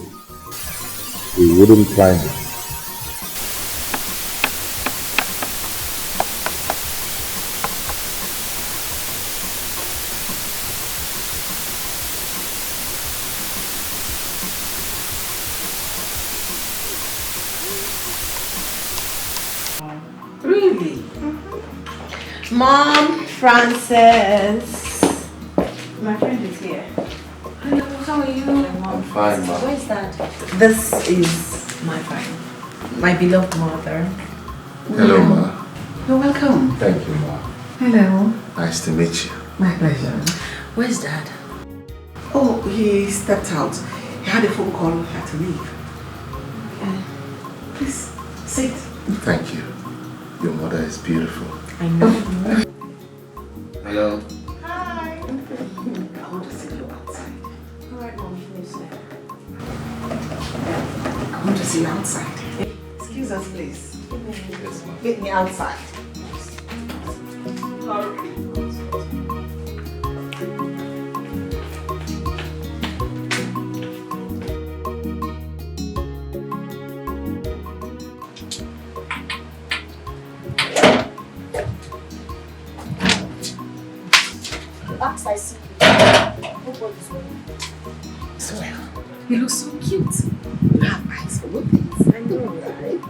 we wouldn't climb it. Really? Mom, Frances. My friend is here. Hello, how are you? I'm fine, Mom. Where's Dad? This is my friend, my beloved mother. Hello, Ma. You're welcome. Thank you, Ma. Hello. Nice to meet you. My pleasure. Where's Dad? Oh, he stepped out. He had a phone call, he had to leave. Please, sit. Thank you. Your mother is beautiful. I know. Hello. Hi. I want to see you outside. Alright, Mom, please. I want to see you outside. Excuse us, please. Yes, ma'am. Meet me outside. Last I see you, nobody's wearing. Well, you look so cute. You have eyes for good things. I know, right?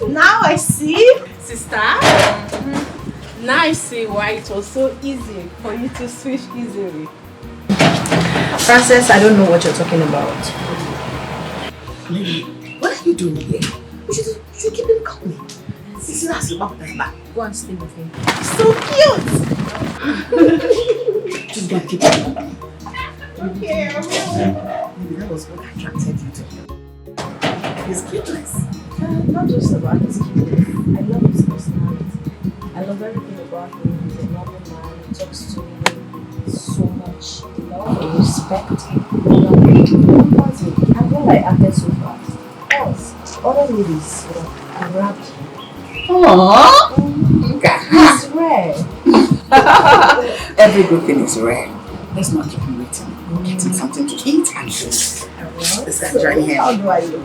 Now I see, sister. Now I see why it was so easy for you to switch easily. Frances, I don't know what you're talking about. Lily, what are you doing here? You should keep him company. This is not about that back. Go and stay with him. So cute! Just go and keep him company. Okay, I will. Maybe that was what attracted you to him. His cuteness. Not just about his cuteness. I love his personality. I love everything about him. He's a normal man. He talks to me so much love and respect. I'm glad I acted so fast. Else, other ladies would have grabbed him. Aww! He's rare. Every good thing is rare. Let's not keep him waiting. Get him something to eat and drink. Let's get journey here. How do I look?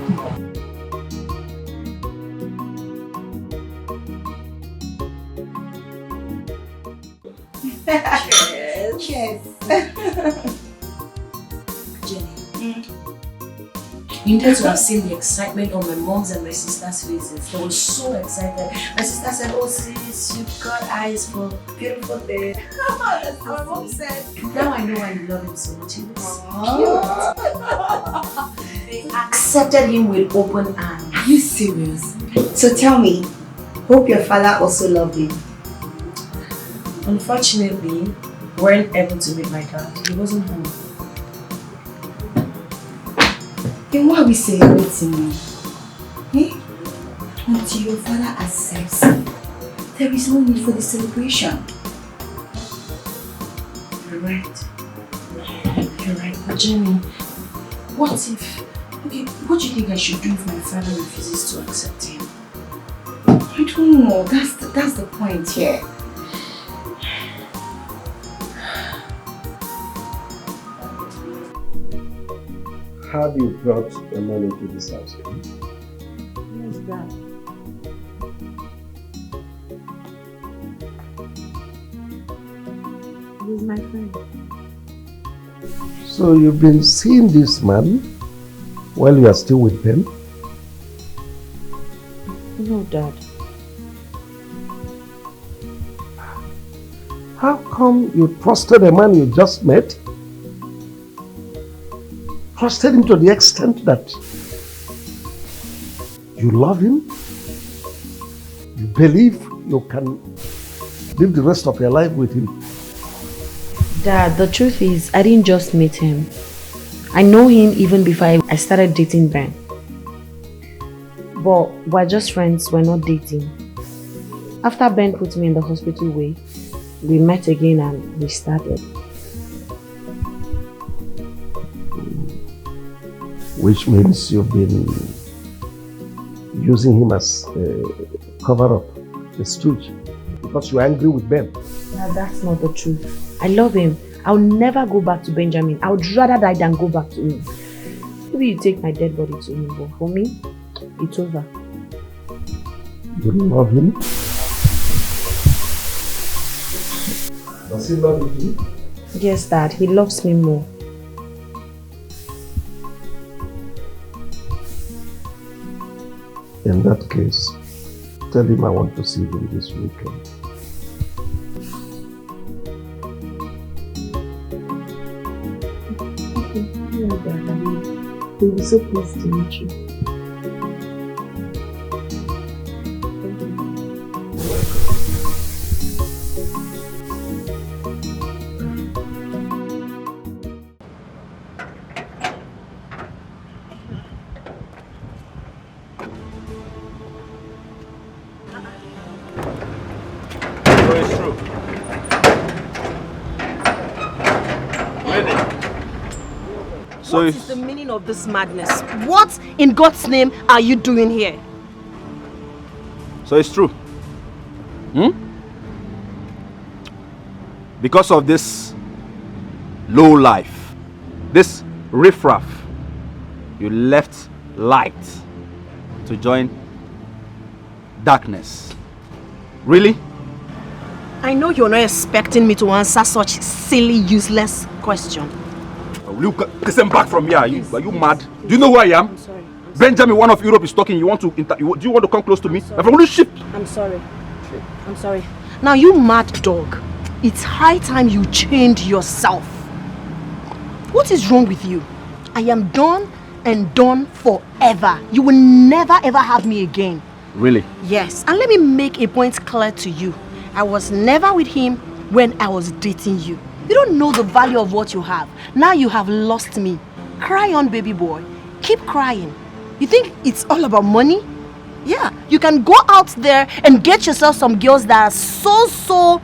Cheers. Jenny, you need to have seen the excitement on my mom's and my sister's faces. They were so excited. My sister said, "Oh sis, you've got eyes for beautiful things." That's what my mom said. Now I know why you love him so much. He was cute. They accepted him with open arms. Are you serious? So tell me, hope your father also loved him. Unfortunately, we weren't able to meet my dad. He wasn't home. Then why are we celebrating now? Eh? Until your father accepts him, there is no need for the celebration. You're right. You're right. But Jenny, what if... Okay, what do you think I should do if my father refuses to accept him? I don't know. That's the point here. Have you brought a man into this house? Yes, Dad. He's my friend. So you've been seeing this man while you are still with them? No, Dad. How come you trusted a man you just met? Trusted him to the extent that you love him? You believe you can live the rest of your life with him? Dad, the truth is, I didn't just meet him. I know him even before I started dating Ben. But we're just friends, we're not dating. After Ben put me in the hospital way, we met again and we started. Which means you've been using him as a cover-up, a stooge, because you're angry with Ben. Dad, that's not the truth. I love him. I'll never go back to Benjamin. I would rather die than go back to him. Maybe you take my dead body to him, but for me, it's over. You love him? Does he love you? Yes, Dad, he loves me more. In that case, tell him I want to see him this weekend. Yeah, Dad, we'll be so pleased to meet you. What is the meaning of this madness? What in God's name are you doing here? So it's true. Because of this low life, this riffraff, you left light to join darkness. Really? I know you're not expecting me to answer such silly, useless question. Will you listen back from here? Are you mad? Do you know who I am? I'm sorry. Benjamin, one of Europe is talking. Do you want to come close to me? I'm from the ship. I'm sorry. I'm sorry. Now, you mad dog. It's high time you changed yourself. What is wrong with you? I am done and done forever. You will never ever have me again. Really? Yes. And let me make a point clear to you. I was never with him when I was dating you. You don't know the value of what you have. Now you have lost me. Cry on, baby boy. Keep crying. You think it's all about money? Yeah, you can go out there and get yourself some girls that are so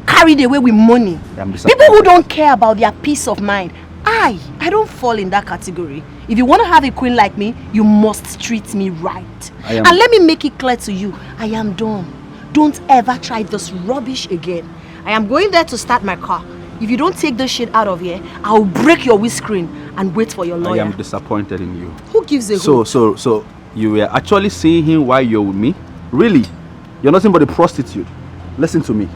carried away with money. People who don't care about their peace of mind. I don't fall in that category. If you want to have a queen like me, you must treat me right. And let me make it clear to you, I am done. Don't ever try this rubbish again. I am going there to start my car. If you don't take this shit out of here, I'll break your windscreen and wait for your lawyer. I am disappointed in you. Who gives a hoot? So you were actually seeing him while you're with me? Really? You're nothing but a prostitute. Listen to me.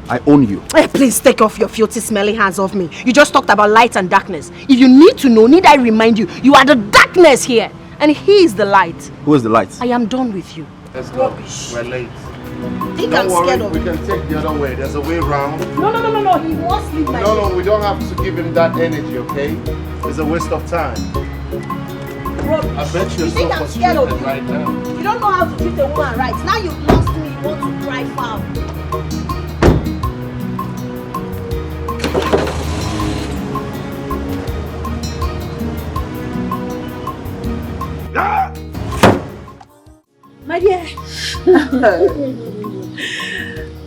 I own you. Hey, please take off your filthy, smelly hands off me. You just talked about light and darkness. If you need to know, need I remind you, you are the darkness here. And he is the light. Who is the light? I am done with you. Let's go. We're late. Think I'm scared of we can take the other way. There's a way round. No. He must leave my No, we don't have to give him that energy, okay? It's a waste of time. Rubbish. I bet you're You think so I'm scared of frustrated you? right now. You don't know how to treat a woman right. Now you've lost me. You want to cry foul. My dear,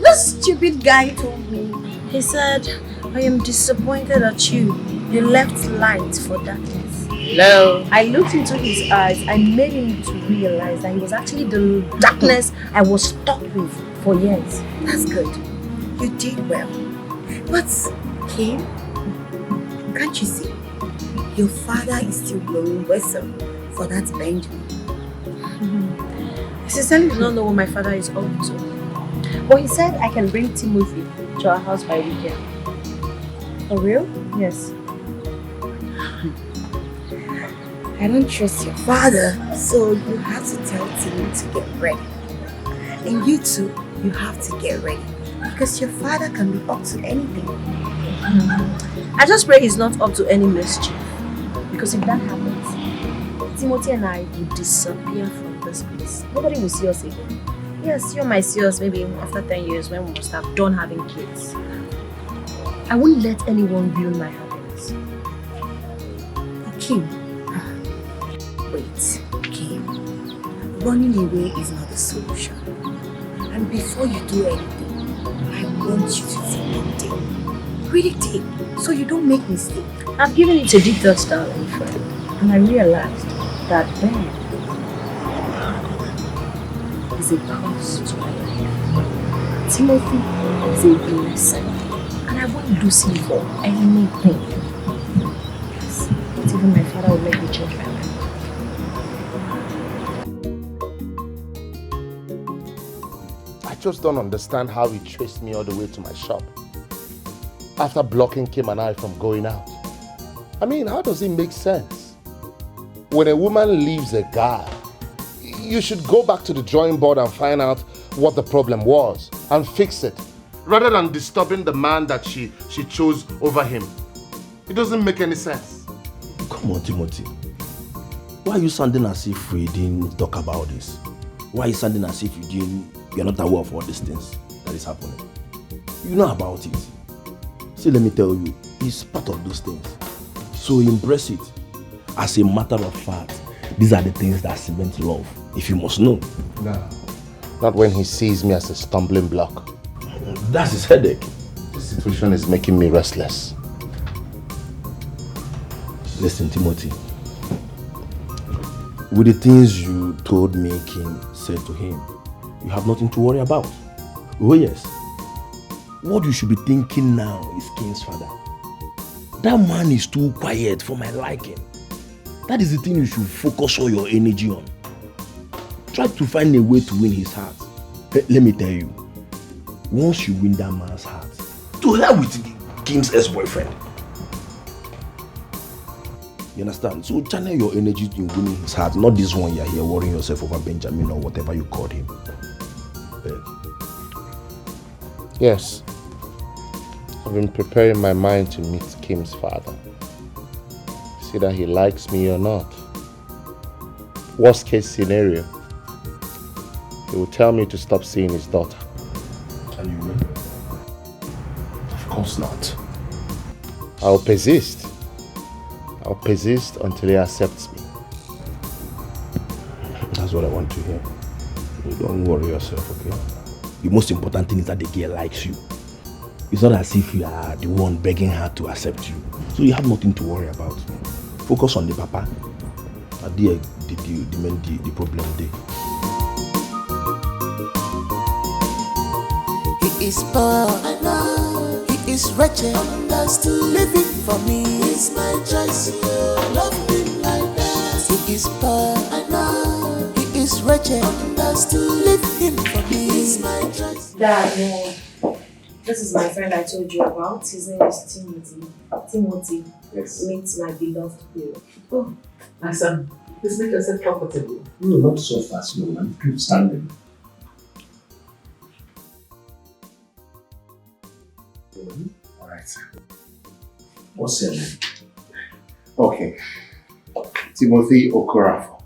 this stupid guy told me. He said, I am disappointed at you. You left light for darkness. No. I looked into his eyes. I made him to realize that he was actually the darkness I was stuck with for years. That's good. You did well. But, Kim, can't you see? Your father is still blowing whistle for that Benjamin. I sincerely do not know what my father is up to. But he said I can bring Timothy to our house by weekend. For real? Yes. I don't trust your father, so you have to tell Tim to get ready. And you too, you have to get ready. Because your father can be up to anything. I just pray he's not up to any mischief. Because if that happens, Timothy and I will disappear from this place. Nobody will see us again. Yes, you might see us maybe after 10 years when we must have done having kids. I won't let anyone ruin my happiness. Kim, wait, Kim. Running away is not the solution. And before you do anything, I want you to think it deep. Read it deep, so you don't make mistakes. I've given it a deep thought, darling friend, and I realized that Ben is a curse to my life. Timothy is a blessing, and I won't lose him for anything. Yes, not even my father will make me change my mind. I just don't understand how he traced me all the way to my shop after blocking Kim and I from going out. I mean, how does it make sense? When a woman leaves a guy, you should go back to the drawing board and find out what the problem was and fix it, rather than disturbing the man that she chose over him. It doesn't make any sense. Come on, Timothy. Why are you sounding as if we didn't talk about this? Why are you sounding as if you're not aware of all these things that is happening? You know about it. See, let me tell you, it's part of those things. So embrace it. As a matter of fact, these are the things that cement love, if you must know. No. Not when he sees me as a stumbling block. That's his headache. This situation is making me restless. Listen, Timothy. With the things you told me Kim said to him, you have nothing to worry about. Oh yes. What you should be thinking now is Kim's father. That man is too quiet for my liking. That is the thing you should focus all your energy on. Try to find a way to win his heart. Let me tell you, once you win that man's heart, to hell with the king's ex-boyfriend. You understand? So channel your energy in winning his heart, not this one you're here worrying yourself over Benjamin or whatever you called him. Yes. I've been preparing my mind to meet Kim's father. See that he likes me or not. Worst case scenario, he will tell me to stop seeing his daughter. And you will? Of course not. I'll persist. I'll persist until he accepts me. That's what I want to hear. You don't worry yourself, okay? The most important thing is that the girl likes you. It's not as if you are the one begging her to accept you. So you have nothing to worry about. Focus on the papa. And the problem there. He is poor, I know. He is wretched, understood. Living for me is my choice. Love him like that. He is poor, I know. He is wretched, understood. Leave him for me is my choice. Dad, this is my friend I told you about. His name is Timothy. Yes. Meet my beloved hero. Oh, my son, please make yourself comfortable. No, not so fast, no man. Keep standing. All right, sir. What's your name? Okay. Timothy Okonkwo.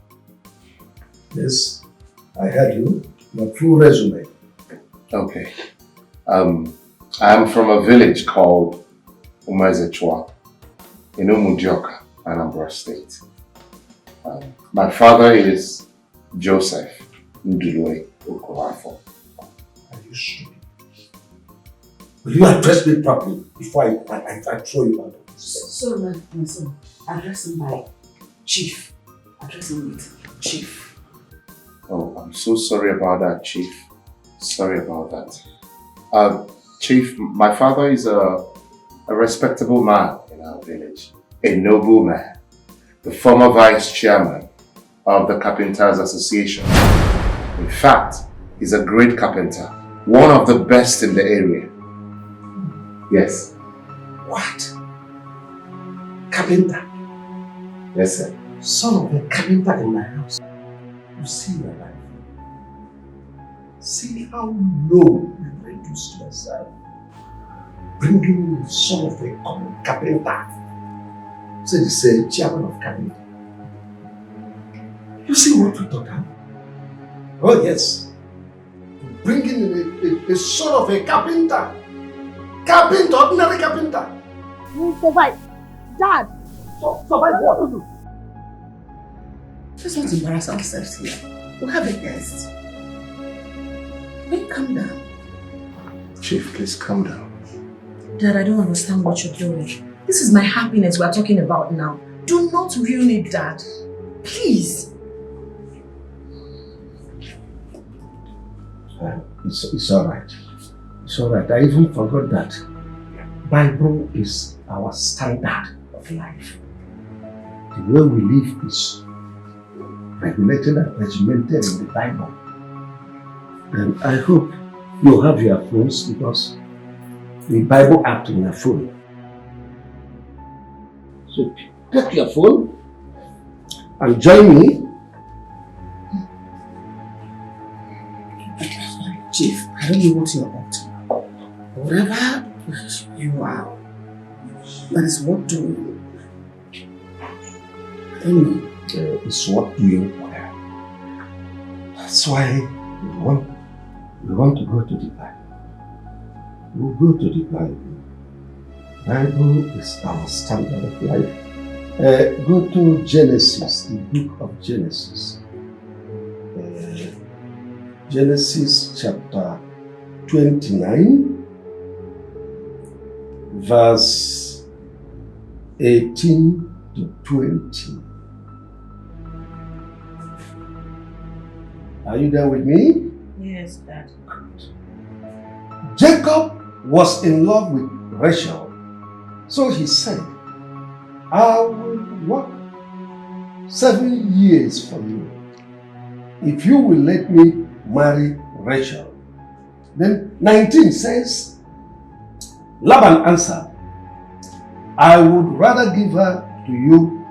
Yes, I heard you. Your full resume. Okay. I am from a village called Umezechwa in Umujioka, Anambra State. My father is Joseph Ndulwe Okonkwo. Are you sure? Will you address me properly before I throw you out of this? So, my son, address him by Chief. Address him with Chief. Oh, I'm so sorry about that, Chief. Sorry about that. Chief, my father is a respectable man in our village. A noble man. The former vice chairman of the Carpenters Association. In fact, he's a great carpenter. One of the best in the area. Yes. What? Carpenter? Yes, sir. Son of a carpenter in my house. You see your life. See how low you reduced yourself. Bringing the son of a common carpenter. Say the same chairman of carpenter. You see what you thought of? Oh yes. Bringing a son of a carpenter. Carpenter, ordinary carpenter. You survive. Dad! Survive what? Let's not embarrass ourselves here. We'll have a guest. Wait, calm down. Chief, please calm down. Dad, I don't understand what you're doing. This is my happiness we're talking about now. Do not ruin it, Dad. Please. It's alright. It's alright. I even forgot that Bible is our standard of life. The way we live is regulated and regimented in the Bible. And I hope you have your phones because the Bible app in your phone. So take your phone and join me. Chief, I don't know what you're up to. Whatever you are, that is what doing. I don't know. It's what doing well. That's why we want to go to the Bible. We'll go to the Bible. Bible is our standard of life. Go to Genesis, the book of Genesis. Genesis chapter 29, verse 18 to 20. Are you there with me? Yes, Dad. Jacob was in love with Rachel, so he said, I will work 7 years for you if you will let me marry Rachel. Then 19 says, Laban answered, I would rather give her to you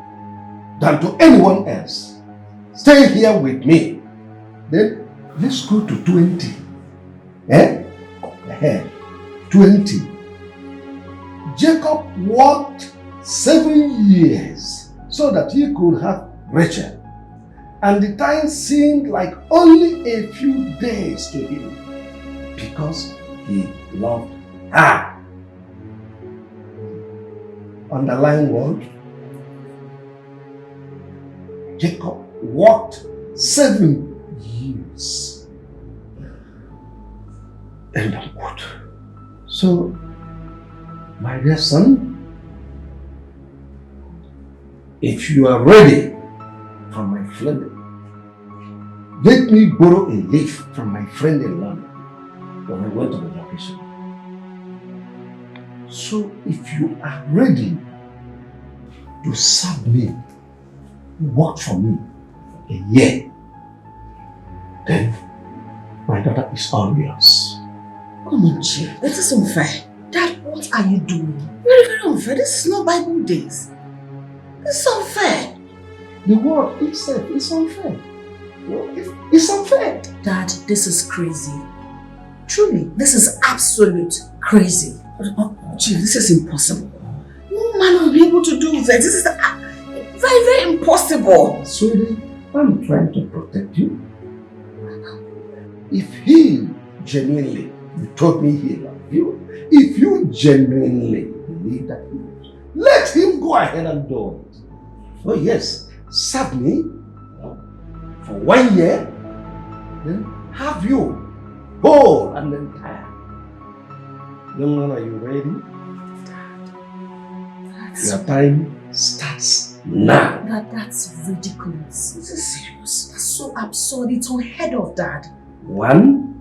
than to anyone else. Stay here with me. Then let's go to 20. 20. Jacob worked 7 years so that he could have Rachel. And the time seemed like only a few days to him because he loved her. Underline word. Jacob worked 7 years. End of quote. So, my dear son, if you are ready for my friend, let me borrow a leaf from my friend in London when I went on a vacation. So if you are ready to serve me, work for me a year, then my daughter is all yours. Come on, Chief. This is unfair. Dad, what are you doing? Very, very unfair. This is not Bible days. This is unfair. The word itself is unfair. It's unfair. Dad, this is crazy. Truly, this is absolute crazy. Gee, this is impossible. No man will be able to do this. This is very, very impossible. Sweetie, I'm trying to protect you. If he genuinely, you told me he loved you, if you genuinely believe that he loves you, let him go ahead and do it. Oh yes, serve me for 1 year, then have you whole and entire. Young man, are you ready? Your time starts now. That's ridiculous. This is serious. That's so absurd. It's unheard of, Dad. 1,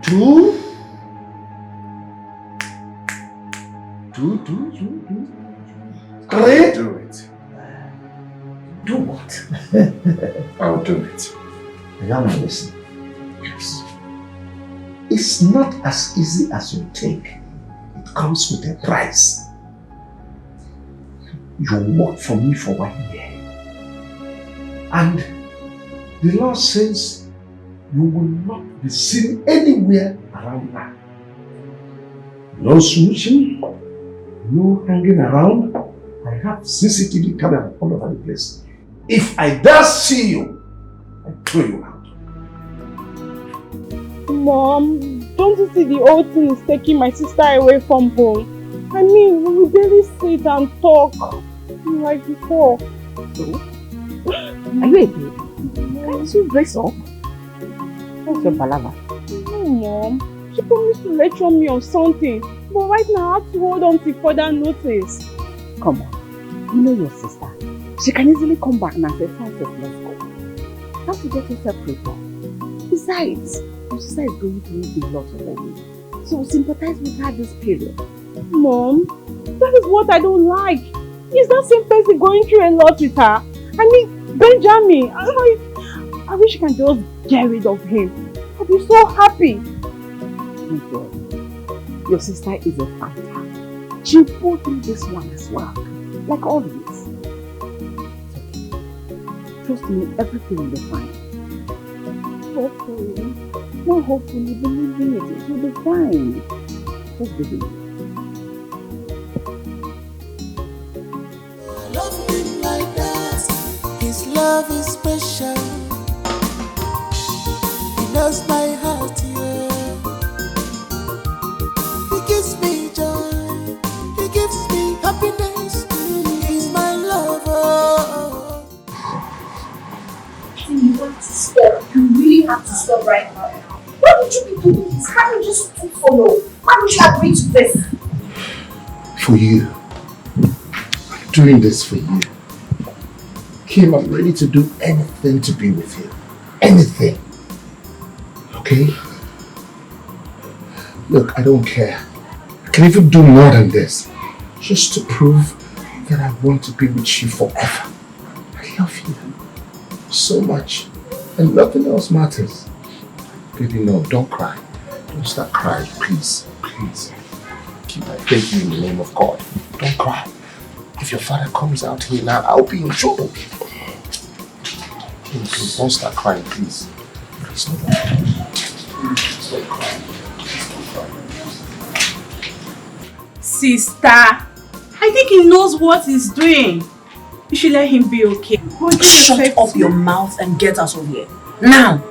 2, 2, 3. I'll do it. Do what? I'll do it. Now listen. Yes. It's not as easy as you think. It comes with a price. You work for me for 1 year. And the law says you will not be seen anywhere around her. No smooching, no hanging around. I have CCTV camera all over the place. If I dare see you, I throw you out. Mom, don't you see the old thing is taking my sister away from home? I mean, we barely sit and talk like before. So, are you a baby? Can't you dress up? What's your palaver? No, Mom. She promised to lecture me on something, but right now I have to hold on till further notice. Come on. You know your sister. She can easily come back and say, let's go. You have to get yourself prepared. Besides, your sister is going through a lot already. So sympathize with her this period. Mom, that is what I don't like. Is that same person going through a lot with her? I mean, Benjamin, I wish I can just get rid of him. I'll be so happy. My God, your sister is a fighter. She'll pull through this one as well. Like always. Trust me, everything will be fine. Hopefully. No, hopefully, believe me, it will be fine. Just believe. Love him like that. His love is special. He knows my heart, yeah. He gives me joy. He gives me happiness. He's my lover. You want to stop. You really have to stop right now. Why would you be doing this? Can't you just follow? Why would you agree to this? For you. I'm doing this for you. Kim, I'm ready to do anything to be with you. Anything. Okay? Look, I don't care. I can even do more than this. Just to prove that I want to be with you forever. I love you so much. And nothing else matters. Baby, no, don't cry. Don't start crying, please. Please. I beg you in the name of God. Don't cry. If your father comes out here now, I'll be in trouble. Please, don't start crying, please. Please, don't cry. Please, don't cry. Sister, I think he knows what he's doing. You should let him be okay. Shut up your mouth and get out of here. Now!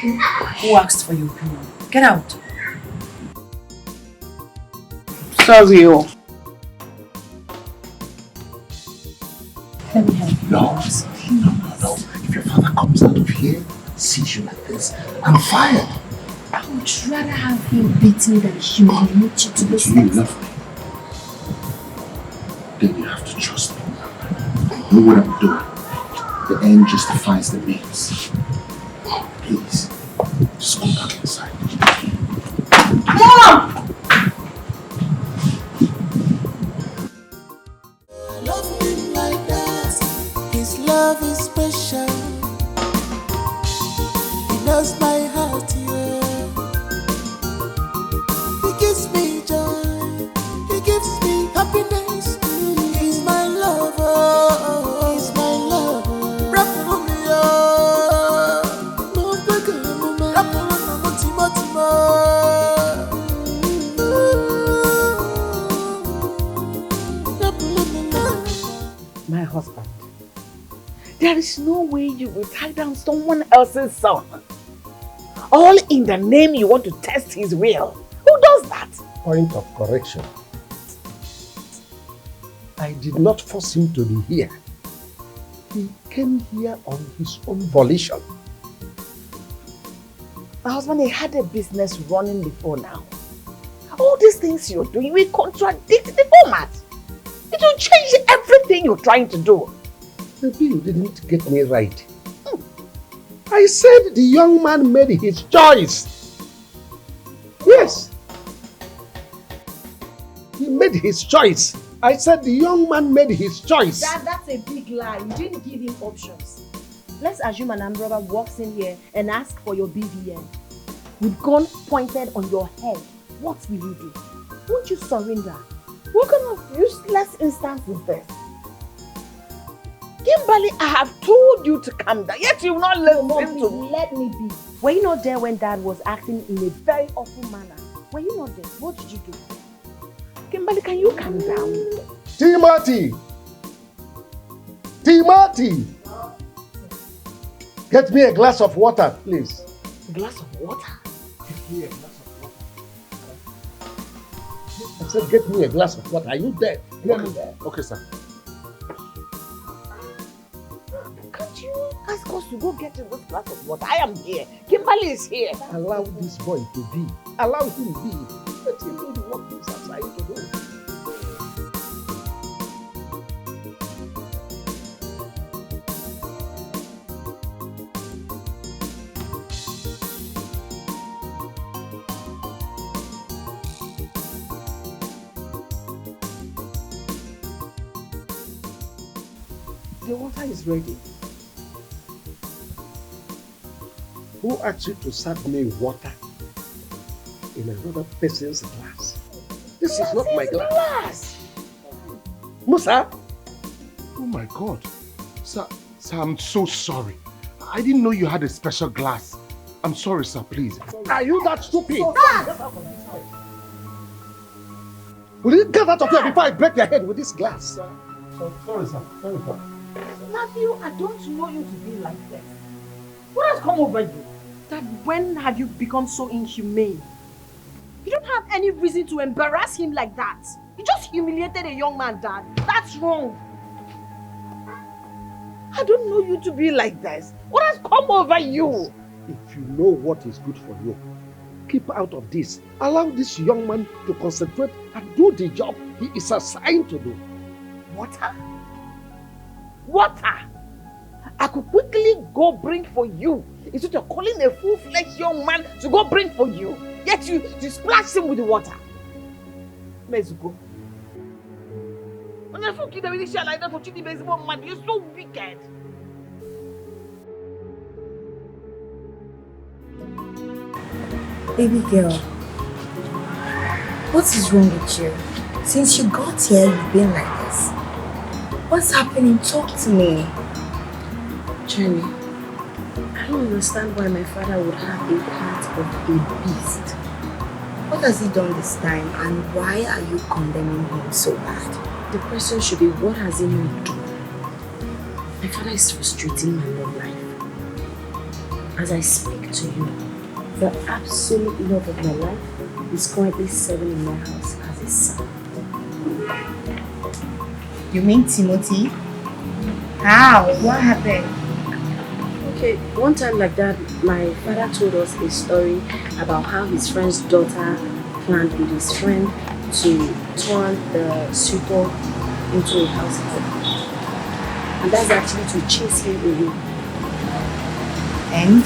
Who asked for your opinion? Get out. Sorry. Let me help you. No. If your father comes out of here, sees you like this, I'm fired. I would rather have him beat me than humiliate you to this You love me. Then you have to trust me. I know what I'm doing. The end justifies the means. Please, just go back inside. Mom! Love him like that. His love is special. He knows my heart, yeah. He gives me joy. He gives me happiness. He's my lover. He's my lover. Rap for me, no bigger, no man. Rap for My husband, there is no way you will tie down someone else's son. All in the name you want to test his will. Who does that? Point of correction. I did not force him to be here. He came here on his own volition. My husband, he had a business running before now. All these things you're doing will contradict the format. It will change everything you're trying to do. Maybe you didn't get me right. I said the young man made his choice. Yes. He made his choice. I said the young man made his choice. That's a big lie. You didn't give him options. Let's assume an brother walks in here and asks for your BVN. With gun pointed on your head, what will you do? Won't you surrender? What kind of useless instance is this? Kimberly, I have told you to calm down, yet you will not listen to me. Let me be. Were you not there when Dad was acting in a very awful manner? Were you not there? What did you do? Kimberly, can you calm down? Timothy! Timothy! Get me a glass of water, please. A glass of water? Get me a glass of water. I said, get me a glass of water. Are you there? Okay, sir. Can't you ask us to go get this glass of water? I am here. Kimberly is here. Allow this boy to be. Allow him be. Let him do the work he's assigned to do. The water is ready. Who asked you to serve me water in another person's glass? This is not my glass. Musa? Oh my God. Sir, I'm so sorry. I didn't know you had a special glass. I'm sorry, sir, please. Are you that stupid? Will you get out of here before I break your head with this glass? Sorry, sir. Sorry, sir. Matthew, I don't know you to be like this. What has come over you? Dad, when have you become so inhumane? You don't have any reason to embarrass him like that. You just humiliated a young man, Dad. That's wrong. I don't know you to be like this. What has come over you? If you know what is good for you, keep out of this. Allow this young man to concentrate and do the job he is assigned to do. Water? Water? I could quickly go bring for you. Instead of calling a full-fledged young man to go bring for you. Yet you splash him with the water. Let's go. When I forget that we share like that for Chidi baseball man, you're so wicked. Baby girl, what is wrong with you? Since you got here, you've been like this. What's happening? Talk to me. Jenny, I don't understand why my father would have a heart of a beast. What has he done this time and why are you condemning him so bad? The question should be, what has he not done? My father is frustrating my love life. As I speak to you, the absolute love of my life is currently serving in my house as a son. You mean Timothy? How? What happened? Okay, one time like that, my father told us a story about how his friend's daughter planned with his friend to turn the suitor into a house help. And that's actually to chase him away. And?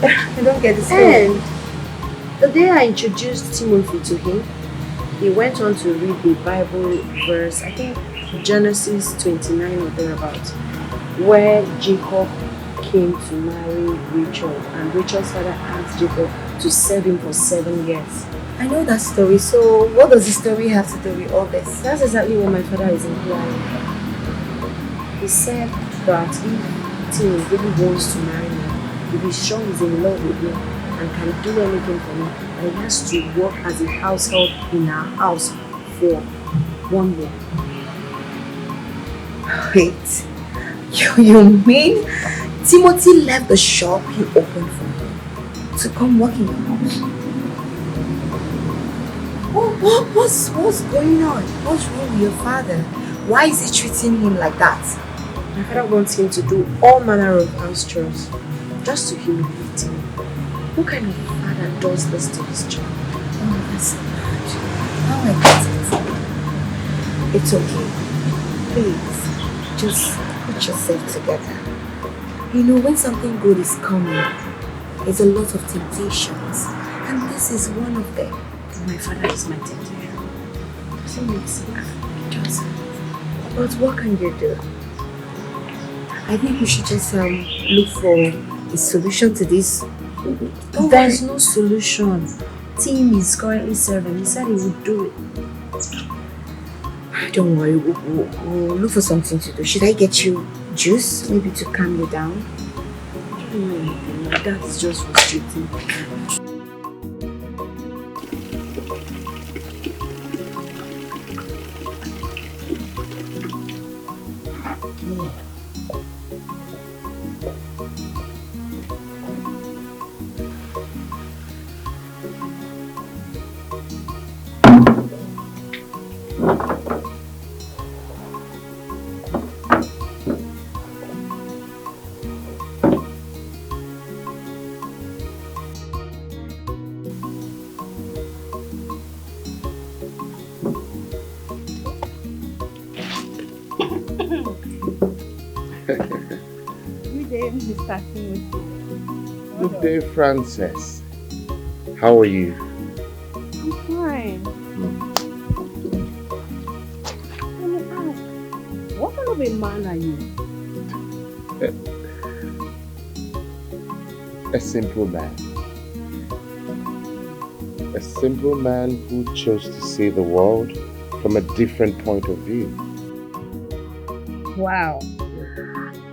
I don't get this. And the day I introduced Timothy to him, he went on to read the Bible verse, I think Genesis 29 or thereabouts, where Jacob came to marry Rachel and Rachel's father asked Jacob to serve him for 7 years. I know that story, so what does the story have to do with all this? That's exactly what my father is implying. He said that if Tim really wants to marry me, if he's sure he's in love with me and can do anything for me, and he has to work as a house help in our house for 1 year. Wait, you mean Timothy left the shop he opened for him to come work in your house? What's going on? What's wrong with your father? Why is he treating him like that? My father wants him to do all manner of house chores just to humiliate him. What kind of father does this to his child? Oh, that's bad. Now I get it. It's okay. Please, just put yourself together. You know, when something good is coming, there's a lot of temptations. And this is one of them. My father is my temptation. Does it make sense? It doesn't. But what can you do? I think we should just look for a solution to this. There's no solution. Tim is currently serving. He said he would do it. Don't worry, we'll look for something to do. Should I get you juice, maybe to calm you down? I don't know anything. My dad is just frustrating. Good day, Frances. How are you? I'm fine. Let me ask, what kind of a man are you? A simple man. A simple man who chose to see the world from a different point of view. Wow.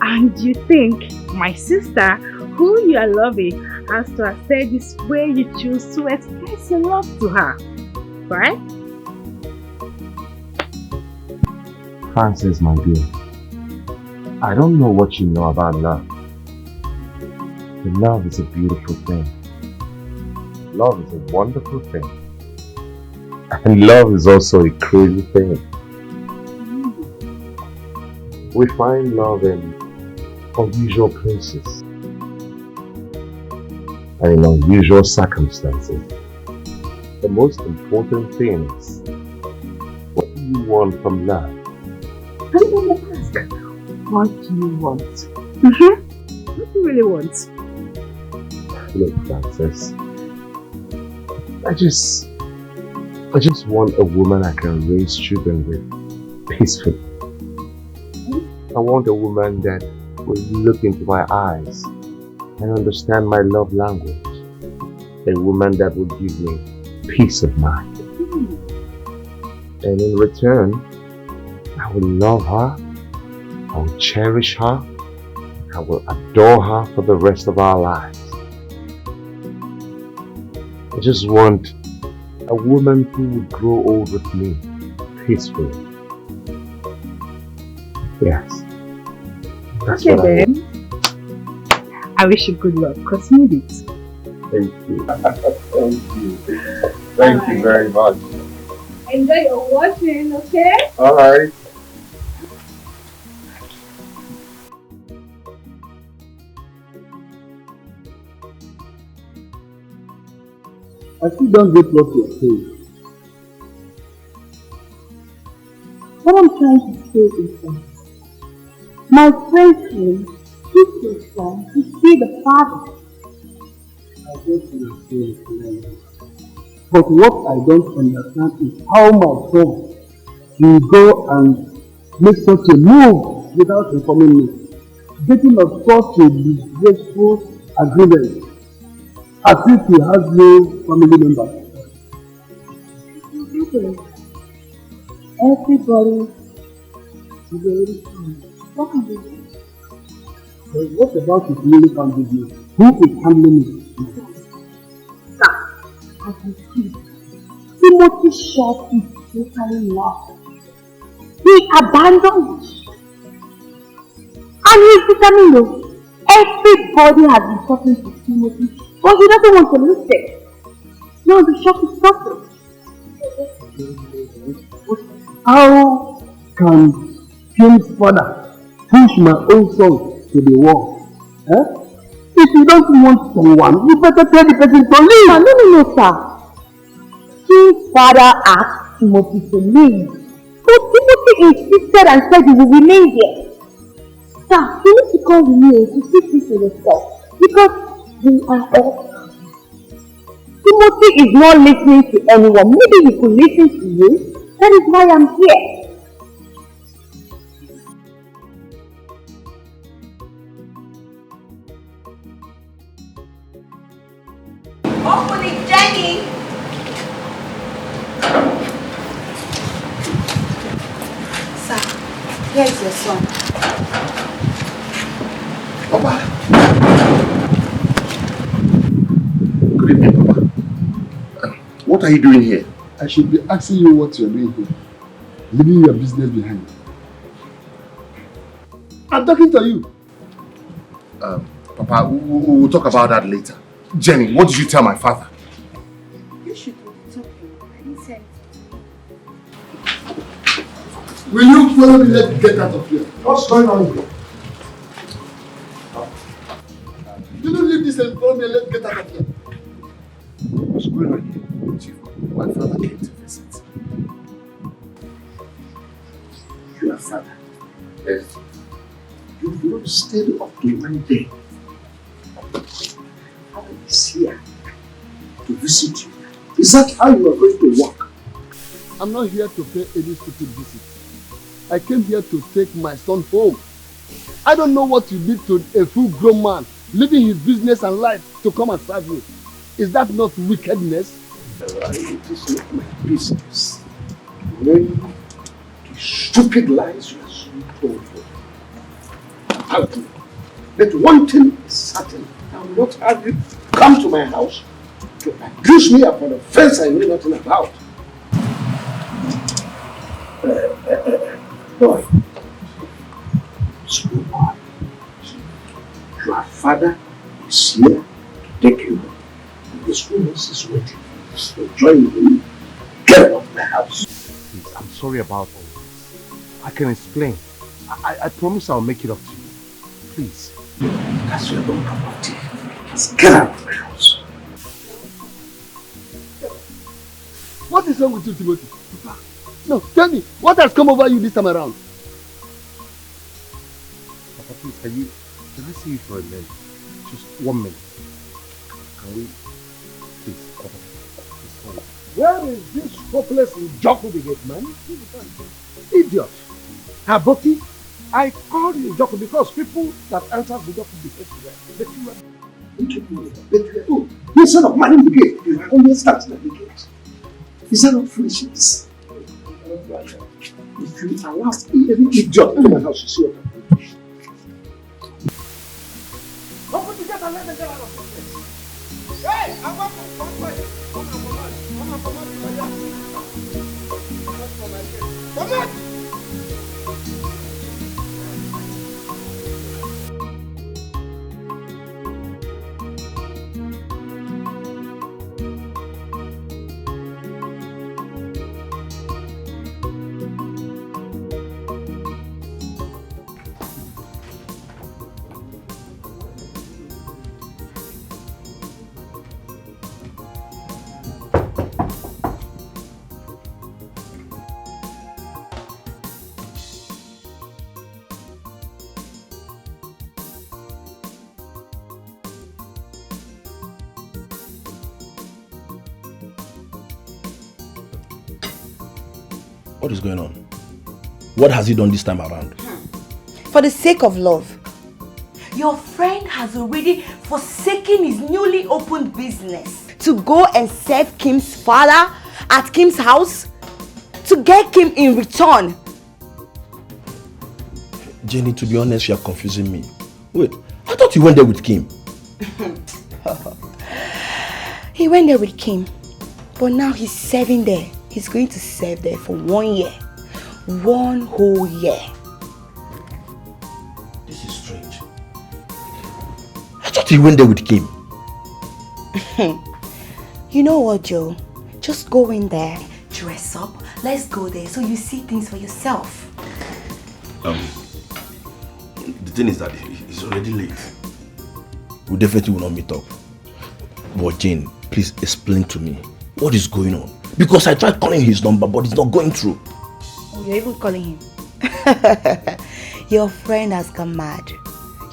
And you think my sister, who you are loving, has to accept this way you choose to express your love to her, right? Frances, my dear, I don't know what you know about love. But love is a beautiful thing. Love is a wonderful thing. And love is also a crazy thing. We find love in unusual places and in unusual circumstances. The most important thing is, what do you want from love? I'm going to ask, what do you want? What do you really want? Look, Frances, I just want a woman I can raise children with peacefully. I want a woman that will look into my eyes and understand my love language. A woman that will give me peace of mind. And in return, I will love her, I will cherish her, I will adore her for the rest of our lives. I just want a woman who will grow old with me peacefully. Yes. That's okay what then. I wish you good luck, because you need it. Thank you. Thank you. Thank you very much. Enjoy your watching, okay? Alright. I still don't get what you're saying. What I'm trying to say is that my friend came to his son to see the father. I get what you're saying, Chinenye. But what I don't understand is how my son will go and make such a move without informing me, getting of such a disgraceful agreement, as if he has no family members. Everybody is already fine. What can we do? But what about his newly found business? Who is handling it? Sir, as we speak, Timothy's shop is totally lost. He abandoned it. And he's becoming low. Everybody has been talking to Timothy, but he doesn't want to listen. Now the shop is suffering. How can Kim's father push my own son to the wall? If you don't want someone, you better tell the person to leave. No, sir. Kim's father asked Timothy to leave. But Timothy insisted and said he will remain here. Sir, you need to call me to see this for yourself. Because we are all. Timothy is not listening to anyone. Maybe he could listen to you. That is why I'm here. Open it, Jenny! Sir, here is your son. Papa. Good evening, Papa. What are you doing here? I should be asking you what you're doing here, leaving your business behind. I'm talking to you. Papa, we'll talk about that later. Jenny, what did you tell my father? You should be talking. I didn't say anything. Will you follow me? Let's get out of here. What's going on here? You don't leave this and follow me. Let's get out of here. What's going on here? Chief, my father came to visit. Your father? Yes. You've not stayed up to one day. Is here to visit you. Is that how you are going to work? I'm not here to pay any stupid visit. I came here to take my son home. I don't know what you did to a full-grown man, leaving his business and life to come and serve you. Is that not wickedness? It is not my business. When the stupid lies you are so told about me. But one thing is certain. I will not have you come to my house to accuse me of an offense I know nothing about. Boy, slow boy. Your father is here to take you home. And the school nurse is waiting. So join me. Get out of my house. Please, I'm sorry about all this. I can explain. I promise I'll make it up to you. Please. That's your own property. Just get out of my house. What is wrong with you, Timothy? No, tell me, what has come over you this time around? Papa, please, can I see you for a minute? Just 1 minute. Can we? Please, Papa, please, Where is this hopeless Njoku the gate man? Idiot. Haboki, I called you Njoku because people that answer the Njoku behave well. But you are Oh, instead of minding the gate, you are always starting at the gate. Is that not foolishness? If you allow any idiot to my house, you see what I'm doing. Open the gate and let them get out of this place. Hey, I want to come back. Come on. What is going on? What has he done this time around? For the sake of love, your friend has already forsaken his newly opened business to go and serve Kim's father at Kim's house to get Kim in return. Jenny, to be honest, you are confusing me. Wait, I thought you went there with Kim. He went there with Kim, but now he's serving there. He's going to serve there for 1 year. 1 whole year. This is strange. I thought he went there with Kim. You know what, Joe? Just go in there, dress up. Let's go there so you see things for yourself. The thing is that it's already late. We definitely will not meet up. But Jane, please explain to me what is going on. Because I tried calling his number, but it's not going through. Oh, you're even calling him? Your friend has gone mad.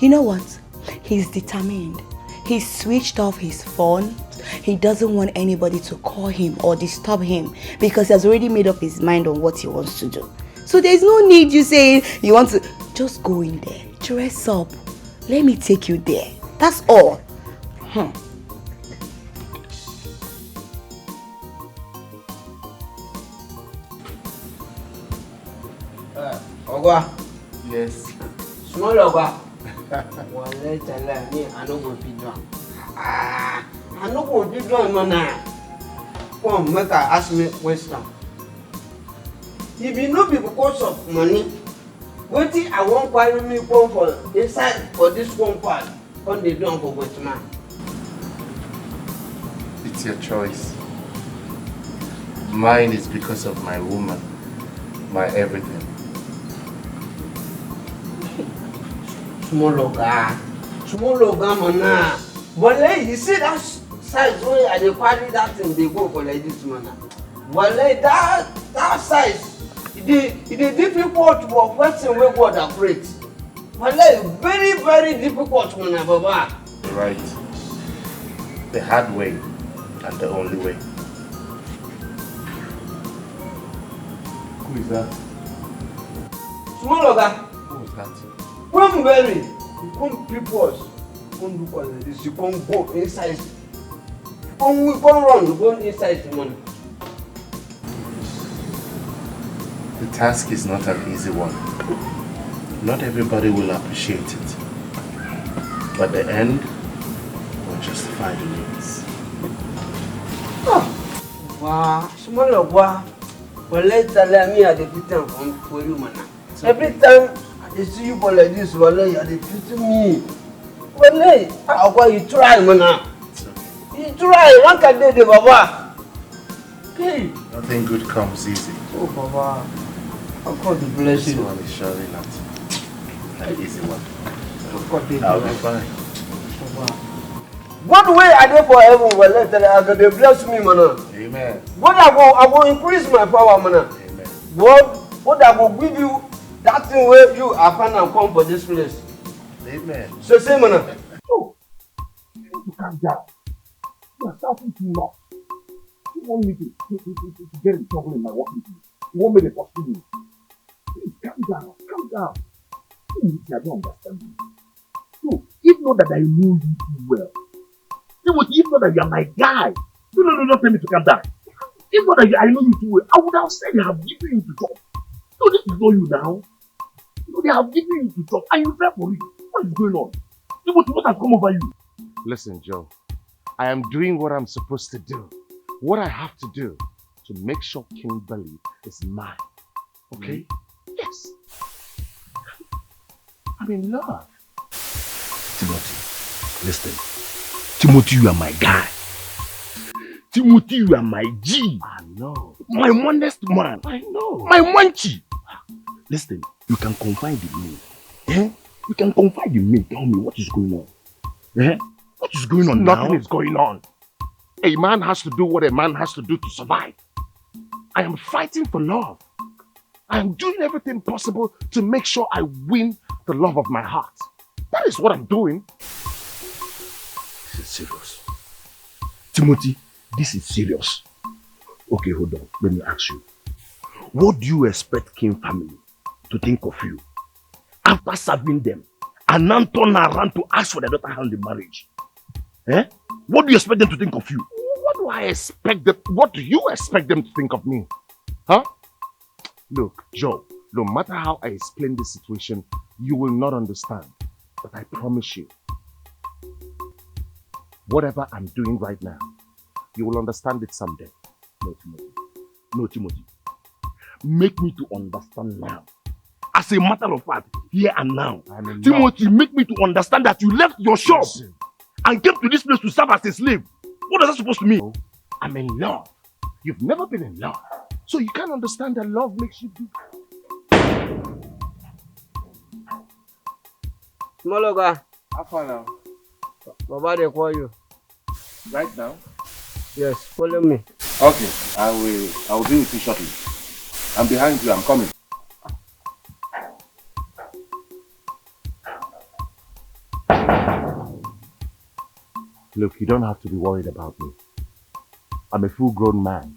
You know what? He's determined. He switched off his phone. He doesn't want anybody to call him or disturb him because he has already made up his mind on what he wants to do. So there's no need you saying you want to... Just go in there, dress up. Let me take you there. That's all. Ogwa. Yes. Small Ogwa. Well, let's tell me, I don't want to be drunk. I don't want to be drunk, man. Come, make her ask me question. If you know because of money, what I won't carry me come for inside for this one part on the drunk of what man. It's your choice. Mine is because of my woman, my everything. Small loga, man. But you see that size where I carry that thing, they go for like this, man. But that size, it is difficult for person where God operate. But very, very difficult, man, Baba. You're right. The hard way and the only way. Who is that? Small loga. Who is that? When very, you come people, come do like this, you come go inside. We come run, you go inside the money. The task is not an easy one. Not everybody will appreciate it. But the end will justify the means. Wow, small boy. Well, let's tell me I defeat them for you, man. Every time I see you for like this, well, you defeat me. Well, you try, man. You try, one can do the Baba. Okay. Nothing good comes easy. Oh, Baba. God bless you. This one is surely not an easy one. I'll be fine. What way are they for heaven? Well, let they bless me, man. Amen. What I will increase my power, man. Amen. What I will give you that thing where you are fine and come for this place. Amen. So say, man. Oh, you need to calm down. You are shouting too much. You want me to get in trouble in my working place. You want me to pursue you. Please calm down. Calm down. I don't understand you. So, if not that I know you too well, Timothy, if not that you are my guy, no, don't tell me to calm down. If not that I know you too well, I would have said they have given you to talk. No, this is not you now. No, they have given you to talk and you fell for it. What is going on? Timothy, what has come over you? Listen, Joe. I am doing what I'm supposed to do. What I have to do to make sure Kimberly is mine. Okay? Yes. I'm in love. Timothy, listen. Timothy, you are my guy. Timothy, you are my G. I know. My honest man. I know. My manchi. Listen, you can confide in me. Eh? You can confide in me. Tell me what is going on. Eh? What is going on Nothing now? is going on. A man has to do what a man has to do to survive. I am fighting for love. I am doing everything possible to make sure I win the love of my heart. That is what I'm doing. This is serious. Timothy, this is serious. Okay, hold on. Let me ask you. What do you expect Kim family to think of you after serving them and now turn around to ask for their daughter hand in marriage? Eh? What do you expect them to think of you? What do I expect them? What do you expect them to think of me? Huh? Look, Joe, no matter how I explain this situation, you will not understand. But I promise you, whatever I'm doing right now, you will understand it someday. No, Timothy. No, Timothy. Make me to understand now. As a matter of fact, here and now. Timothy, make me to understand that you left your shop and came to this place to serve as a slave. What is that supposed to mean? I'm in love. You've never been in love. So you can't understand that love makes you do. Mologa. How far now? Baba, they call you. Right now? Yes, follow me. Okay, I will be with you shortly. I'm behind you, I'm coming. Look, you don't have to be worried about me. I'm a full-grown man,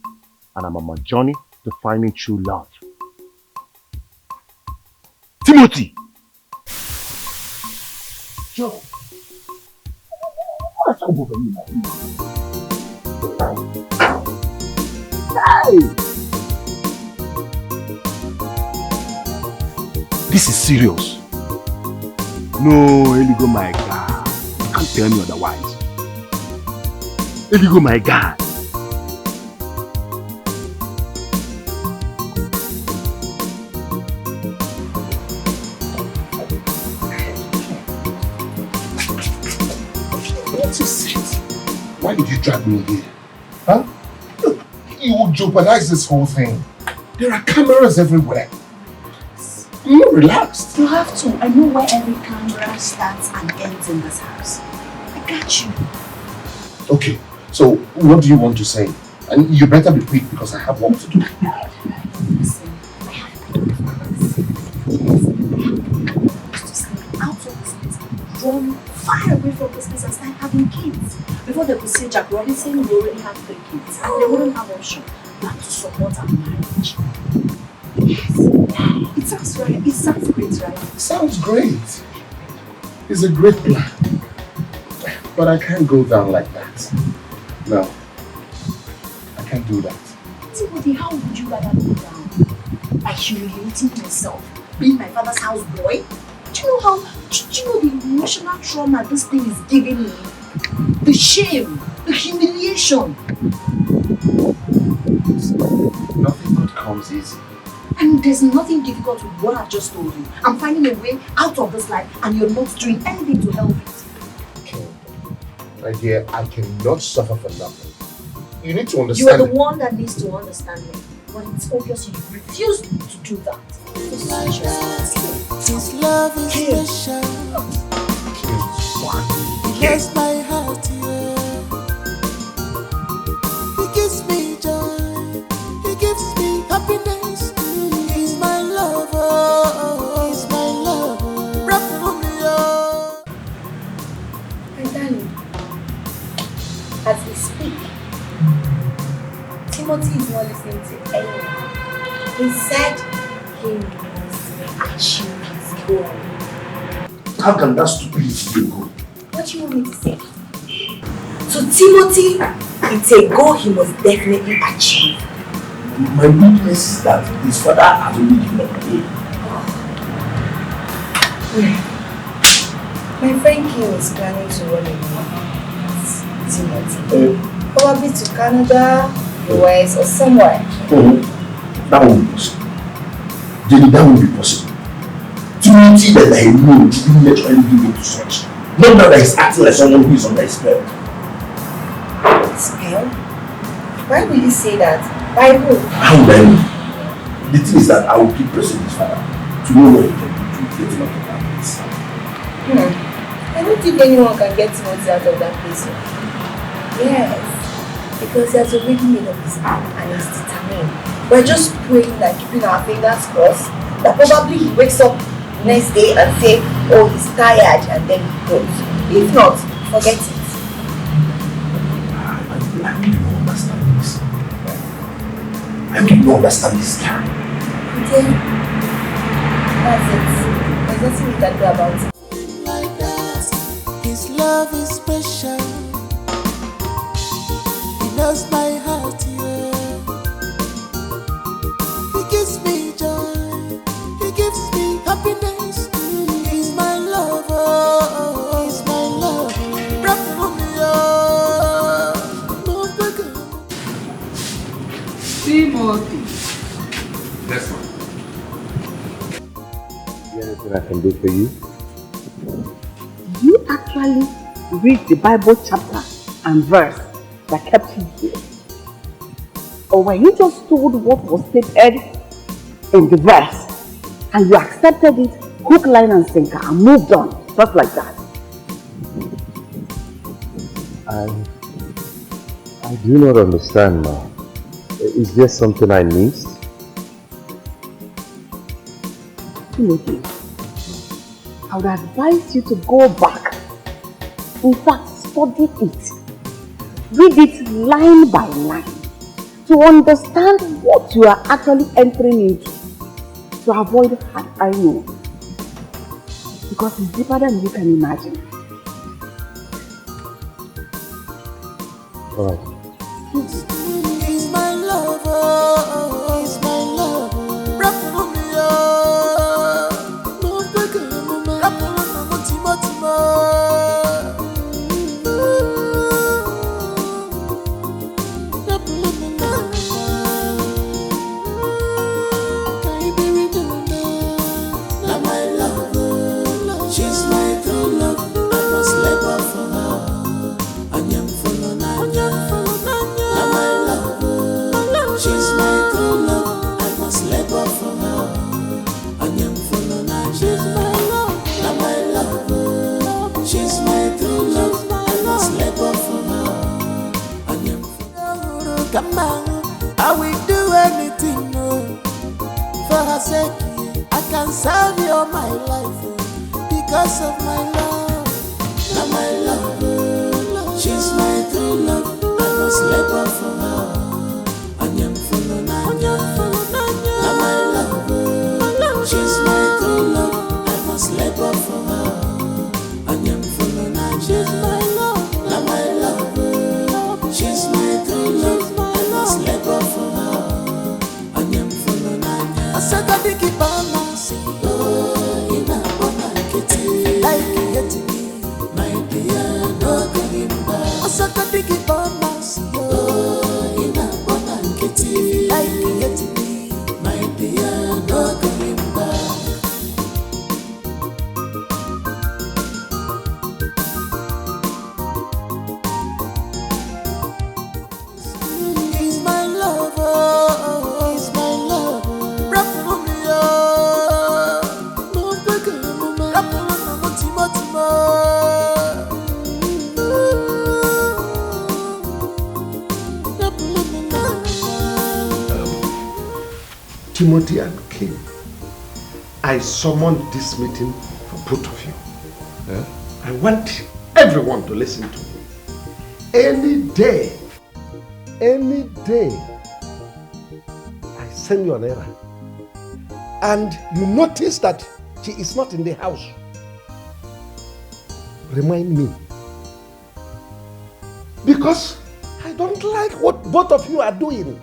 and I'm on my journey to finding true love. Timothy! Joe! What's up with you now? Hey! This is serious. No, Eligo, my God. You can't tell me otherwise. Eligo, my God. What is it? Why did you drag me here? Huh? Look, you will jeopardize this whole thing. There are cameras everywhere. I'm not relaxed. You have to. I know where every camera starts and ends in this house. I got you. Okay, so what do you want to say? And you better be quick because I have work to do. Listen, I have to out of this place, run far away from this place and start having kids. Before they could say Jack Robinson, we already have 3 kids. And they wouldn't have option but to support our marriage. Yes. It sounds right. It sounds great, right? Sounds great. It's a great plan. But I can't go down like that. No. I can't do that. Timothy, how would you rather go down? By humiliating myself, being my father's house boy? Do you know the emotional trauma this thing is giving me? The shame, the humiliation. Nothing good comes easy. And there's nothing difficult with what I've just told you. I'm finding a way out of this life and you're not doing anything to help it. My dear, I cannot suffer for nothing. You need to You understand. are the one that needs to understand me. But it's obvious you refuse to do that. His love is special. He bless my heart, yeah. He gives me joy. He gives me happiness. He's my lover. He's my lover. Rap for me, oh. My darling, as we speak, Timothy is not listening to anyone. He said he must achieve his goal. How can that stupidity be good? What do you want me to say? So Timothy, it's a goal he must definitely achieve. My weakness is that his father has only given up on him. My friend Kim is planning to run away with Timothy. Probably to Canada, US, or somewhere. That won't be possible. Jenny, that won't be possible. Timothy that I know didn't naturally give in to such. Not that he's acting like someone who is under a spell. Spell? Why will you say that? By who? How would I know? The thing is that I will keep pressing his father to know what he can do to get him out of that place. I don't think anyone can get Timothy out of that place. Yes, because he has already made up his mind and he's determined. We're just praying and keeping our fingers crossed that probably he wakes up next day and say, oh, he's tired, and then he goes. If not, forget it. I really don't understand this. I really don't understand this guy. Okay. That's it. There's nothing we can do about it. His love is special. He knows my heart, yeah. He gives me joy. He gives me happiness. He's my lover. He's my lover. Timothy. Yes, ma'am. Is there anything I can do for you? You actually read the Bible chapter and verse that kept you here? Or were you just told what was stated in the verse and you accepted it, hook, line and sinker and moved on, just like that? I do not understand now. Is there something I missed? Timothy, I would advise you to go back. In fact, study it. Read it line by line to understand what you are actually entering into, to avoid hard I know. Because it's deeper than you can imagine. Alright. He's my lover. He's my lover. Come on, I will do anything for her sake. I can serve you all my life because of my love. Now my love, she's my true love. I must labor for her. Now my love, she's my true love. I must labor for her. She's my love. Now my love, she's my true love. Labor for her. I said I think it balance. Oh, in a bona kitty, like it me, my dear, no going back. I said I think it balance. Oh, in a bona kitty, like it me, my dear, no going back. Timothy and Kim, I summoned this meeting for both of you. Yeah? I want everyone to listen to me. Any day, I send you an errand and you notice that she is not in the house, remind me. Because I don't like what both of you are doing.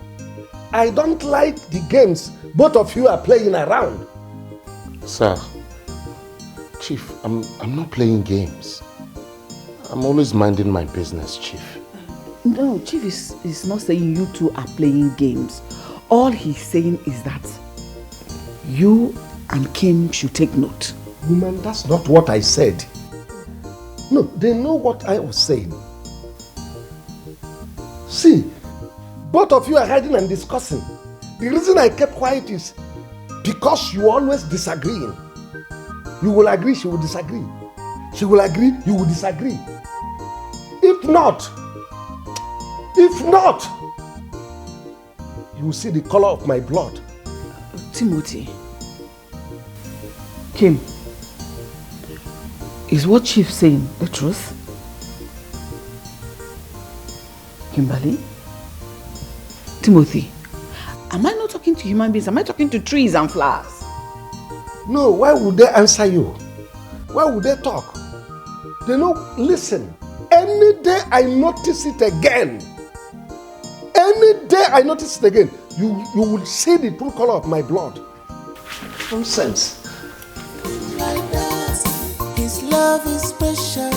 I don't like the games both of you are playing around. Sir, Chief, I'm not playing games. I'm always minding my business, Chief. No, Chief is not saying you two are playing games. All he's saying is that you and Kim should take note. Woman, that's not what I said. No, they know what I was saying. See, both of you are hiding and discussing. The reason I kept quiet is because you always disagreeing. You will agree, she will disagree. She will agree, you will disagree. If not, you will see the color of my blood. Timothy, Kim, is what Chief saying the truth? Kimberly? Timothy, am I not talking to human beings? Am I talking to trees and flowers? No, why would they answer you? Why would they talk? They know, listen, any day I notice it again, you will see the true color of my blood. Nonsense. Like that, his love is special.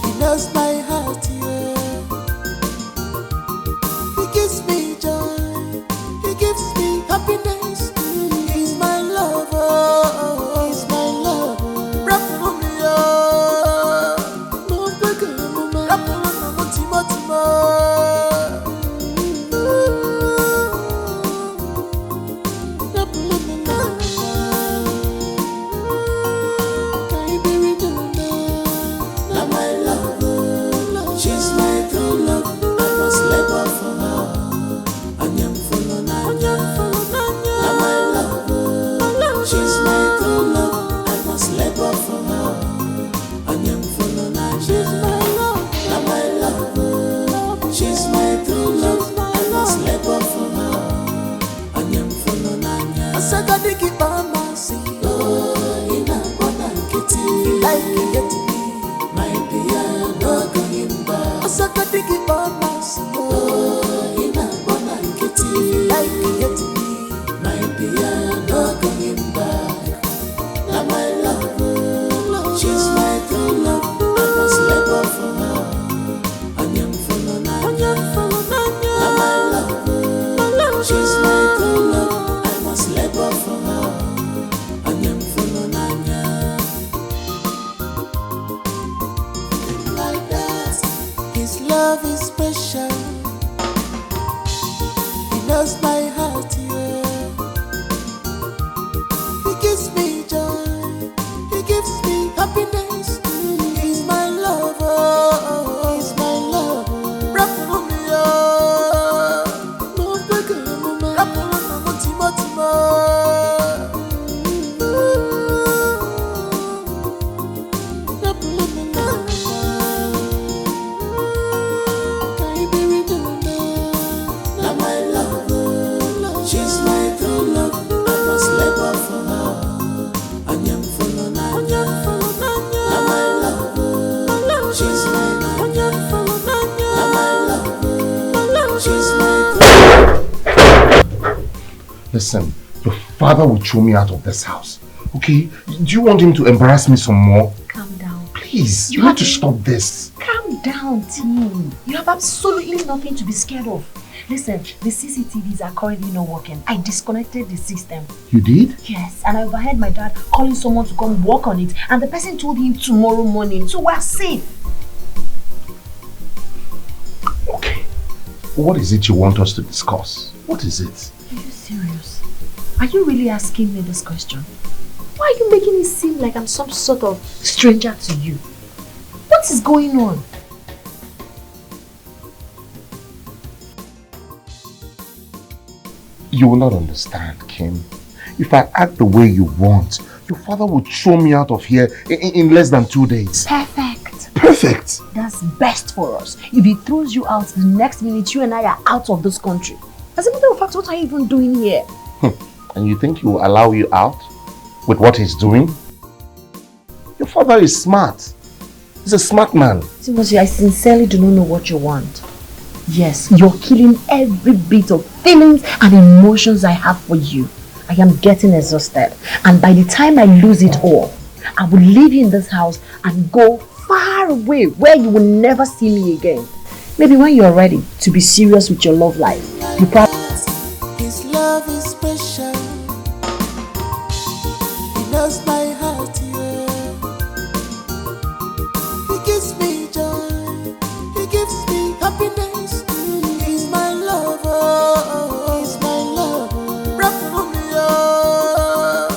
He knows my heart, yeah. He gives me joy. He gives me happiness. He's my lover. He's my lover. Rap for me, oh. No bigger, no rap for me, Timo. Listen, your father will throw me out of this house. Okay? Do you want him to embarrass me some more? Calm down. Please, you need to stop this. Calm down, Tim. You have absolutely nothing to be scared of. Listen, the CCTVs are currently not working. I disconnected the system. You did? Yes, and I overheard my dad calling someone to come work on it, and the person told him tomorrow morning, so we're safe. Okay. What is it you want us to discuss? What is it? Are you serious? Are you really asking me this question? Why are you making it seem like I'm some sort of stranger to you? What is going on? You will not understand, Kim. If I act the way you want, your father will throw me out of here in less than 2 days. Perfect. Perfect. That's best for us. If he throws you out, the next minute you and I are out of this country. As a matter of fact, what are you even doing here? And you think he will allow you out with what he's doing? Your father is smart. He's a smart man. Timothy, I sincerely do not know what you want. Yes, you're killing every bit of feelings and emotions I have for you. I am getting exhausted. And by the time I lose it all, I will leave you in this house and go far away where you will never see me again. Maybe when you're ready to be serious with your love life, you probably... His love is special. He knows my heart, yeah. He gives me joy. He gives me happiness. He's my lover. He's my lover. Rap for me, oh.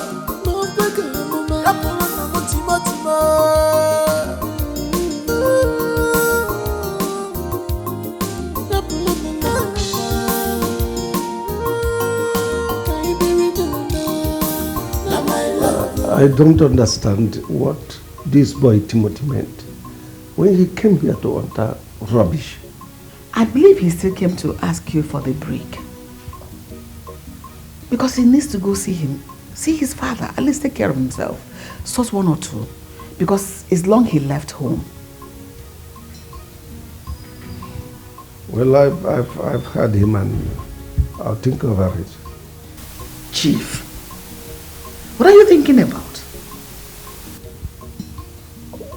Move back, mama. Rap for me, Timo, Timo. I don't understand what this boy Timothy meant when he came here to utter rubbish. I believe he still came to ask you for the break. Because he needs to go see his father, at least take care of himself. Sort one or two. Because it's long he left home. Well, I've heard him and I'll think over it. Chief, what are you thinking about?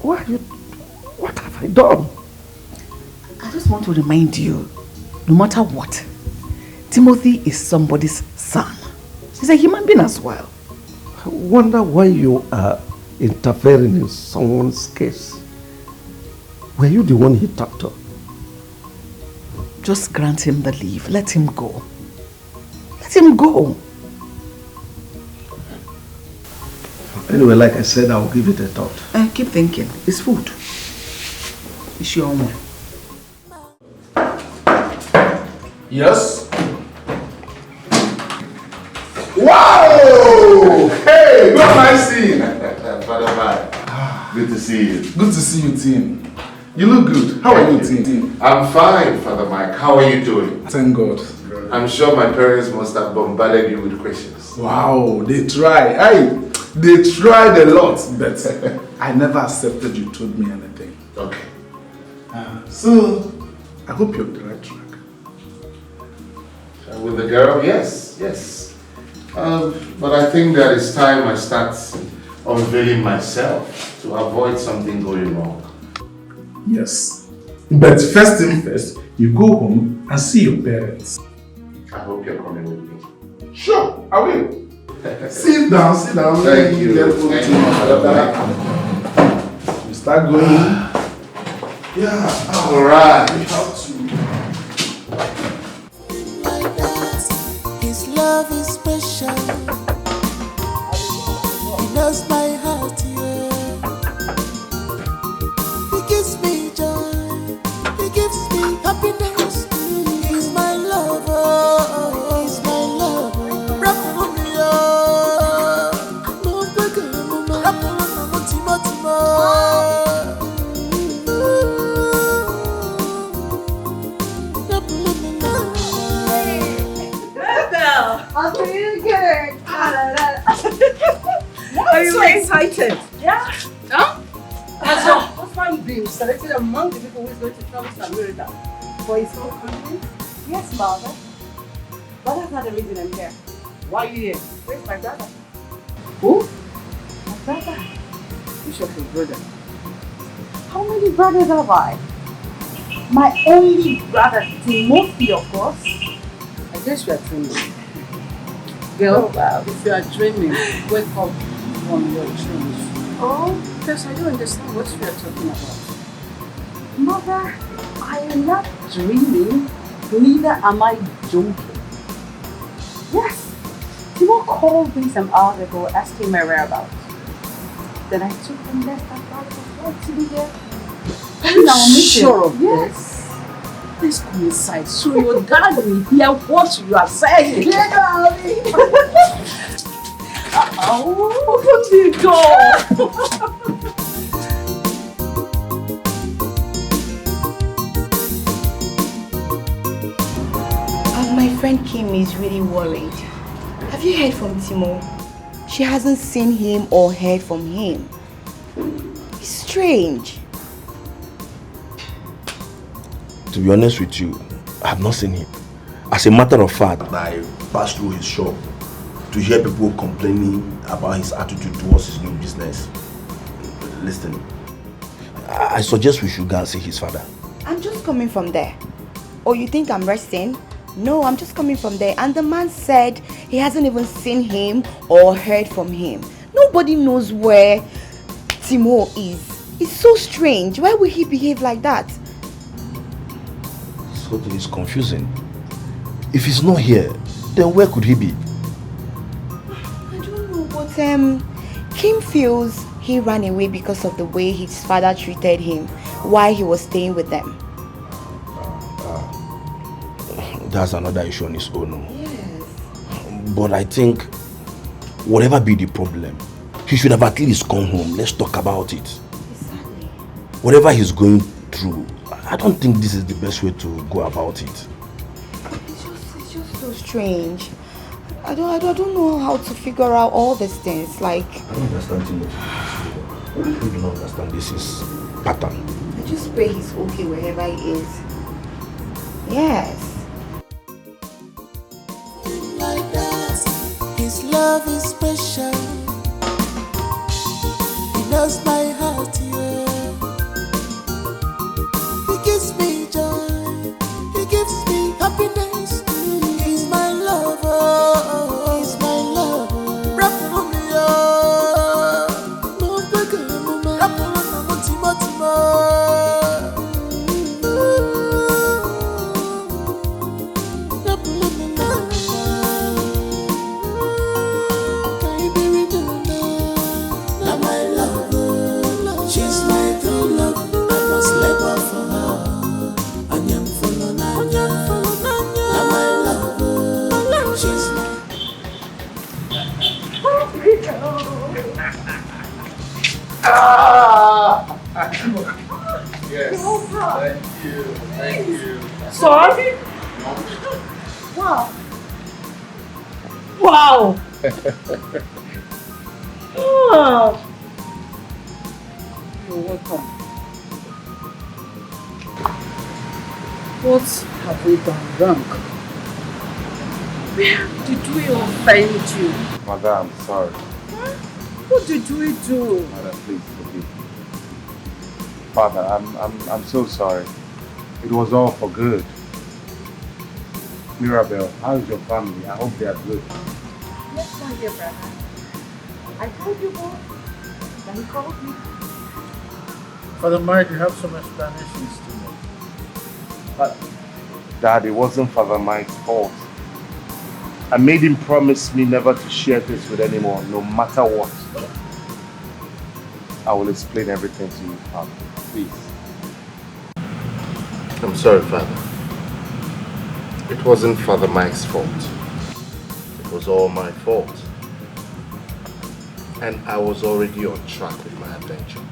What have I done? I just want to remind you, no matter what, Timothy is somebody's son. He's a human being as well. I wonder why you are interfering in someone's case. Were you the one he talked to? Just grant him the leave. Let him go. Let him go. Anyway, like I said, I'll give it a thought. Keep thinking. It's food. It's your own. Yes? Wow! Hey, what am I seeing? Father man, good to see you. Good to see you, Tim. You look good. How are you, Tim? I'm fine, Father Mike. How are you doing? Thank God. I'm sure my parents must have bombarded you with questions. Wow, they try. They tried a lot, but I never accepted you told me anything. Okay. So, I hope you're on the right track. With the girl, yes. But I think that it's time I start unveiling myself to avoid something going wrong. Yes. But first thing first, you go home and see your parents. I hope you're coming with me. Sure, I will. Sit down. Thank you. You start going. Yeah. Alright. His love is special. He knows my heart, yeah. He gives me joy. He gives me happiness. He's my lover. He's my lover. Rap for me, oh. Move back, mama. Rap for me, Timo, Timo. I'm feeling good. Are you so excited? Yeah. Huh? What's wrong with being selected among the people who is going to travel to America for his whole continent? Yes, Mother. But that's not the reason I'm here. Why are you here? Where's my brother? Who? My brother. Who's your brother? How many brothers have I? My only brother, Timothy, of course. I guess you are dreaming. Girl, if you are dreaming, wake up from your dreams. Oh, because I don't understand what you are talking about. Mother, I am not dreaming, neither am I joking. Yes, Timo called me some hours ago asking my whereabouts. Then I took him left and right to be here. Are you sure of Yes. Please come inside so your dad will hear what you are saying. Yeah, darling. Open the door. My friend Kim is really worried. Have you heard from Timo? She hasn't seen him or heard from him. It's strange. To be honest with you, I have not seen him. As a matter of fact, I passed through his shop to hear people complaining about his attitude towards his new business. Listen, I suggest we should go and see his father. I'm just coming from there. Oh, you think I'm resting? No, I'm just coming from there. And the man said he hasn't even seen him or heard from him. Nobody knows where Timo is. It's so strange. Why would he behave like that? This whole thing is confusing. If he's not here, then where could he be? I don't know, but Kim feels he ran away because of the way his father treated him while he was staying with them. That's another issue on his own. Yes. But I think, whatever be the problem, he should have at least come home. Let's talk about it. Exactly. Whatever he's going through, I don't think this is the best way to go about it. It's just so strange. I don't know how to figure out all these things. Like, I don't understand too much. I really do not understand this is pattern. I just pray he's okay wherever he is. Yes. Like that, his love is special. He knows my heart, yeah. He gives me joy. He gives me happiness. He's my lover. He's my lover. Rap for me, no bigger, no man. Rap for me, Timo, Timo. Yes. Thank you. Thank you. Sorry? Wow. Wow. Oh. You're welcome. What have we done wrong? Where did we offend you? Mother, I'm sorry. What did we do? Mother, please forgive me. Father, I'm so sorry. It was all for good. Mirabel, how's your family? I hope they are good. Yes, my dear brother. I told you both. Then he called me. Father Mike, you have some explanations to make. But, Dad, it wasn't Father Mike's fault. I made him promise me never to share this with anyone, no matter what. I will explain everything to you, Father. Please. I'm sorry, Father. It wasn't Father Mike's fault. It was all my fault. And I was already on track with my adventure.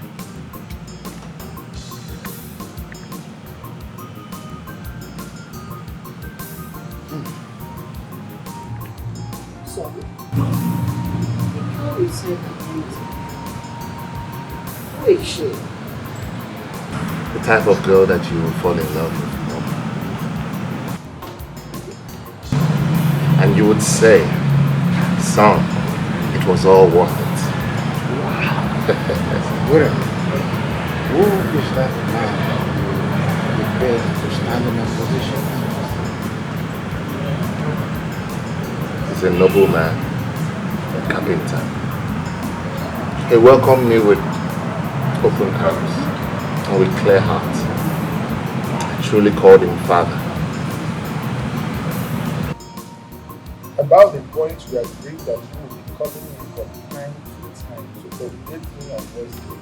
Sorry. How is it? Who is she? The type of girl that you will fall in love with. And you would say, son, it was all worth it. Well, who is that man prepared to stand in a position? He's a noble man, a carpenter. He welcomed me with open arms and with clear heart. I truly called him father. About the point we agreed that you will be calling me from time to time to update me on what's going on.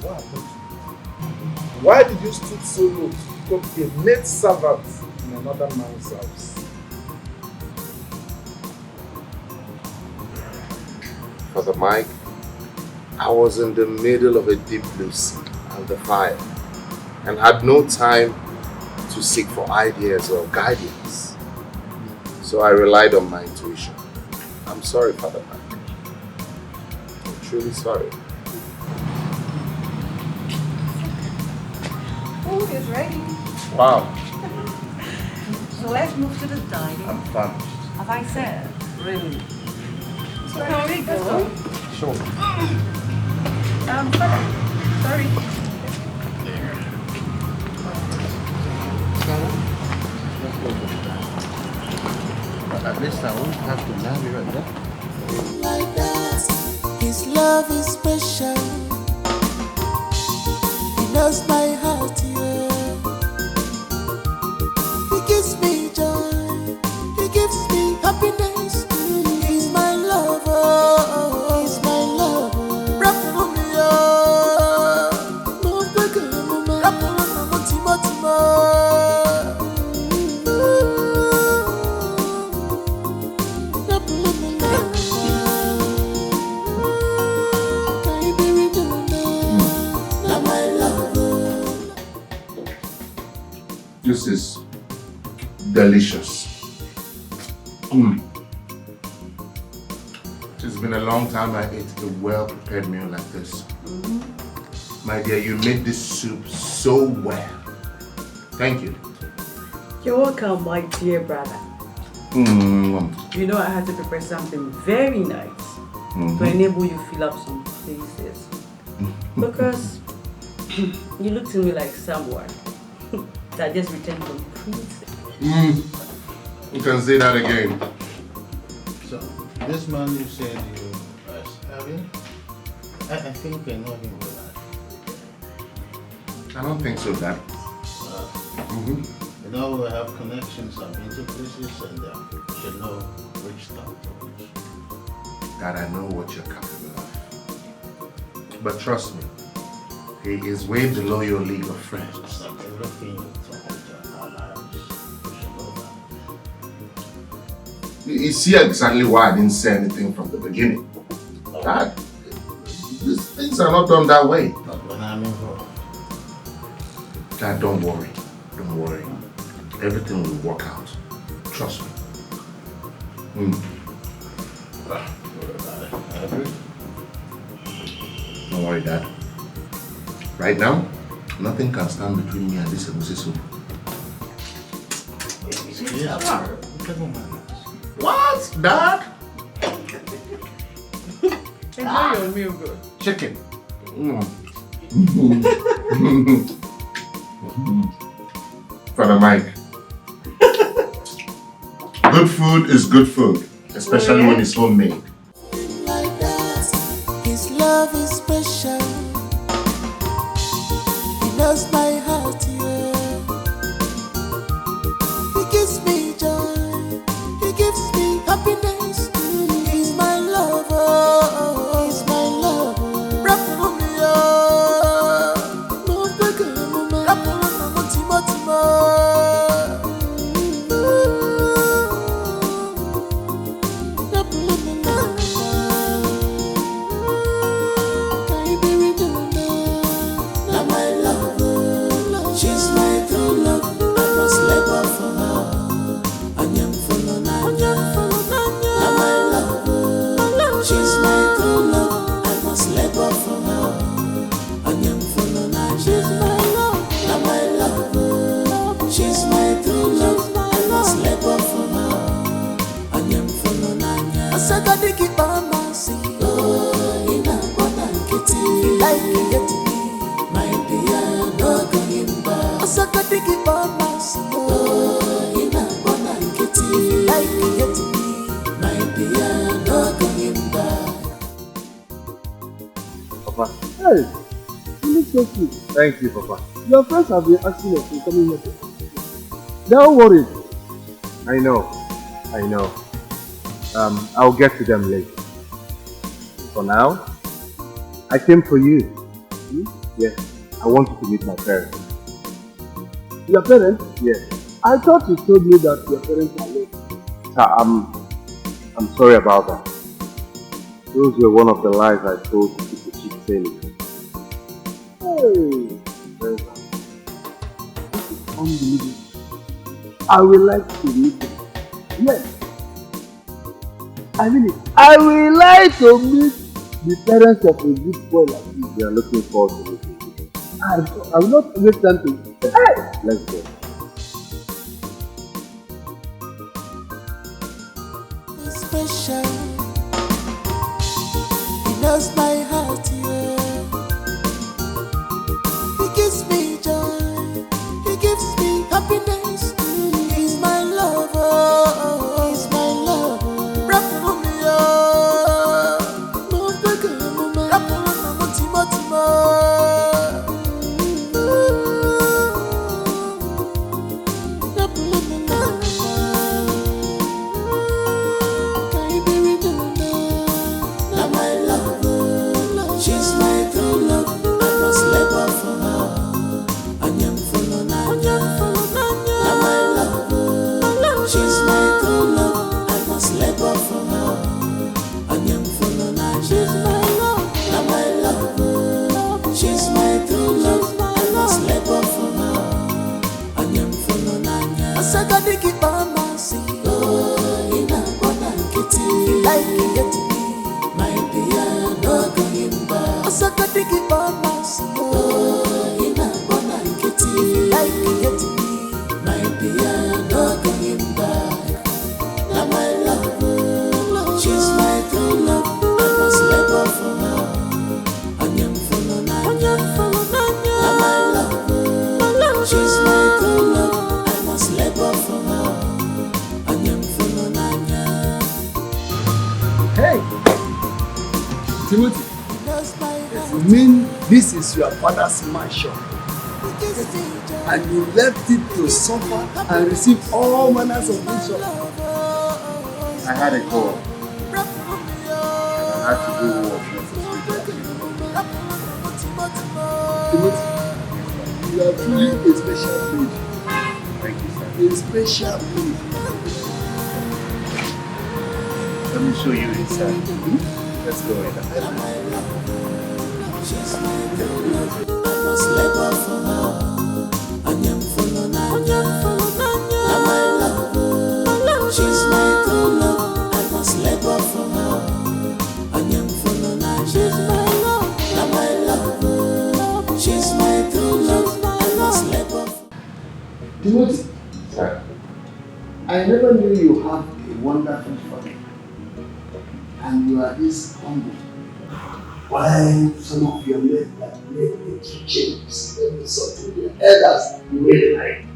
What happened to you? Why did you stoop so low to become a maid servant in another man's house? Father Mike, I was in the middle of a deep blue sea and the fire and had no time to seek for ideas or guidance. So I relied on my intuition. I'm sorry, Father Mike. I'm truly sorry. Food is ready. Wow. So let's move to the dining. I'm famished. As I said, really. So can we go? Sure. Sorry. At least I won't have to love you right there. Like that, his love is special. He knows my heart, yeah. He gives me joy, he gives me happiness. He's my lover, he's my lover. Rap for me, oh, no bigger, rap for me, Timo. This is delicious. It's been a long time I ate a well-prepared meal like this. My dear, you made this soup so well. Thank you. You're welcome, my dear brother. You know I had to prepare something very nice to enable you fill up some places. Because you look to me like someone that just returned from prison. You can say that again. So, this man you said you are having, I think we know him well. I don't think so, Dad. You know, we have connections, I've been to places, and you know which stuff to which. Dad, I know what you're capable of. But trust me, he is way below your league of friends. Everything you talk about our lives, you should know that. You see exactly why I didn't say anything from the beginning. Dad, these things are not done that way. Not when I'm involved. Dad, don't worry. Don't worry. Everything will work out. Trust me. Don't worry, Dad. Right now, nothing can stand between me and this egusi soup. What, Dad? Enjoy your meal, bro. Chicken. Father Mike. Good food is good food, especially when it's homemade. Like that, his love is special. He knows my heart, yeah. He gives me joy, he gives me happiness. He's my lover, he's my lover. Rap for me, oh, no bigger, rap for me, Timo. Papa. Hey, you look so cute. Thank you, Papa. Your friends have been asking us to come in here. Don't worry. I know. I'll get to them later. For now, I came for you. Yes, I want you to meet my parents. Your parents? Yes. I thought you told me that your parents are late. I'm sorry about that. Those were one of the lies I told to keep the ship sailing. Hey, this is unbelievable. I would like to meet them. Yes. I mean it. I would like to meet the parents of a good boy like you. They are looking forward to meeting you. I will not waste time to. Hey, let's go. Special. He knows my heart, yeah. He gives me joy. He gives me happiness. He's my lover. He's my lover. Rapumio. Rapumio. Timo. This is your father's mansion, and you left it to suffer and receive all manners of insult. I had a call. I had to do what Timothy, you are truly a special breed. Thank you, sir. A special breed. Let me show you inside. Let's go in. She's my true love. I must labor for her. Anyam follow Nanya. Now my love. She's my true love. I must labor for her. Anyam follow Nanya. She's my love. Now my love. She's my true love. I must labor for her. Timothy, sir, I never knew you have a wonderful father, and you are this humble. Why some of your men that make the changes and something your elders you really like?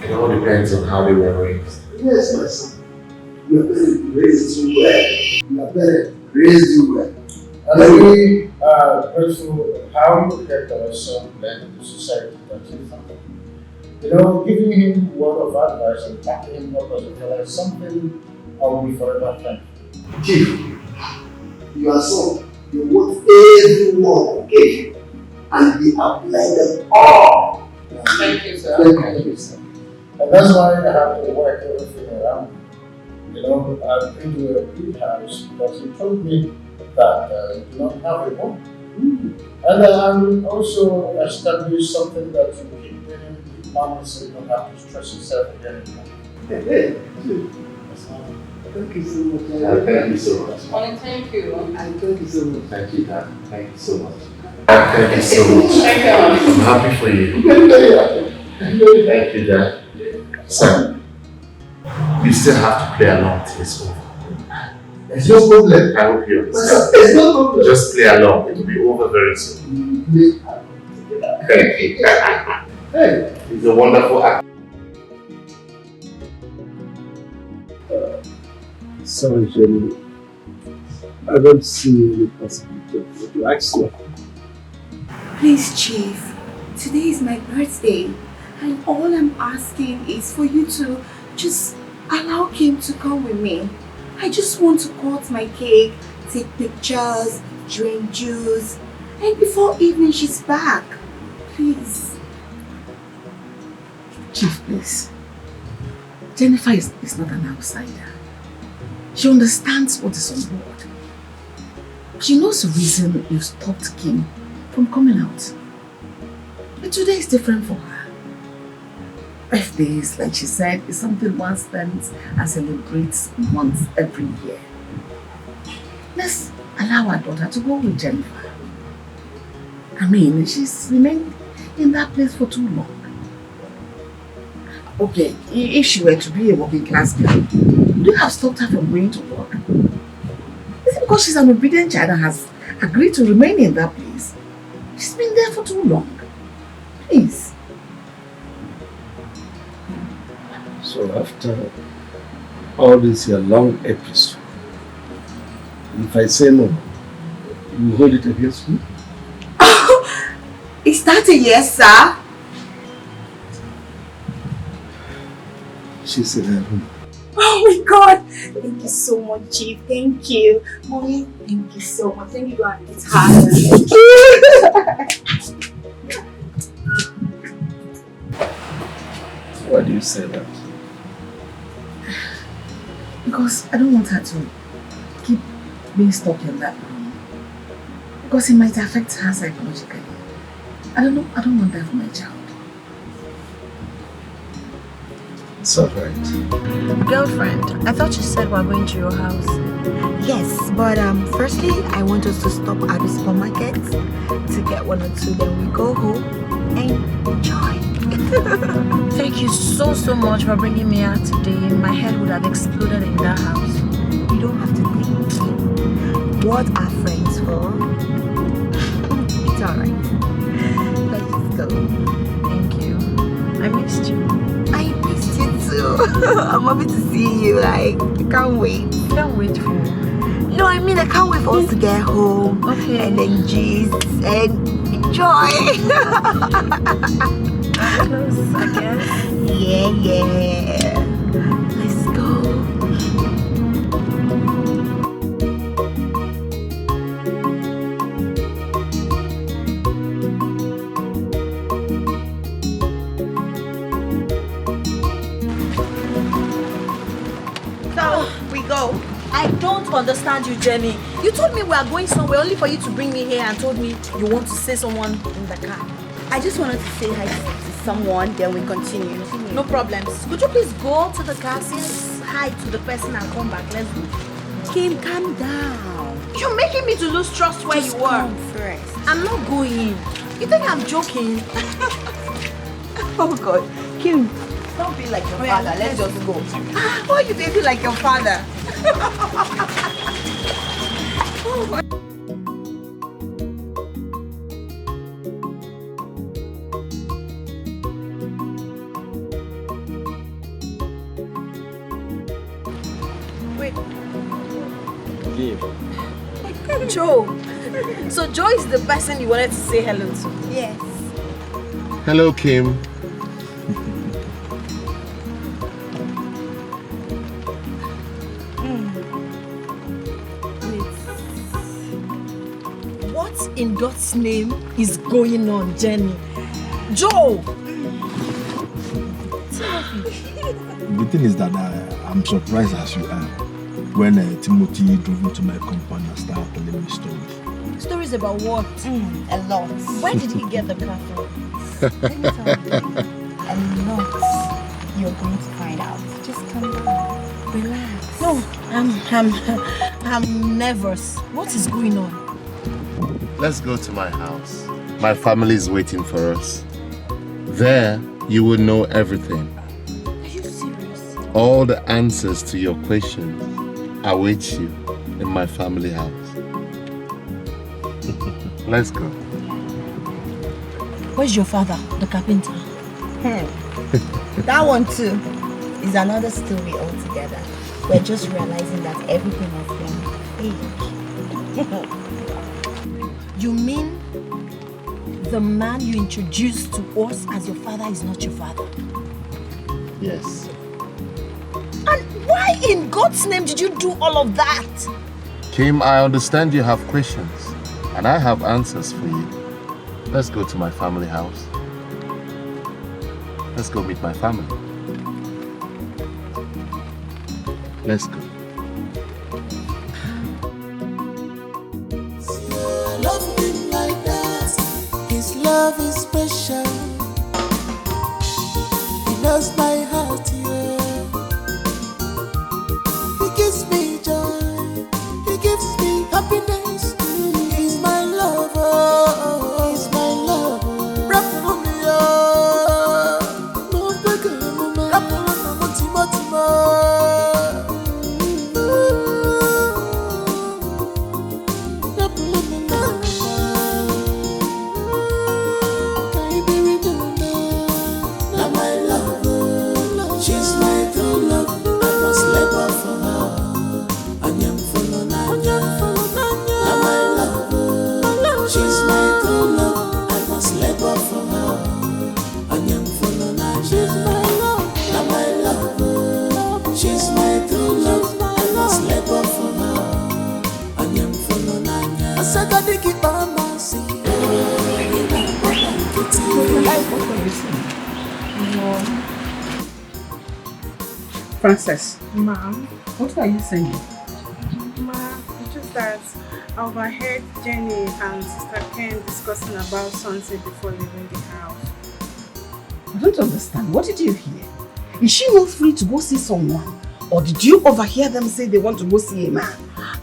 it all depends on how they were raised. Yes, my son. Your parents raised you well. Your parents raised you well. I'm very grateful how you kept our son blend into society that you found. You know, giving him word of advice and backing him up as a fellow is something I will be forever thankful. Chief, your son, you want everyone to get you, and he applied them all. Thank you, sir. Thank you, sir. And that's why I have to work everything around. You know, I've been to a good house because he told me that you do not have a home. And I'm also established something that you keep doing mama so you don't have to stress yourself again. Hey, thank you so much. Thank you so much. Thank you. And thank you so much. Thank you, Dad. Thank you so much. Thank you so much. Thank you. I'm happy for you. Thank you, Dad. Son, you still have to play along till it's over. There's no problem. I hope you understand. There's no problem. Just play along. It will be over very soon. Thank you. Hey. He's a wonderful actor. Sorry, Jenny. I don't see any possibility of what you asked for. Please, Chief, today is my birthday, and all I'm asking is for you to just allow Kim to come with me. I just want to cut my cake, take pictures, drink juice, and before evening she's back. Please. Chief, please. Jennifer is not an outsider. She understands what is on board. She knows the reason you stopped Kim from coming out. But today is different for her. Birthdays, like she said, is something one spends and celebrates once every year. Let's allow our daughter to go with Jennifer. I mean, she's remained in that place for too long. Okay, if she were to be a working class girl, would you have stopped her from going to work? Is it because she's an obedient child and has agreed to remain in that place? She's been there for too long. Please. So after all this your long episode, if I say no, you hold it against me? Is that a yes, sir? She's in her room. Oh my God! Thank you so much, Chief. Thank you. Mommy, thank you so much. Thank you, God. It's hard. Why do you say that? Because I don't want her to keep being stuck in that room. Because it might affect her psychologically. I don't want that for my child. It's alright. Girlfriend, I thought you said we're going to your house. Yes, but firstly, I want us to stop at the supermarket to get 1 or 2, then we go home and enjoy. Thank you so much for bringing me out today. My head would have exploded in that house. You don't have to thank me. What are friends for? It's alright. Let's just go. Thank you. I missed you. I missed you too. I'm happy to see you. Like, I can't wait. Can't wait for you. No, I mean I can't wait for us to get home. Okay. And then gist and enjoy. Close, I guess. Yeah. Let's go. So, we go. I don't understand you, Jenny. You told me we are going somewhere only for you to bring me here and told me you want to see someone in the car. I just wanted to say hi to someone, then we continue. No problems. Could you please go to the car, say hi to the person and come back? Let's go. Kim, calm down. You're making me to lose trust where Just you were. come first. I'm not going. You think I'm joking? Oh God. Kim, don't be like your father. Let's just go. Why are you baby like your father? Oh God. Joe. So Joe is the person you wanted to say hello to? Yes. Hello, Kim. What in God's name is going on, Jenny? Joe! The thing is that I'm surprised as you are when Timothy drove into my compound and started telling me stories. Stories about what? A lot. Where did he get the car from? Let me tell you. A lot. You're going to find out. Just calm down. Relax. No, I'm nervous. What is going on? Let's go to my house. My family is waiting for us. There, you will know everything. Are you serious? All the answers to your questions await you in my family house. Let's go. Where's your father, the carpenter? That one too is another story altogether. We're just realizing that everything has been fake. You mean the man you introduced to us as your father is not your father? Yes. And why in God's name did you do all of that? Kim, I understand you have questions, and I have answers for you. Let's go to my family house. Let's go meet my family. Let's go. Love him like that. His love is special. He knows my heart, yeah. He gives me joy. He gives me happiness. He's my lover. He's my lover. Rap for me, oh. No bigger, mama. She's my true love, I must labor for her. I am full of nanya. I said I dig it by my seat. Frances, Ma'am, what are you saying? Ma, it's just that I overheard Jenny and Sister Ken discussing about something before leaving the house. I don't understand. What did you hear? Is she not free to go see someone? Or did you overhear them say they want to go see a man?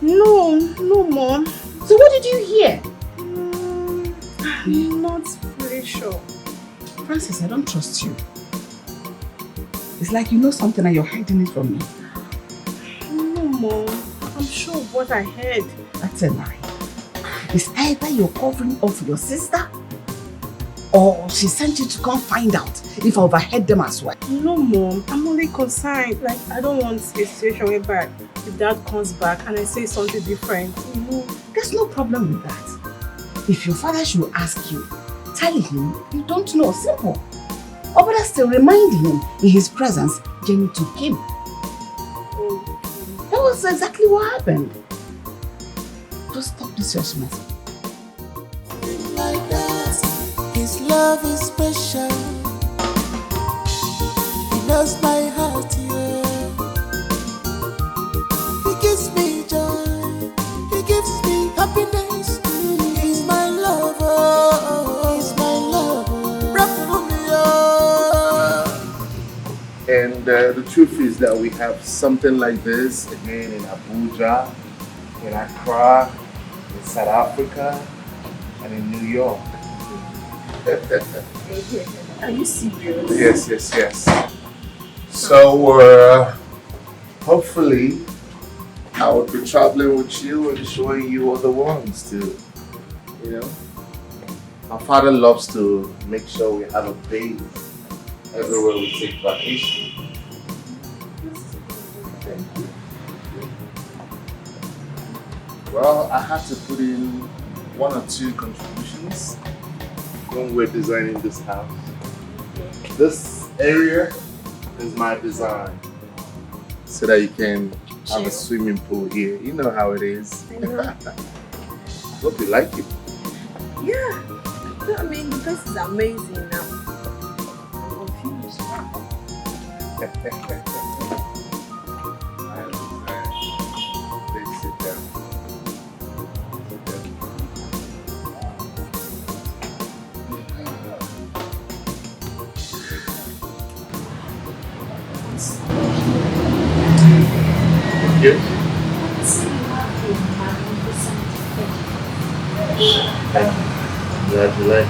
No, Mom. So what did you hear? I'm not really sure. Frances, I don't trust you. It's like you know something and you're hiding it from me. No, Mom. I'm sure of what I heard. That's a lie. It's either you're covering up for your sister or she sent you to come find out if I overheard them as well. No, Mom. I'm only concerned. Like, I don't want a situation whereby the dad comes back and I say something different. You know? There's no problem with that. If your father should ask you, tell him you don't know. Simple. Or better still, remind him in his presence, Jenny took him. That was exactly what happened. Just stop this your mess. Like that, his love is special. He knows my heart, yeah. He gives me joy. He gives me happiness. He's my lover. He's my lover. And the truth is that we have something like this again in Abuja, in Accra, in South Africa, and in New York. Are you serious? Yes. So, hopefully, I will be traveling with you and showing you other ones too. You know? My father loves to make sure we have a base everywhere we take vacation. Well, I had to put in 1 or 2 contributions when we're designing this house. This area is my design, so that you can have a swimming pool here. You know how it is. I know. Hope you like it. Yeah. I mean, the place is amazing now. I'm confused. I understand. Please sit down. Yes. I'm glad you like it.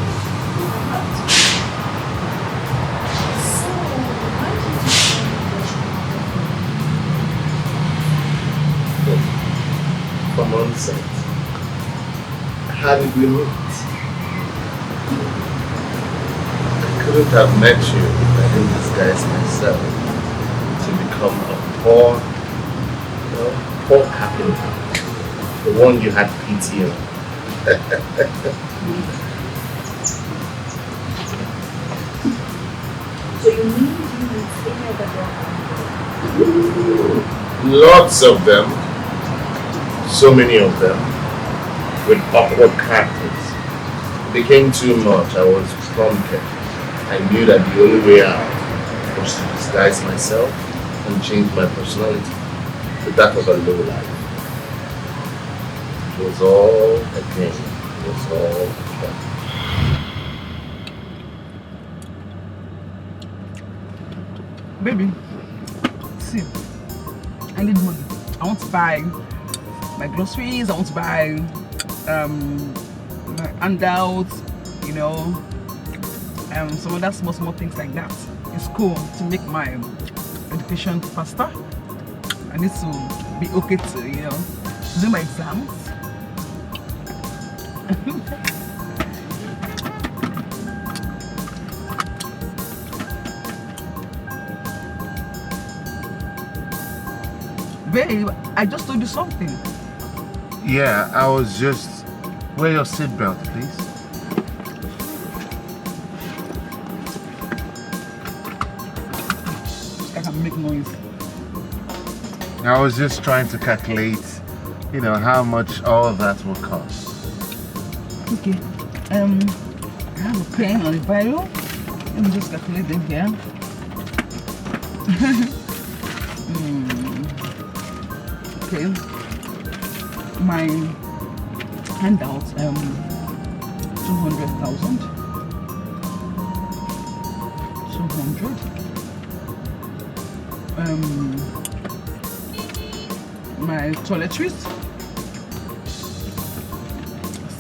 From onset. How did we meet? I couldn't have met you if I didn't disguise myself to become a poor carpenter. The one you had pity on. So you mean you with any other girl? Lots of them. So many of them. With awkward characters. It became too much. I was prompted. I knew that the only way out was to disguise myself and change my personality to that of a low life. It was all a game. It was all a game. Baby, see, I need money. I want to buy my groceries. I want to buy my handouts, you know, some other small things like that. It's cool to make my education faster. I need to be okay to, you know, do my exams. Babe, I just told you something. Yeah, I was just... Wear your seatbelt, please. I can make noise. I was just trying to calculate, you know, how much all of that will cost. Okay. I have a pen and a Bible. Let me just calculate them here. Okay. My handout, 200,000. 200. My toiletries,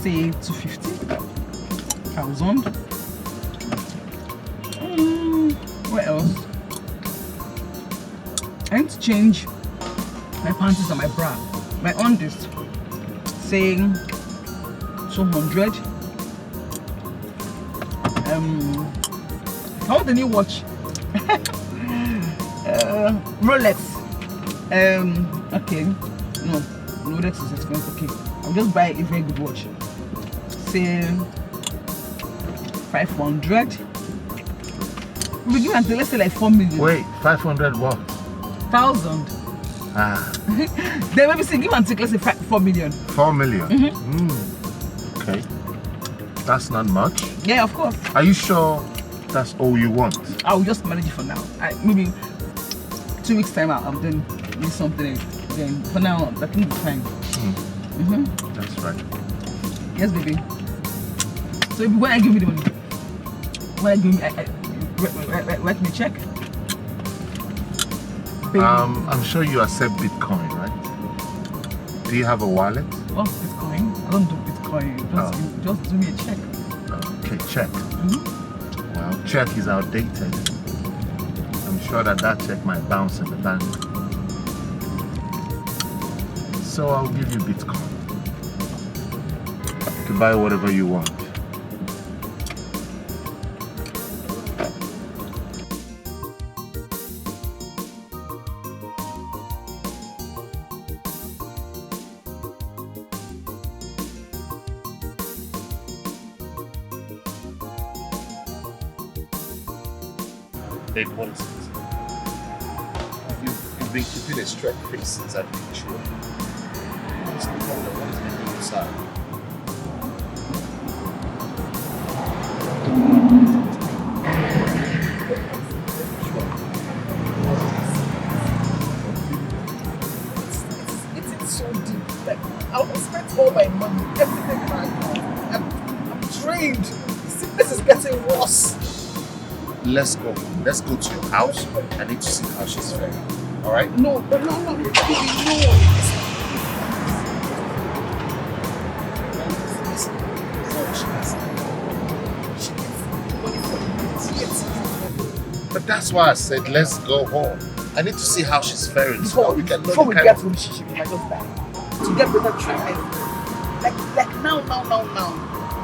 say 250,000. What else? I need to change my panties and my bra. My undies, say 200. I want a new watch. Rolex. Okay. No, Rolex is expensive. Okay, I'll just buy a very good watch. Say 500. We give until let's say like 4 million. Wait, 500 what? 1,000. Ah. Then maybe say give and take let's say 4 million. 4 million? Okay. That's not much. Yeah, of course. Are you sure that's all you want? I'll just manage it for now. Maybe 2 weeks time out, I'm then need something. Then for now, I think it's fine. That's right. Yes, baby. So when I give you the money, when I give me, write me a check. Baby. I'm sure you accept Bitcoin, right? Do you have a wallet? Oh, Bitcoin? I don't do Bitcoin. Just do me a check. Okay, check. Well, check is outdated. I'm sure that check might bounce in the bank. So I'll give you Bitcoin to buy whatever you want. Hey, what is it? You've been keeping a straight face since I've been sure. What's the problem? What is making you sad? It's so deep. Like, I almost spent all my money, everything back. I'm drained. This is getting worse. Let's go. Let's go to your house. I need to see how she's faring. Alright? No, baby, no. But that's why I said let's go home. I need to see how she's faring. Before we get home, she might just die. To get better treatment. Like now.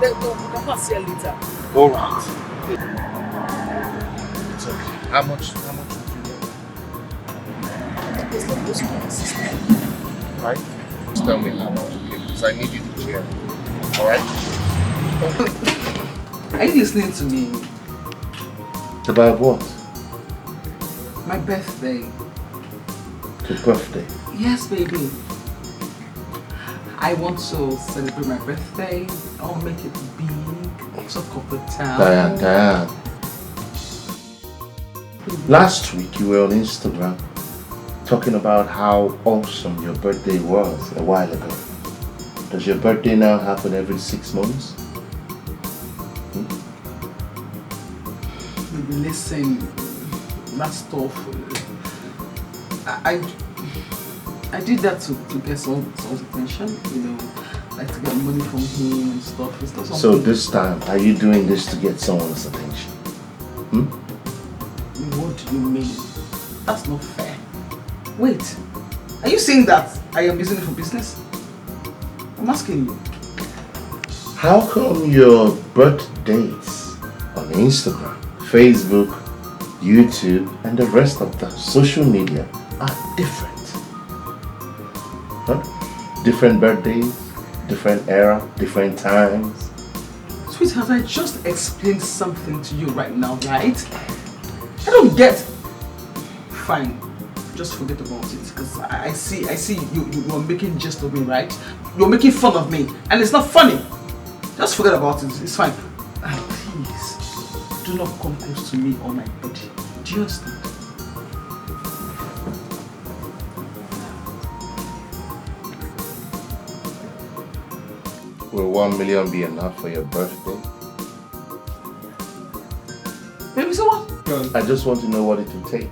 Then we can pass here later. Alright. It's okay. How much would you need? Right? Just tell me how much, because I need you to share. Alright? Are you listening to me? About what? My birthday. Your birthday? Yes, baby. I want to celebrate my birthday. I'll make it big. Talk of the town. Diane. Last week you were on Instagram talking about how awesome your birthday was a while ago. Does your birthday now happen every 6 months? Baby, listen, that stuff. I did that to get someone's attention, you know, like to get money from him and stuff. It's not something. So this time, are you doing this to get someone's attention? What do you mean? That's not fair. Wait, are you saying that I am using it for business? I'm asking you. How come your birthdays on Instagram, Facebook, YouTube, and the rest of the social media are different? Huh? Different birthdays, different era, different times. Sweetheart, I just explained something to you right now, right? I don't get. Fine. just forget about it. Because I see you are making jest of me, right? You're making fun of me, and it's not funny. Just forget about it. It's fine. And please, do not come close to me or my body. Do you understand? Will 1 million be enough for your birthday? Baby, so what? I just want to know what it will take.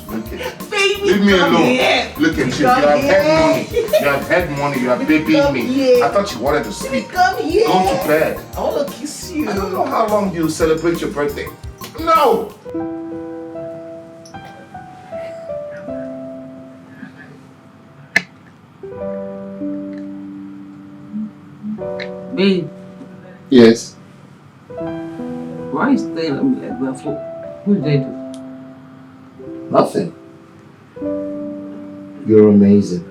Look at Baby, leave me alone. Here. Look at you. You have had money. You have had money. You are babying me. Here. I thought you wanted to sleep. Come here. Go to bed. I want to kiss you. I don't know how long you celebrate your birthday. No! Babe. Yes. Why are you staring at me like that for? What did I do? Nothing. You're amazing.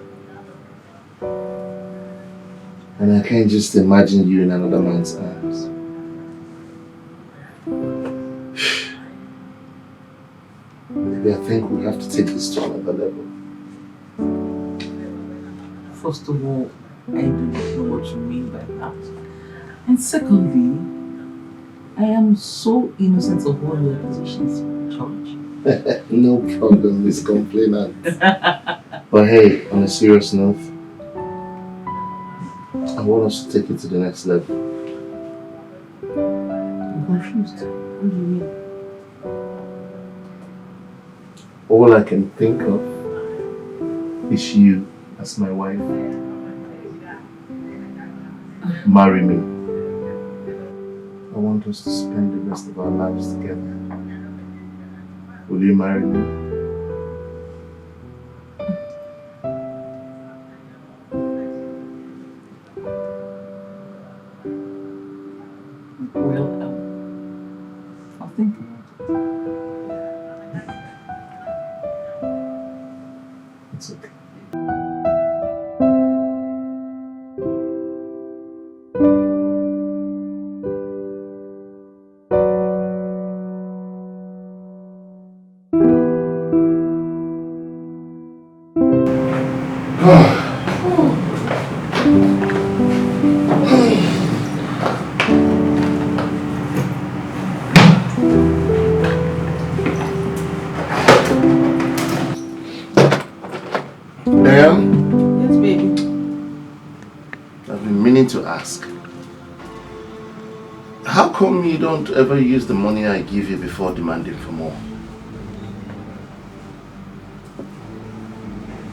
And I can't just imagine you in another man's arms. Maybe I think we have to take this to another level. First of all, I do not know what you mean by that. And secondly, I am so innocent of all your accusations, George. No problem, Miss Complainant. But hey, on a serious note, I want us to take it to the next level. I'm confused. What do you mean? All I can think of is you as my wife. Marry me. I want us to spend the rest of our lives together. Will you marry me? Well, I'll think about it. It's okay. Yes, baby. I've been meaning to ask. How come you don't ever use the money I give you before demanding for more?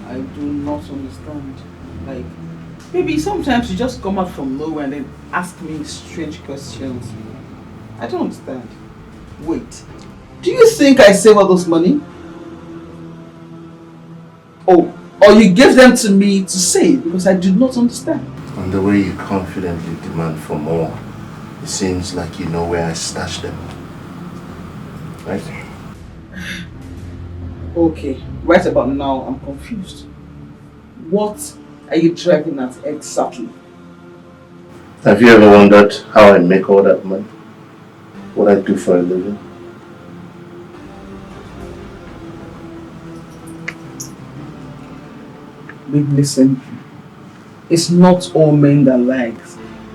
I do not understand. Like, maybe sometimes you just come out from nowhere and then ask me strange questions. I don't understand. Wait, do you think I save all those money? Oh, or you gave them to me to save? Because I do not understand. And the way you confidently demand for more, it seems like you know where I stashed them. Right? Okay, right about now I'm confused. What are you driving at exactly? Have you ever wondered how I make all that money? What I do for a living? Babe, listen. It's not all men that like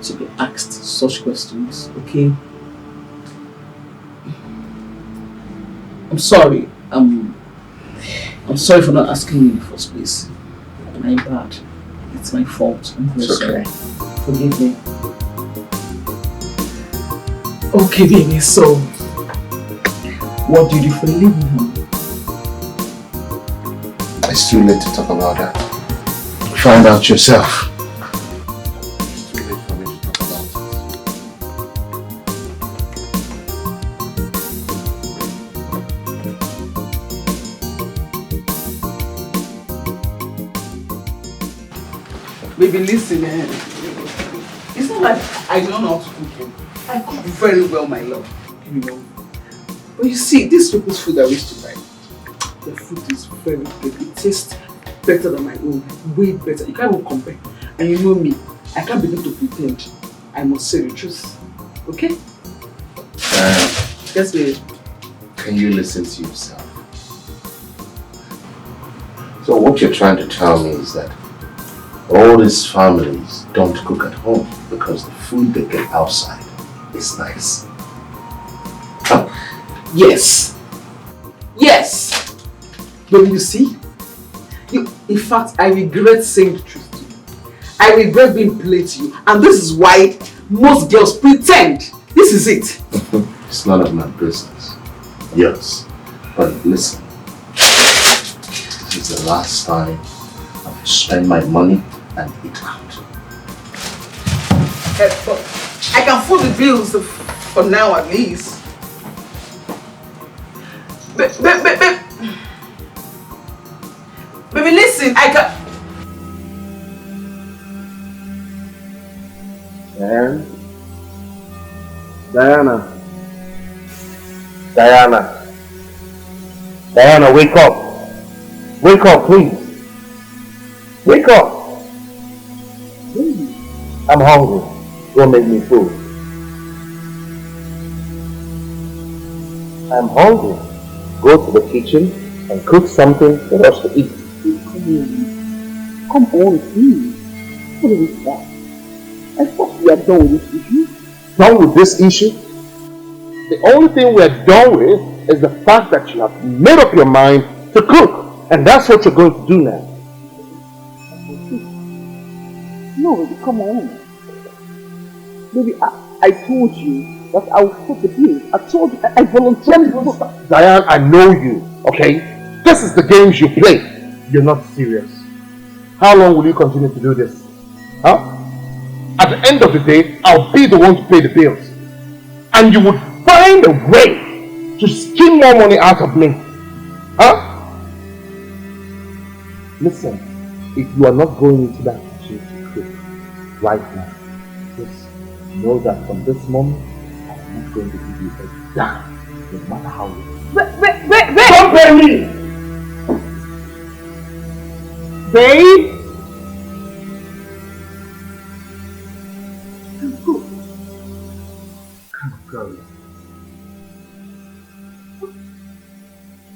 to be asked such questions, okay? I'm sorry. I'm sorry for not asking you in the first place. My bad. It's my fault. I'm very sorry. Forgive me. Okay, baby, so what do you do for a living now? It's too late to talk about that. Find out yourself. It's too late for me to talk about it. Baby, listen, it's not like I don't know how to cook. I cook very well, my love, you know. But you see, this people's food I wish to buy, the food is very good. It tastes better than my own, way better. You can't even compare. And you know me, I can't begin to pretend. I must say the truth. Okay? Yes, baby. Can you listen to yourself? So what you're trying to tell me is that all these families don't cook at home because the food they get outside is nice. Huh? Yes. Yes. But you see, in fact, I regret saying the truth to you. I regret being played to you. And this is why most girls pretend. This is it. It's none of my business. Yes. But listen. This is the last time I will spend my money and eat out. I can foot the bills for now at least. Baby, listen, I can... Diana, wake up. Wake up, please. Wake up. I'm hungry. Don't make me food. I'm hungry. Go to the kitchen and cook something for us to eat. Come on, please. What is that? I thought we are done with this issue. Done with this issue? The only thing we're done with is the fact that you have made up your mind to cook. And that's what you're going to do now. No, baby, come on. Baby, I told you that I will foot the bills. I told you, I voluntarily... Diane, I know you, okay? This is the games you play. You're not serious. How long will you continue to do this? Huh? At the end of the day, I'll be the one to pay the bills. And you would find a way to skim more money out of me. Huh? Listen, if you are not going into that kitchen to cook right now, just know that from this moment, I'm not going to give you a dime, no matter how you... Wait! Don't pay me! Babe?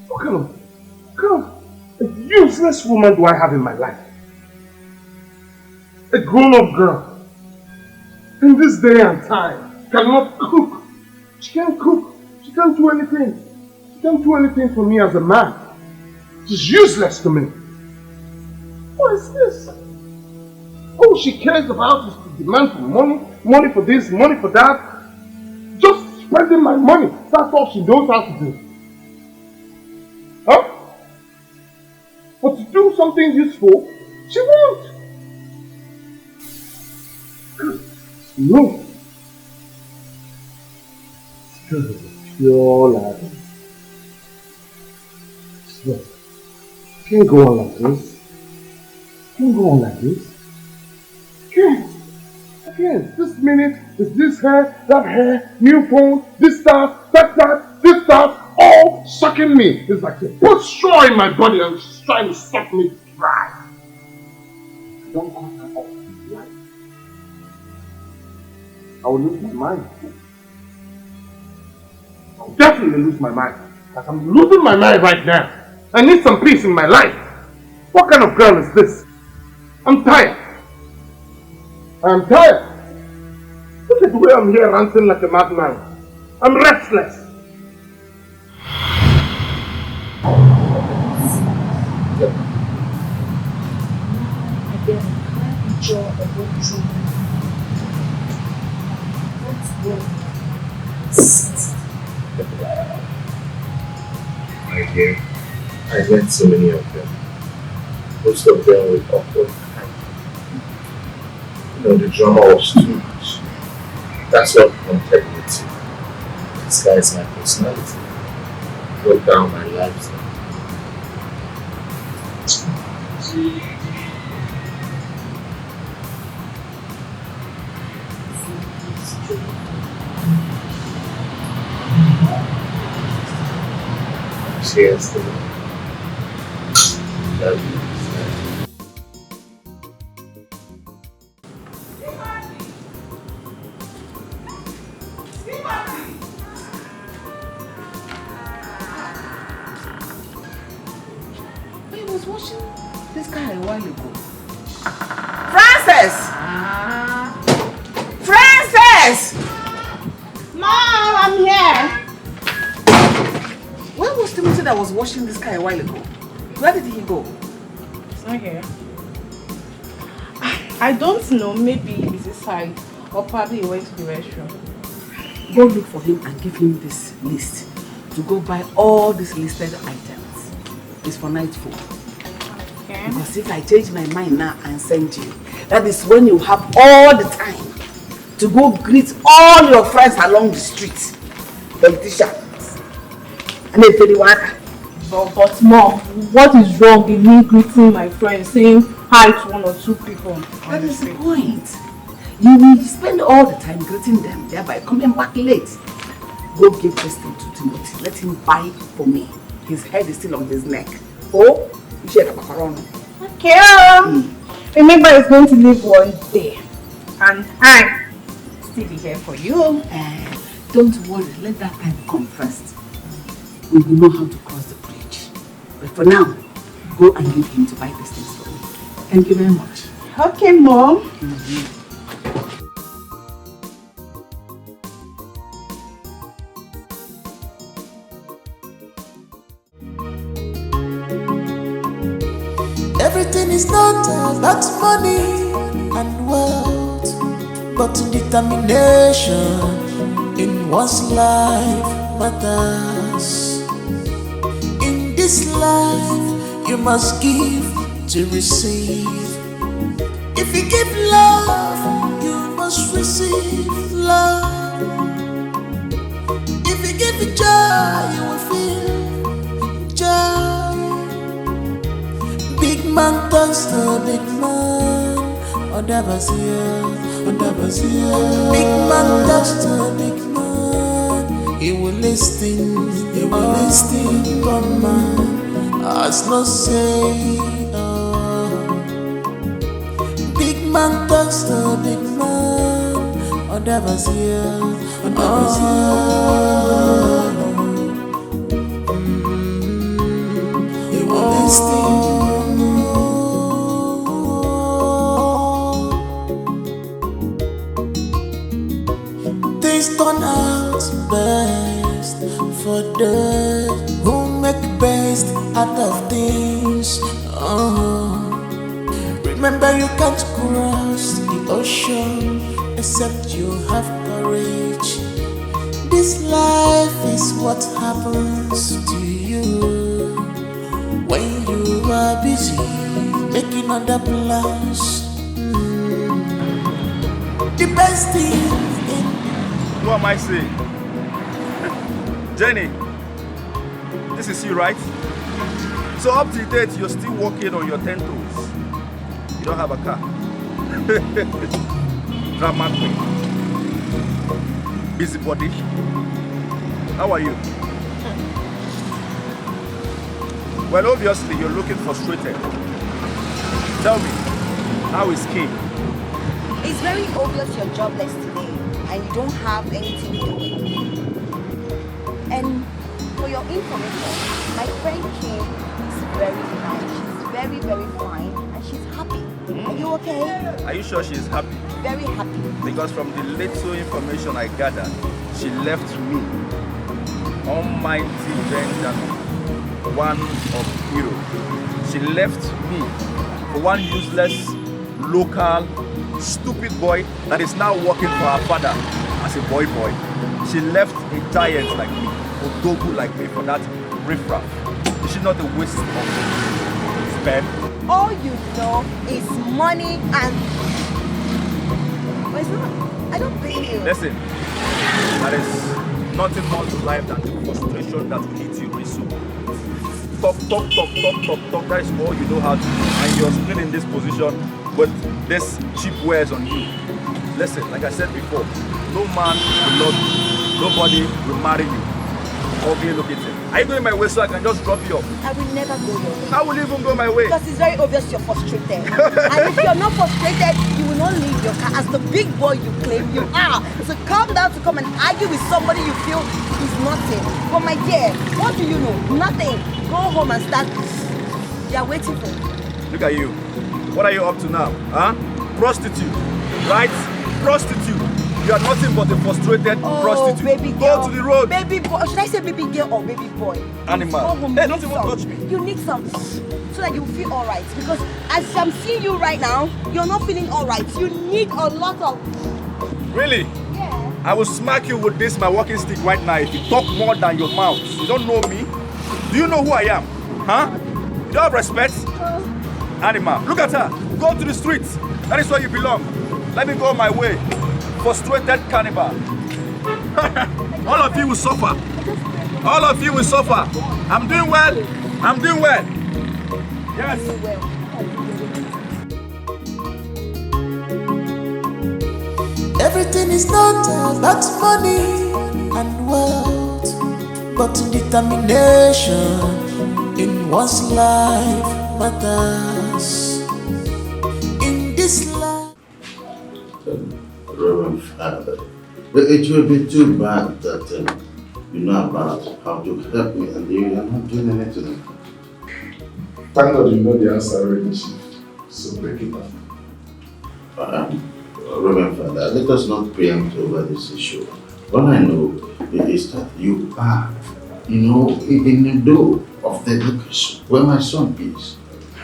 What kind of useless woman do I have in my life? A grown-up girl in this day and time cannot cook. She can't cook. She can't do anything. She can't do anything for me as a man. She's useless to me. What is this? All she cares about is to demand for money, money for this, money for that. Just spending my money. That's all she knows how to do. Huh? But to do something useful, she won't. No. Because of a pure lie. Swear. Can't go on like this. Can't go on like this. Can't. I can't. This minute is this hair, that hair, new phone, this stuff, that, this stuff, all sucking me. It's like they put straw in my body and she's trying to suck me dry. I don't cut her off in life. I will lose my mind. I'll definitely lose my mind. Because I'm losing my mind right now. I need some peace in my life. What kind of girl is this? I'm tired. I'm tired. Look at the way I'm here ranting like a madman. I'm restless. Again, I enjoy a good dream. That's My dear, I met so many of them. Most of them with awkward kind. You know, the drama was too much. That's what prompted me to disguise my personality, broke down my lifestyle. Cheers to them. Love you. was watching this guy a while ago. Frances! Frances! Mom, I'm here. Where was Timothy that was watching this guy a while ago? Where did he go? It's not here. I don't know. Maybe he's inside. Or probably he went to the restroom. Go look for him and give him this list to go buy all these listed items. It's for night food. Okay. Because if I change my mind now and send you, that is when you have all the time to go greet all your friends along the street. Politicians. And then But Mom, what is wrong in me greeting my friends, saying hi to one or two people? That is the point. You will spend all the time greeting them, thereby coming back late. Go give this thing to Timothy. Let him buy for me. His head is still on his neck. Oh, you share the macaroni. Okay. Remember, it's going to live one day. And I still be here for you. Don't worry, let that time come first. We will know how to cross the bridge. But for now, go and give him to buy these things for me. Thank you very much. Okay, Mom. Everything is not about money and wealth, but determination in one's life matters. In this life, you must give to receive. If you give love, you must receive love. If you give joy, you will feel joy. Big man turns to big man, adversary. Big man turns to big man. He will listen, but man has no say. Big man turns to big man, adversary. He will listen. Things turn out best for those who make best out of things. Remember, you can't cross the ocean except you have courage. This life is what happens to you when you are busy making other plans. The best thing. Who am I saying? Jenny, this is you, right? So up to date, you're still walking on your 10 toes. You don't have a car. Drama queen. Busybody. How are you? Well, obviously, you're looking frustrated. Tell me, how is King? It's very obvious you're jobless today and you don't have anything doing. And for your information, my friend Kim is very fine. She's very, very fine and she's happy. Are you okay? Are you sure she's happy? Very happy. Because from the little information I gathered, she left me, almighty Benjamin, one of hero. She left me for one useless, local, stupid boy that is now working for her father as a boy. She left a giant like me, a dogu like me for that riffraff. Is she not a waste of spend? All you know is money and... But it's not. I don't blame you. Listen, there is nothing more to life than the frustration that will hit you very soon. Talk. That is all you know how to do. And you're still in this position with this cheap wares on you. Listen, like I said before, no man will love you. Nobody will marry you. Okay, look at it. Are you going my way so I can just drop you off? I will never go your way. I will even go my way. Because it's very obvious you're frustrated. And if you're not frustrated, you will not leave your car as the big boy you claim you are. So come down to come and argue with somebody you feel is nothing. But my dear, what do you know? Nothing. Go home and start you are waiting for? Look at you. What are you up to now? Huh? Prostitute, right? Prostitute. You are nothing but a frustrated prostitute. Baby girl. Go to the road. Baby boy. Should I say baby girl or baby boy? Animal. Hey, don't even touch me. You need some so that you feel alright. Because as I'm seeing you right now, you're not feeling alright. You need a lot of... Really? Yeah. I will smack you with this, my walking stick right now, if you talk more than your mouth. You don't know me? Do you know who I am? Huh? You don't have respect? Animal. Look at her. Go to the streets. That is where you belong. Let me go my way. Frustrated cannibal. All of you will suffer. All of you will suffer. I'm doing well. I'm doing well. Yes. Everything is not about money and wealth, but determination in one's life matters. In this life. Reverend Father, it will be too bad that you know about how to help me and you are not doing anything. Thank God you know the answer already, Chief. So break it down. Reverend Father, let us not preempt over this issue. All I know is that you are, in the door of the education where my son is.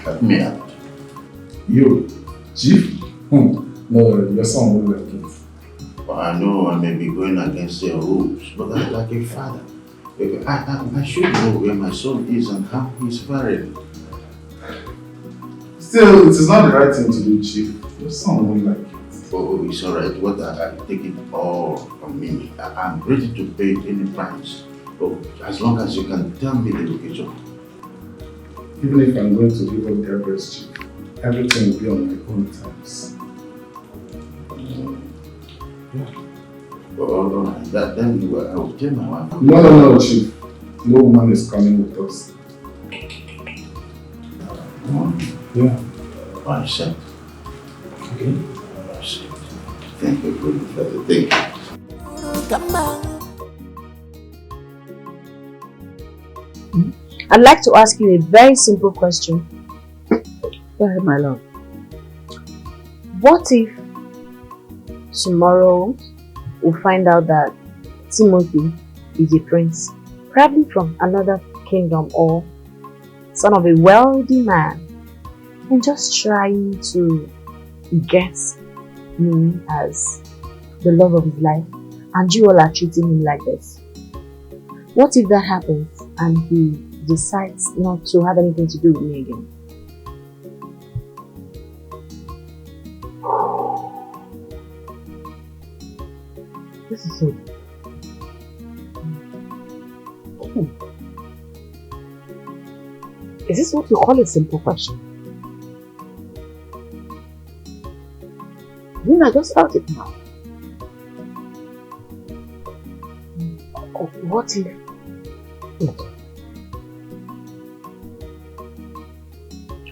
Help me out. You, Chief? No, your son won't like it. Well, I know I may be going against your rules, but I like a father. I should know where my son is and how he's faring. Still, it is not the right thing to do, Chief. Your son won't like it. Oh, it's alright. What I take it all on me. I'm ready to pay any price. Oh, as long as you can tell me the location. Even if I'm going to give up the address, Chief, everything will be on my own terms. Oh, no, then I will tell my wife. No, Chief. No woman is coming with us. Yeah. I accept. Okay. Thank you for the thing. I'd like to ask you a very simple question. Go ahead, my love. What if tomorrow we find out that Timothy is a prince, probably from another kingdom or son of a wealthy man, and just trying to get me as the love of his life, and you all are treating him like this? What if that happens and he decides not to have anything to do with me again? This is so... Is this what you call a simple question? I just felt it now. What if...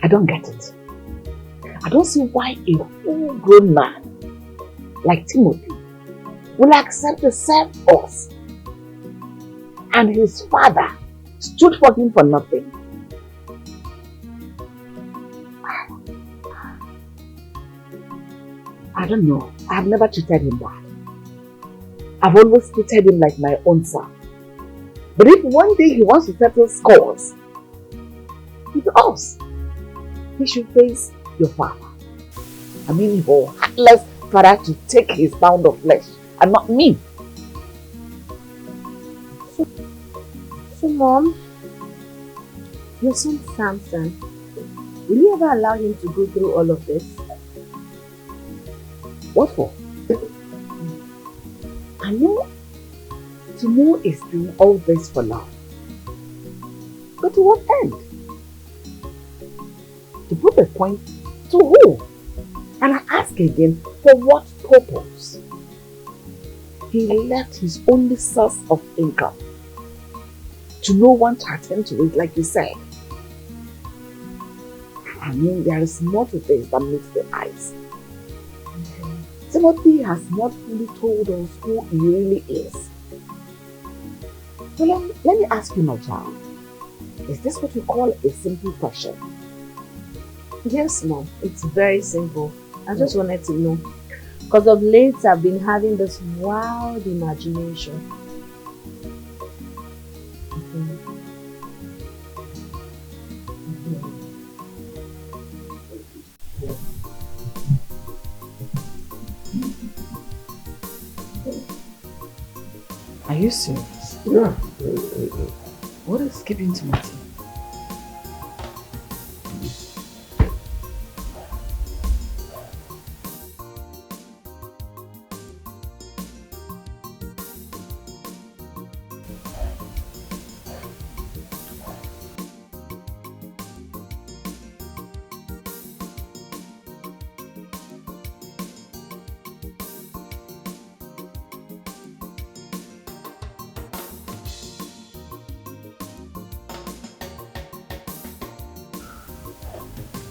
I don't get it. I don't see why a full-grown man like Timothy will accept to serve us, and his father stood for him for nothing. I don't know. I've never treated him bad. I've always treated him like my own son. But if one day he wants to settle scores with us, he should face your father. I mean, your heartless father to take his pound of flesh and not me. So Mom, your son Samson, will you ever allow him to go through all of this? What for? I know Timo is doing all this for love. But to what end? To prove a point to who? And I ask again, for what purpose? He left his only source of income to no one to attend to it, like you said. I mean, there is more to this than meets the eyes. Timothy has not fully told us who he really is. So let me ask you, my child. Is this what you call a simple question? Yes, Mom. It's very simple. I just wanted to know. Because of late, I've been having this wild imagination. Are you serious? Yeah. What is keeping Timothy?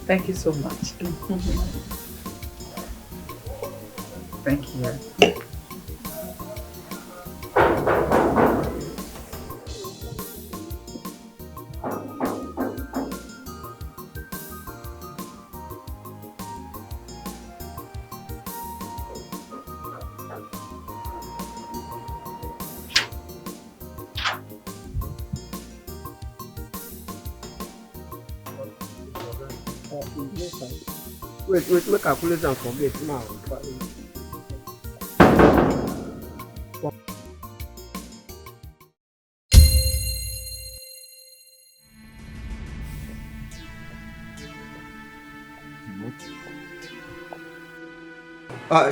Thank you so much. Thank you. Wait, calculate and forget now.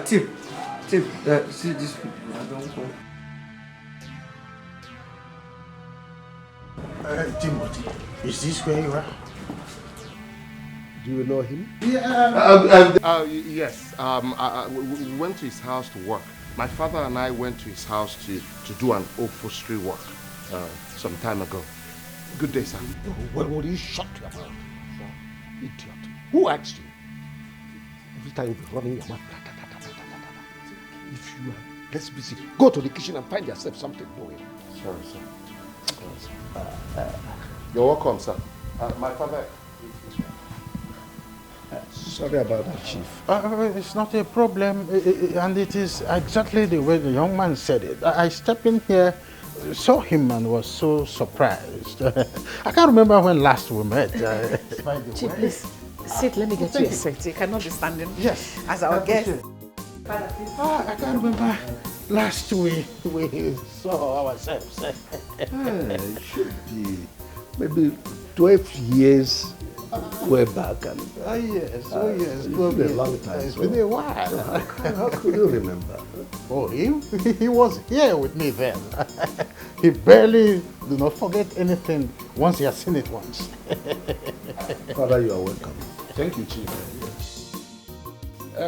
Tim, see this people. I don't go. Timothy, is this where you are? Do you know him? Yeah. Yes. We went to his house to work. My father and I went to his house to do an upholstery work some time ago. Good day, sir. What were you shocked about? Idiot. Who asked you? Every time you're running your mouth. If you are less busy, go to the kitchen and find yourself something doing. Sorry, sir. You're welcome, sir. My father... Sorry about that, Chief. It's not a problem, and it is exactly the way the young man said it. I stepped in here, saw him, and was so surprised. I can't remember when last we met. Chief, please sit. Let me get you a seat. You cannot be standing. Yes. As our guest. I can't remember last we saw ourselves. It should be maybe 12 years way back. And, yes. It's been a long time. It's been a while. How could you remember? Oh, he was here with me then. He barely do not forget anything once he has seen it once. Father, you are welcome. Thank you, Chief.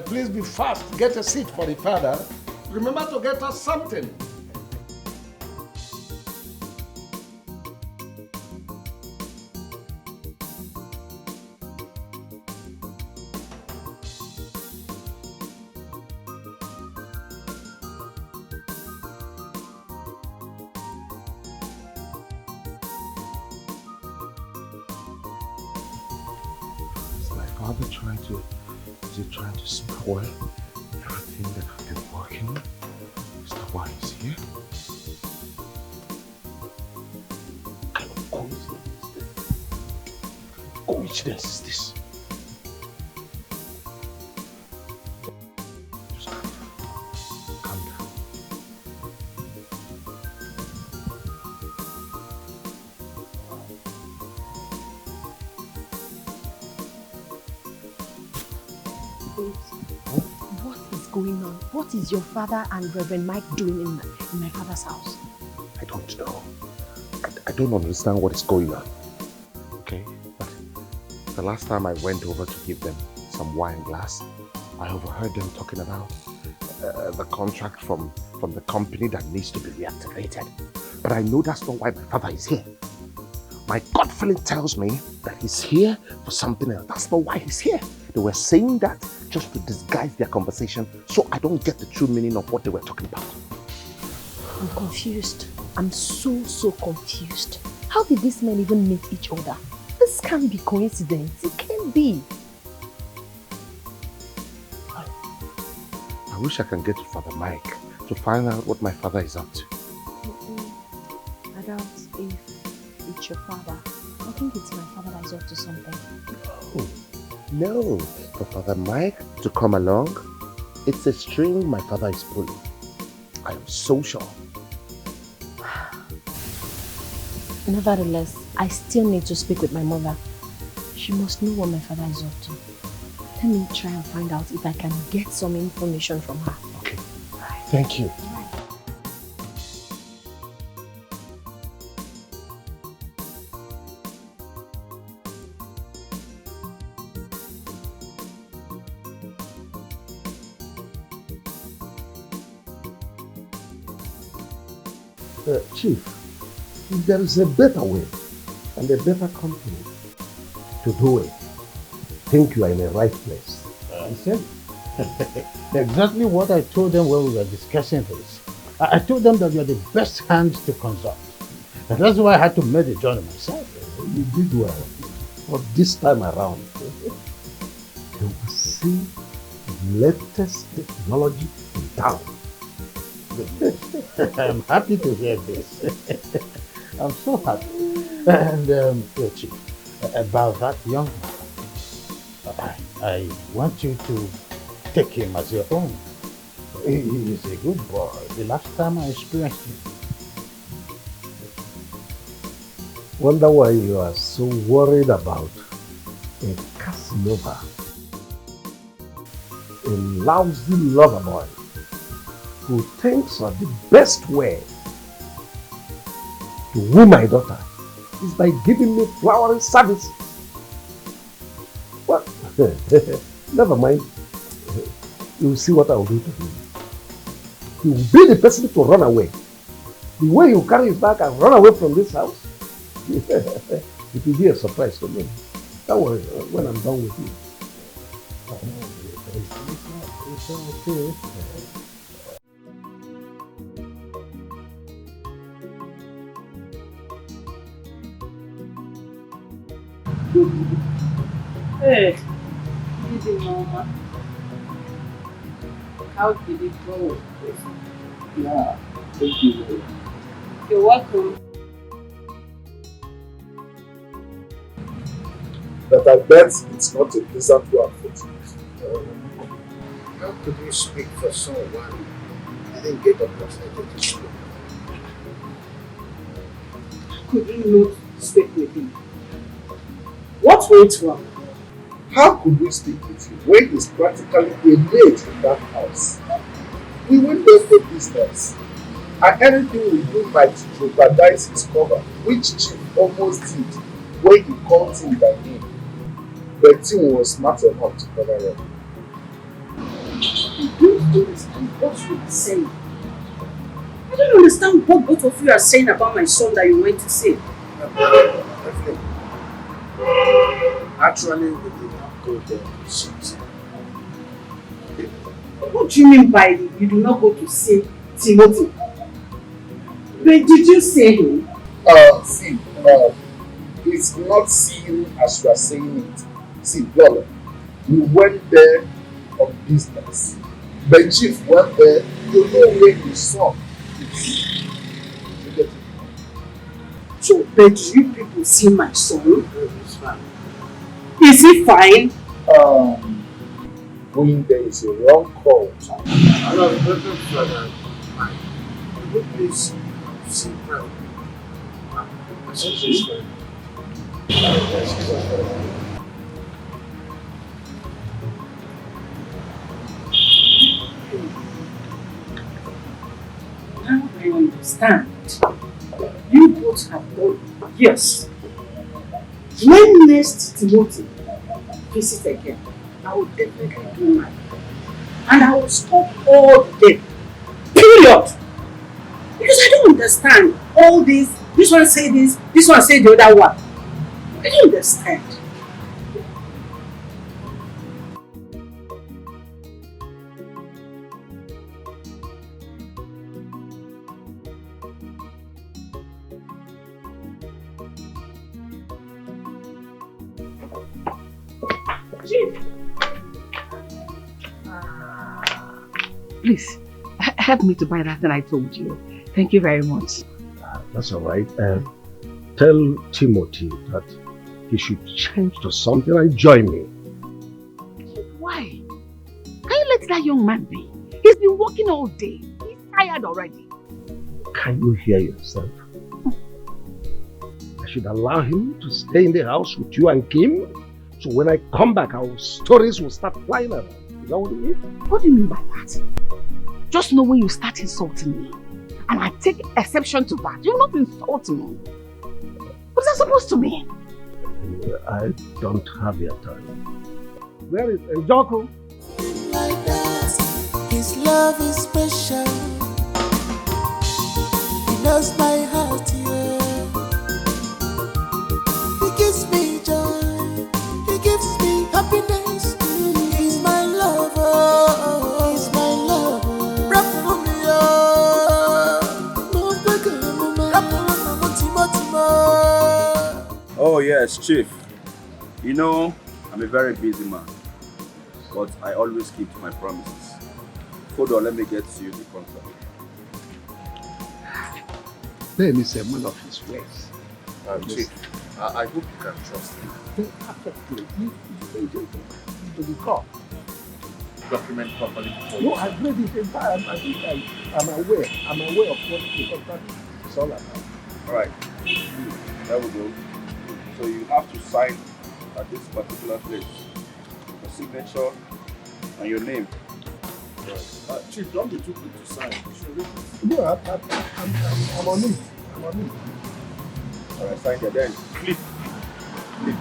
Please be fast. Get a seat for the father. Remember to get us something. Trying to spoil everything that I've been working on? Is that why he's here? What kind of coincidence is this? Just calm down. What is going on? What is your father and Reverend Mike doing in my father's house? I don't know. I don't understand what is going on. Okay? But the last time I went over to give them some wine glass, I overheard them talking about the contract from the company that needs to be reactivated. But I know that's not why my father is here. My gut feeling tells me that he's here for something else. That's not why he's here. They were saying that just to disguise their conversation so I don't get the true meaning of what they were talking about. I'm confused. I'm so confused. How did these men even meet each other? This can't be coincidence. It can't be. wish I can get to Father Mike to find out what my father is up to. I doubt if it's your father. I think it's my father that is up to something. Oh, no. For Father Mike to come along, it's a string my father is pulling. I am so sure. Nevertheless, I still need to speak with my mother. She must know what my father is up to. Let me try and find out if I can get some information from her. Okay. Thank you. Chief, if there is a better way and a better company to do it, I think you are in the right place. I said exactly what I told them when we were discussing this. I told them that you are the best hand to consult. And that's why I had to make the journey myself. You did well. But this time around, you will see the latest technology in town. I'm happy to hear this. I'm so happy. And Chief, about that young man, I want you to take him as your own. He is a good boy. The last time I experienced him. Wonder why you are so worried about a Casanova, a lousy lover boy who thinks that the best way to woo my daughter is by giving me flowering services. Well, never mind. You will see what I will do to him. He will be the person to run away. The way you carry his bag and run away from this house, it will be a surprise to me. Don't worry, when I'm done with you. It's okay. Hey, good Mama. How did it go? Yeah, thank you. You're welcome. But I bet it's not a pleasant one for you. How could you speak for someone you didn't get opportunity to speak? Could you not speak with him? What went wrong? How could we speak with you when he's practically a maid in that house? We went there for business, and anything we do might jeopardize his cover, which Chief almost did when he called him by name. But Tim was smart enough to cover up. I don't understand what you are saying. I don't understand what both of you are saying about my son that you went to say. Actually, we did not go there to see him. What do you mean by you do not go to see Timothy? But did you see him? See, it's not seen as you are saying it. See, brother, we went there on business. The Chief went there to know where his son is. So, but do you people see my son? It's fine. Is he fine? Going there is a wrong call. I love looking for that. Could you please see Brown? I said she's fine. Now I understand. You both have done yes. When next Timothy visit again, I will definitely do mine. And I will stop all the debt. Period. Because I don't understand all this. This one say this one say the other one. I don't understand. Please, help me to buy that thing I told you. Thank you very much. That's all right. Tell Timothy that he should change to something and join me. Why? Can you let that young man be? He's been working all day. He's tired already. Can you hear yourself? I should allow him to stay in the house with you and Kim, so when I come back, our stories will start flying around. Is that what you mean? What do you mean by that? Just know when you start insulting me, and I take exception to that. You're not insulting me. What's that supposed to mean? I don't have your time. Where is Joko? Like that, his love is special. He knows my heart, yeah. He gives me joy. He gives me happiness. He's my lover. He's my lover. Oh yes, Chief. You know, I'm a very busy man, but I always keep to my promises. Hold on, let me get to you the contract. Ben is a man of his ways. Chief, I hope you can trust him. Perfectly. To the call. Document properly before No, I've read it in time. I think I'm aware. I'm aware of what the contract is all about. Alright, there we go. So you have to sign at this particular place. Your signature and your name. Chief, don't be too quick to sign. You should read it. No, I'm on it. I'm on it. Alright, sign there then. Click. Click.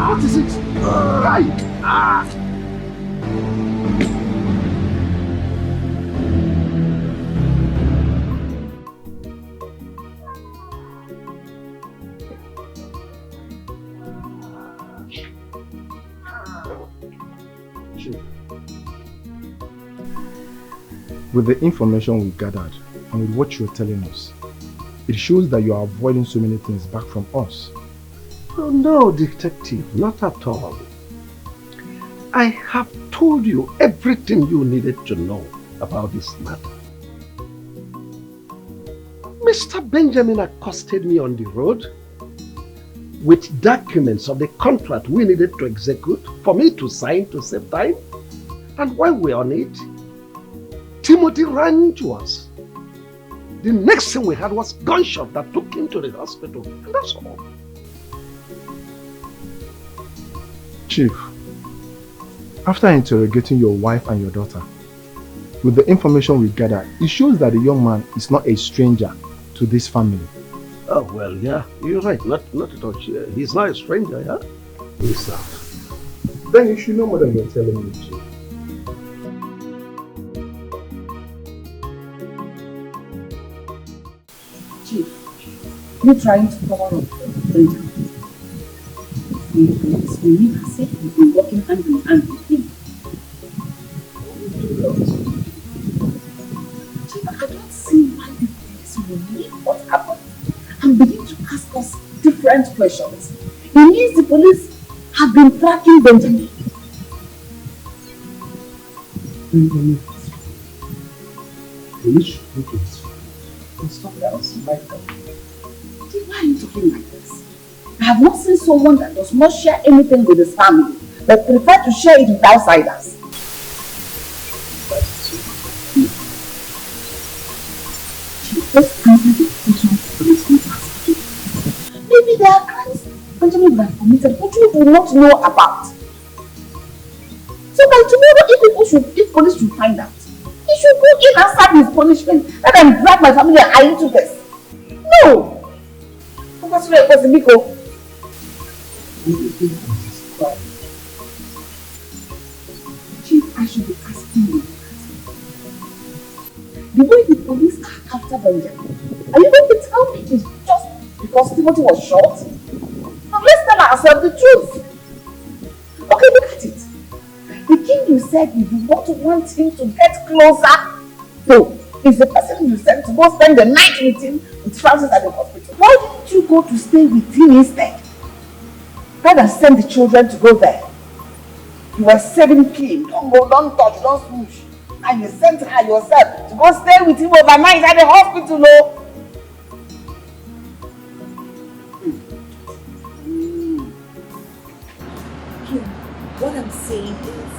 What is it? With the information we gathered and with what you're telling us, it shows that you are avoiding so many things back from us. Oh, no, detective, not at all. I have told you everything you needed to know about this matter. Mr. Benjamin accosted me on the road with documents of the contract we needed to execute for me to sign to save time. And while we're on it, Timothy ran to us. The next thing we had was gunshot that took him to the hospital. And that's all. Chief, after interrogating your wife and your daughter, with the information we gathered, it shows that the young man is not a stranger to this family. Oh, well, yeah, you're right. Not at all. He's not a stranger, yeah? He's not. Then you should know more than you're telling me, Chief. Chief, you're trying to cover up Benjamin. We need to say we've been working hand in hand with him. Chief, I don't see why the police will leave what happened and begin to ask us different questions. It means the police have been tracking Benjamin. Police should look at this. Something else like that. Why are you talking like this? I have not seen someone that does not share anything with his family, but prefer to share it with outsiders. Just answer the questions police will ask you. Maybe there are crimes Benjamin would have committed which we do not know about. So by tomorrow, if police should find out, he should go in and serve his punishment rather than drag my family and I into this. No! What's your Miko? Chief, I should be asking you. The way the police are after Benjamin, are you going to tell me it's just because Timothy was shot? Now let's tell ourselves the truth. Okay, look at it. The king you said you do not want him to get closer to is the person you sent to go spend the night with him with Francis at the hospital. Why didn't you go to stay with him instead? rather send the children to go there. You were saving Kim. Don't go, don't touch, don't smoosh. And you sent her yourself to go stay with him overnight at the hospital, no? Kim, what I'm saying is,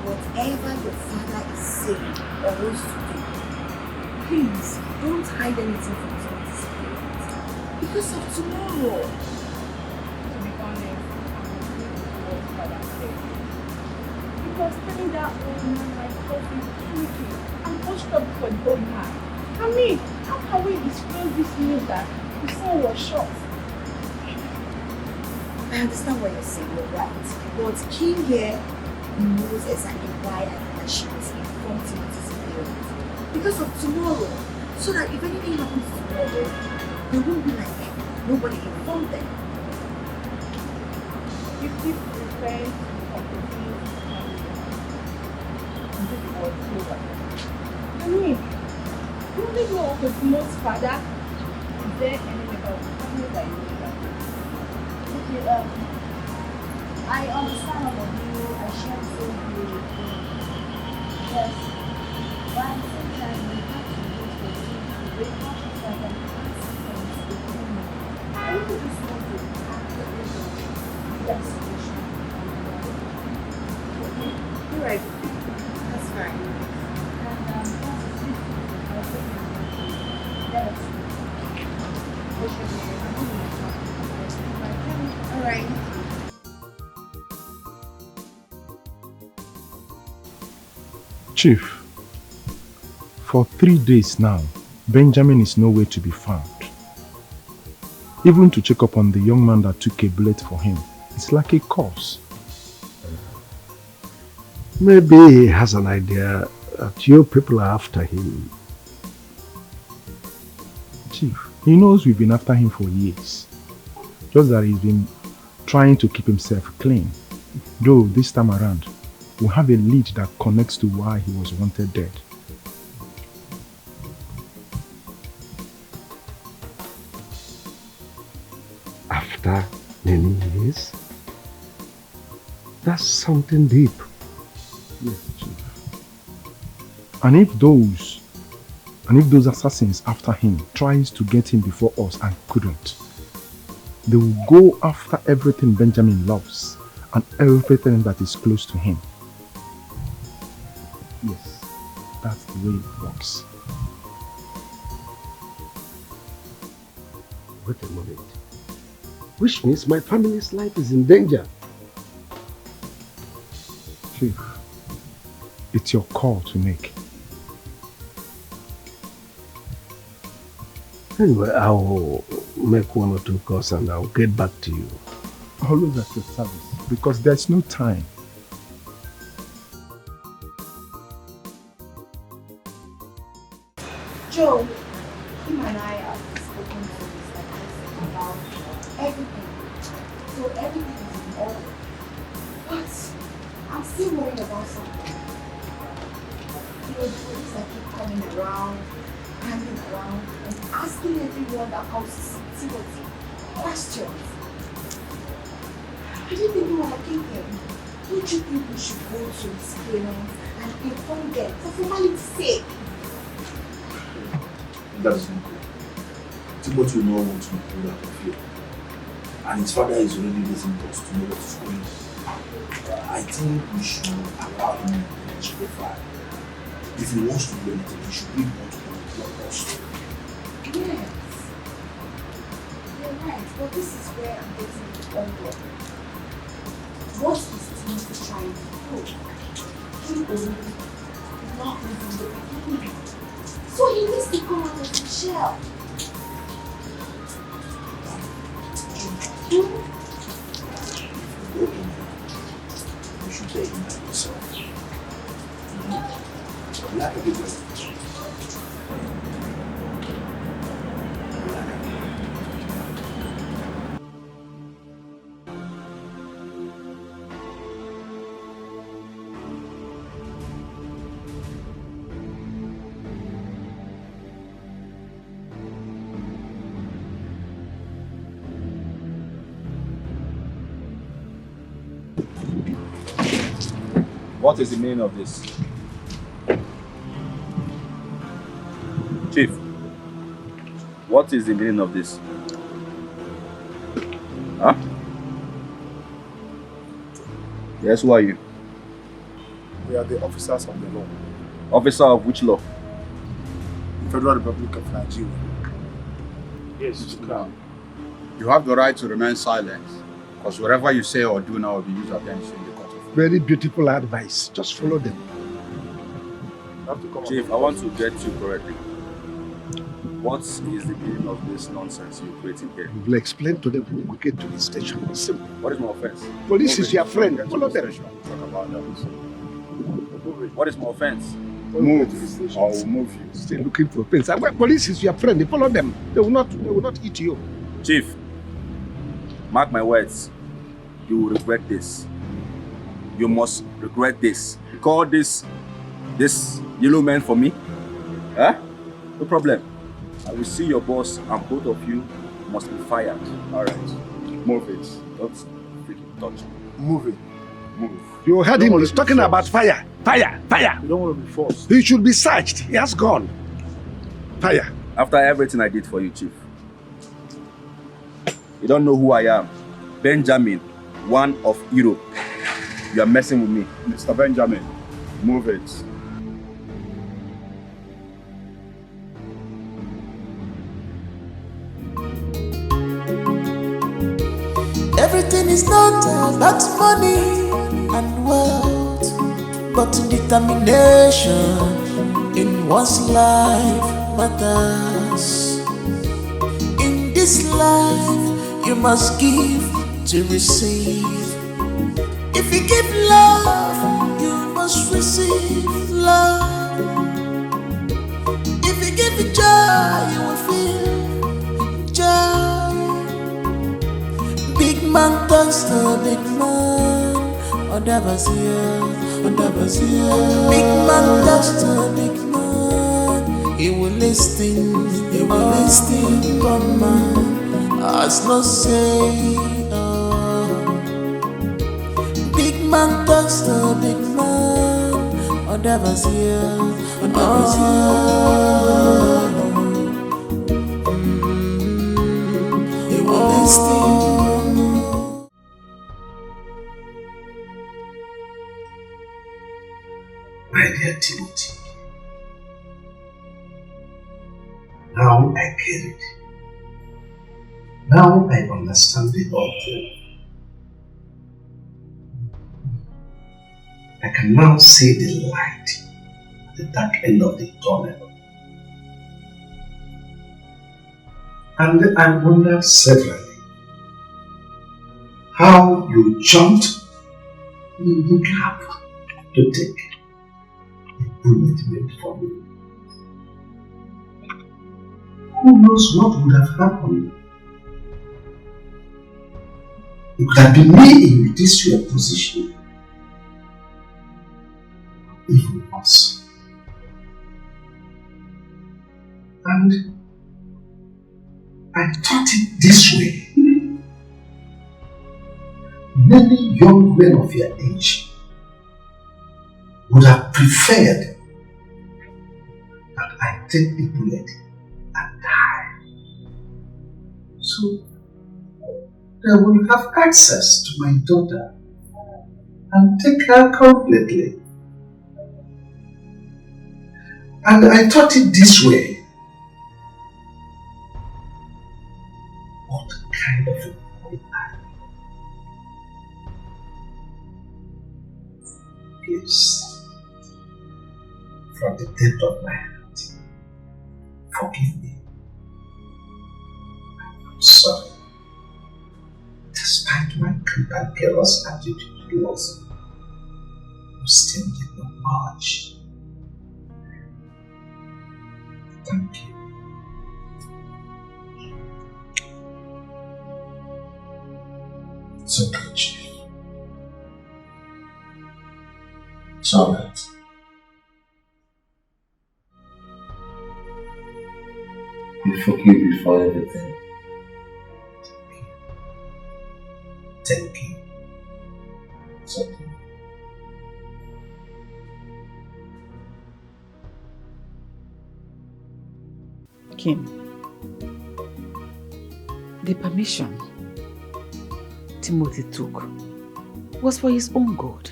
whatever your father is saying or wants to do, please don't hide anything from this because of tomorrow. To be honest, what father said. Because telling that old man like coffee drinking and pushed up for the old man. I mean, how can we disclose this news that the son was shot? I understand what you're saying, you're right. But Kim here knows exactly why I think that she was informed to participate because of tomorrow. So that if anything happens tomorrow, they won't be like nobody informed them. You keep referring to confronting I mean, you only know Okonkwo's father. Is there any member of the family that you know about? Okay, I understand all of you. I share the same view with you. Yes, but at the same time, we have to wait for you to break up so I can ask things between me. I really just want to ask the reason that solution. Okay? You're right. That's fine. And that's it. I'll take it. Yes. All right. Chief, for 3 days now, Benjamin is nowhere to be found. Even to check up on the young man that took a bullet for him, it's like a curse. Maybe he has an idea that you people are after him. Chief, he knows we've been after him for years. Just that he's been trying to keep himself clean. Though this time around, we have a lead that connects to why he was wanted dead. After many years? That's something deep. Yes, Chief. And if those assassins after him tries to get him before us and couldn't, they will go after everything Benjamin loves and everything that is close to him. Yes, that's the way it works. Wait a moment. Which means my family's life is in danger. Chief, it's your call to make. Anyway, I'll make 1 or 2 calls and I'll get back to you. Always at your service, because there's no time. Joe, him and I have spoken to Mr. about everything. So everything is in order. But I'm still worried about something. You know, the police that keep coming around, hanging around, and asking everyone that comes to see questions. I didn't think you were looking him. Don't you think we should go to his parents and inform them for formality's sake? That is not good. Timothy will not want to be pulled out of here. And his father is already raising us to know what is going on. I think we should allow him to his profile. If he wants to do anything, he should be able to do us. Yes. You're right, but this is where I'm getting it all wrong. What is Timothy trying to do? He already not living the beginning. So he needs to come out of the shell. You should take him by yourself. Like a big What is the meaning of this? Chief, what is the meaning of this? Huh? Yes, who are you? We are the officers of the law. Officer of which law? Federal Republic of Nigeria. Yes, You have the right to remain silent, because whatever you say or do now will be used against you in the court of law. Very beautiful advice. Just follow them. Chief, I want to get you correctly. What is the meaning of this nonsense you're creating here? We will explain to them when we get to the station. It's simple. What is my offense? Police is your friend. Get to Follow the them. station, we'll talk about that. What is my offense? Move, or we'll move you. Stay looking for pins. Police is your friend. They follow them. They will not eat you. Chief, mark my words. You will regret this. You must regret this. Call this yellow man for me. Huh? No problem. I will see your boss and both of you must be fired. Alright. Move it. Don't freaking touch me. Move it. Move. You heard him. He's talking about fire. Fire. Fire. You don't want to be forced. He should be searched. He has gone. Fire. After everything I did for you, Chief. You don't know who I am. Benjamin, one of Europe. You are messing with me. Mr. Benjamin, move it. Everything is not about money and wealth, but determination in one's life matters. In this life, you must give to receive. If you give love, you must receive love. If you give joy, you will feel joy. Big man talks to big man. Adversary. Big man talks to big man. He will listen. Come man. As no say. Big man talks to big man. Adversary. He will listen. My dear Timothy, now I get it. Now I understand the whole thing. I can now see the light at the dark end of the tunnel. And I wondered severally how you jumped in the gap to take commitment for me. Who knows what would have happened? It could have been me in this your position. Even worse. And I thought it this way. Many young men of your age would have preferred that I take the bullet and die. So they will have access to my daughter and take her completely. And I thought it this way. What kind of a boy am I? Please, from the depth of my heart, forgive me. I'm sorry. Despite my cantankerous attitude towards you, you still did not budge. Thank you. It's okay, Chief. It's alright. I forgive you for everything. Thank you. The permission Timothy took was for his own good.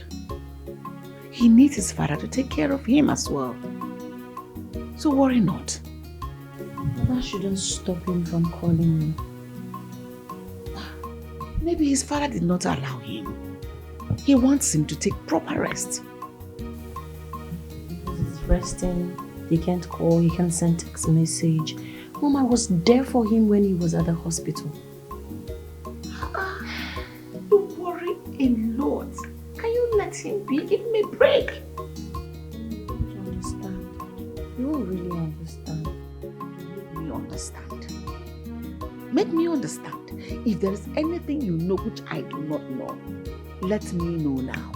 He needs his father to take care of him as well. So worry not. That shouldn't stop him from calling me. Maybe his father did not allow him. He wants him to take proper rest. Because he's resting, he can't call, he can't send text message. Mama was there for him when he was at the hospital. Don't worry a lot. Can you let him be? Give him a break. You don't understand. You won't really understand. Make me understand. Make me understand. If there is anything you know which I do not know, let me know now.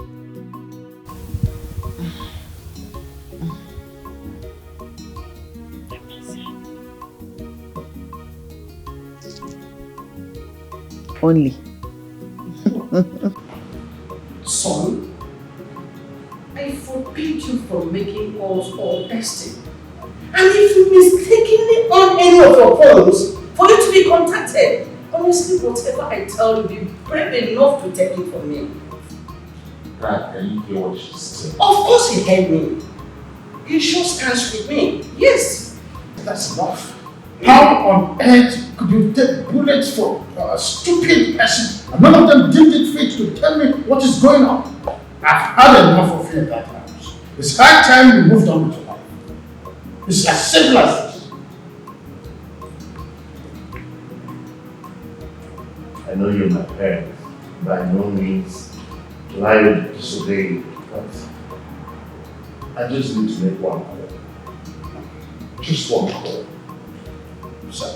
Only. Son, I forbid you from making calls or texting. And if you mistakenly on any of your phones for you to be contacted, honestly, whatever I tell you, be brave enough to take it from me. Dad, can you hear what she's saying? Of course he heard me. He sure stands with me. Yes. That's enough. How on earth could you take bullets for a stupid person and none of them deemed it fit to tell me what is going on? I've had enough of you in that house. It's high time you moved on with your life. It's as simple as this. I know you're my parents. By no means will I disobey you, but I just need to make one call. Just one call. So,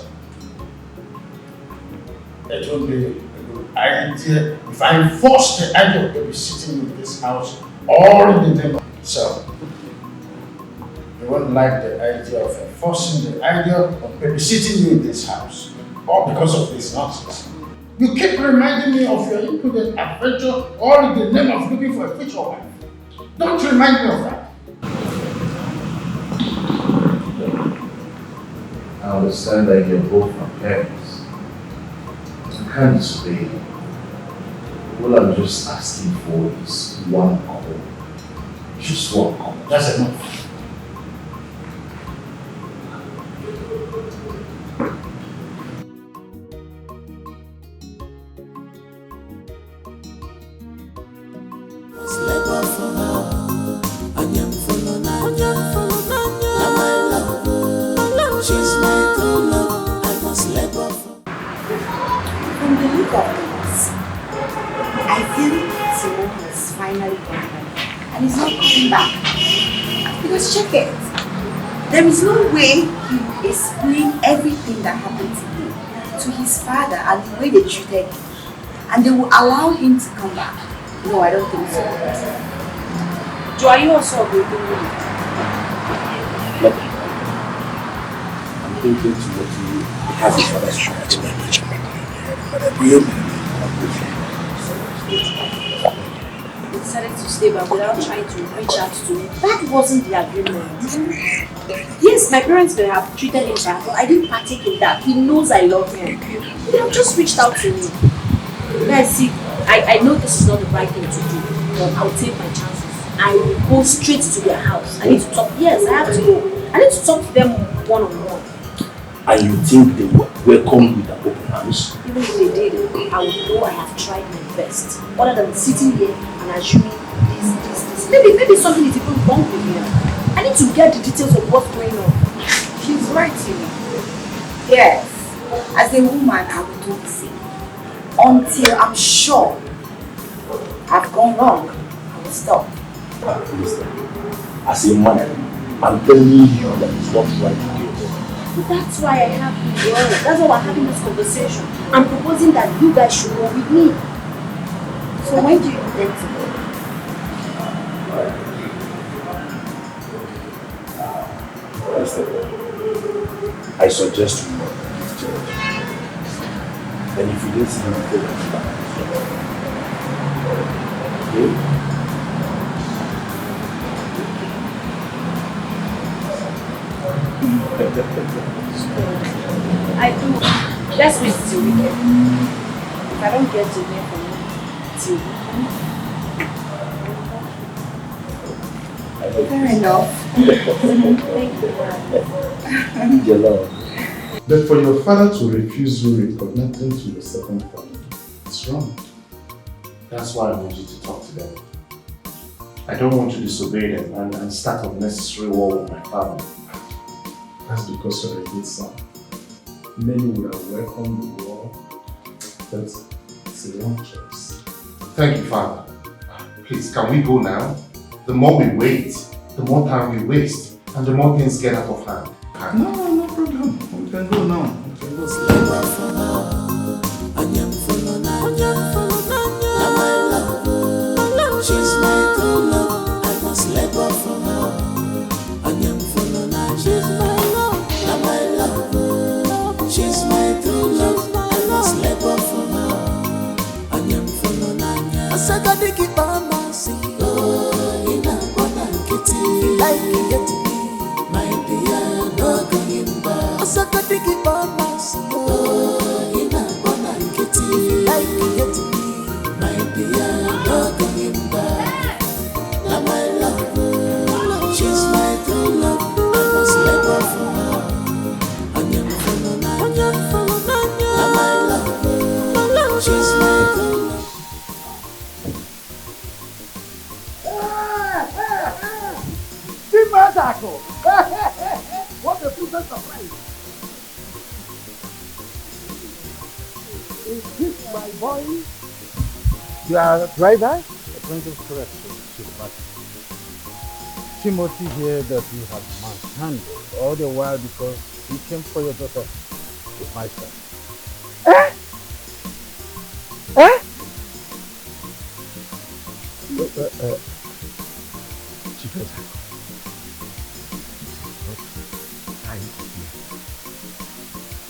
it will be a good idea if I enforce the idea of babysitting in this house or in the name of itself. You won't like the idea of enforcing the idea of babysitting you in this house, all because of this nonsense. You keep reminding me of your imprudent adventure all in the name of looking for a future wife. Don't remind me of that. I understand that you're both my parents. I can't disobey you. All I'm just asking for is one call. Just one call. That's enough. And he's not coming back. Because check it. There is no way he will explain everything that happened to him to his father and the way they treated him. And they will allow him to come back. No, I don't think so. Joe, are you also agreeing with me? Look, I'm thinking to what you have his father's trying to manage. But I believe They decided to stay back without trying to reach out to me. That wasn't the agreement. Yes, my parents may have treated him bad, but I didn't partake in that. He knows I love him. They have just reached out to me. Guys, see, I know this is not the right thing to do, but I'll take my chances. I will go straight to their house. I need to talk. Yes, I have to go. I need to talk to them one-on-one. And you think they will welcome with an open arms? Even if they did, I will know I have tried my best. Other than sitting here and assuming this. Maybe something is even wrong with me. I need to get the details of what's going on. She's right, you know. Yes. As a woman, I will do the same. Until I'm sure I've gone wrong, I will stop. Listen, as a man, I'm telling you that it's not right to do. But that's why I have to worry. That's why we're having this conversation. I'm proposing that you guys should go with me. So when do you intend to go? Listen, I suggest you leave church. And if you didn't see me, take it back. Okay? I do. Let's wait till weekend. If I don't get to hear from you till weekend. Fair enough. Thank you. Your love. But for your father to refuse you reconnecting to your second family, it's wrong. That's why I want you to talk to them. I don't want to disobey them and start unnecessary war with my family. That's because you're a good son. Many would have welcomed the war, but it's a wrong choice. Thank you, Father. Please, can we go now? The more we wait, the more time we waste, and the more things get out of hand. No problem. We can go now. We can go She's my true love, I must let go from her. She's my love, not my love. She's my true love, I must let go from her. I said I dig it on my sea. Oh, in a one and kitty, like you get me, my dear, no going back. I said I dig it on my sea. Oh, in a one and kitty, like you get me, my dear, no going back. Now my love, she's my true love, I must let go from her. Now my love, she's my true love. What a pleasant surprise! Is this my boy? You are a driver? A point of correction to the matter. Timothy here that you have manhandled all the while because he came for your daughter with my son. Eh?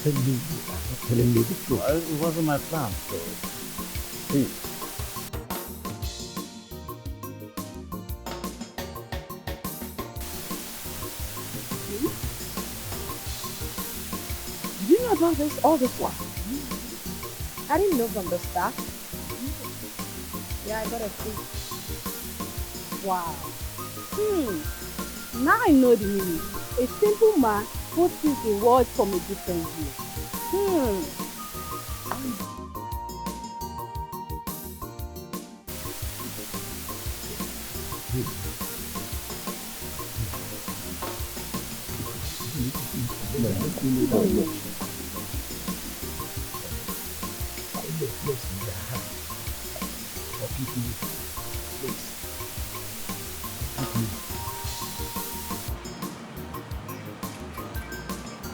Tell me you are not telling me the truth. Well, it wasn't my plan, so please. Did you know about this all this while? I didn't know from the start. Yeah, I got a clue. Wow. Now I know the meaning. A simple man who sees the world from a different view.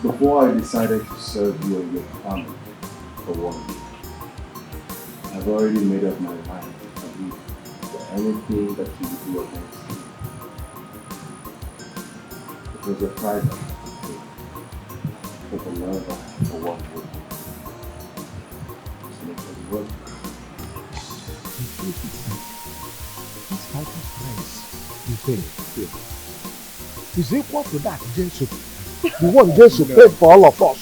Before I decided to serve you and your family for 1 week, I've already made up my mind to forgive for anything that you would do against me. It was a private thing, for the love I have for one woman. To make it work. This sacrifice you pay is equal to that Jesus. The one Jesus paid for all of us.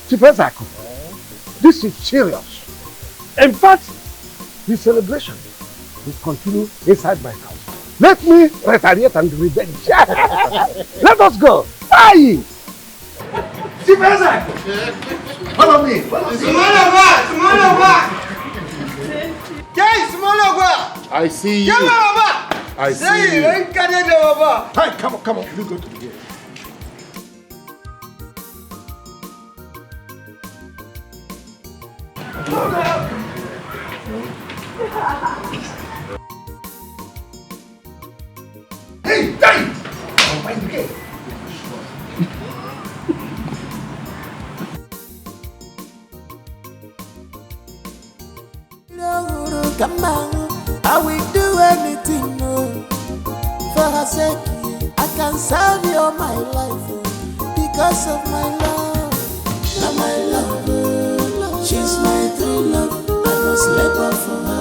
Chief Ezako, this is serious. In fact, the celebration will continue inside my house. Let me retaliate and revenge. Let us go. Aye! Chief Ezako! Follow me. I see you. I see you. Hey, come on. You go to the gate. Hey, Dike! Oh, my God. Come on, I will do anything for her sake. I can serve you all my life because of my love. Now my love, she's my true love. I must let go for her.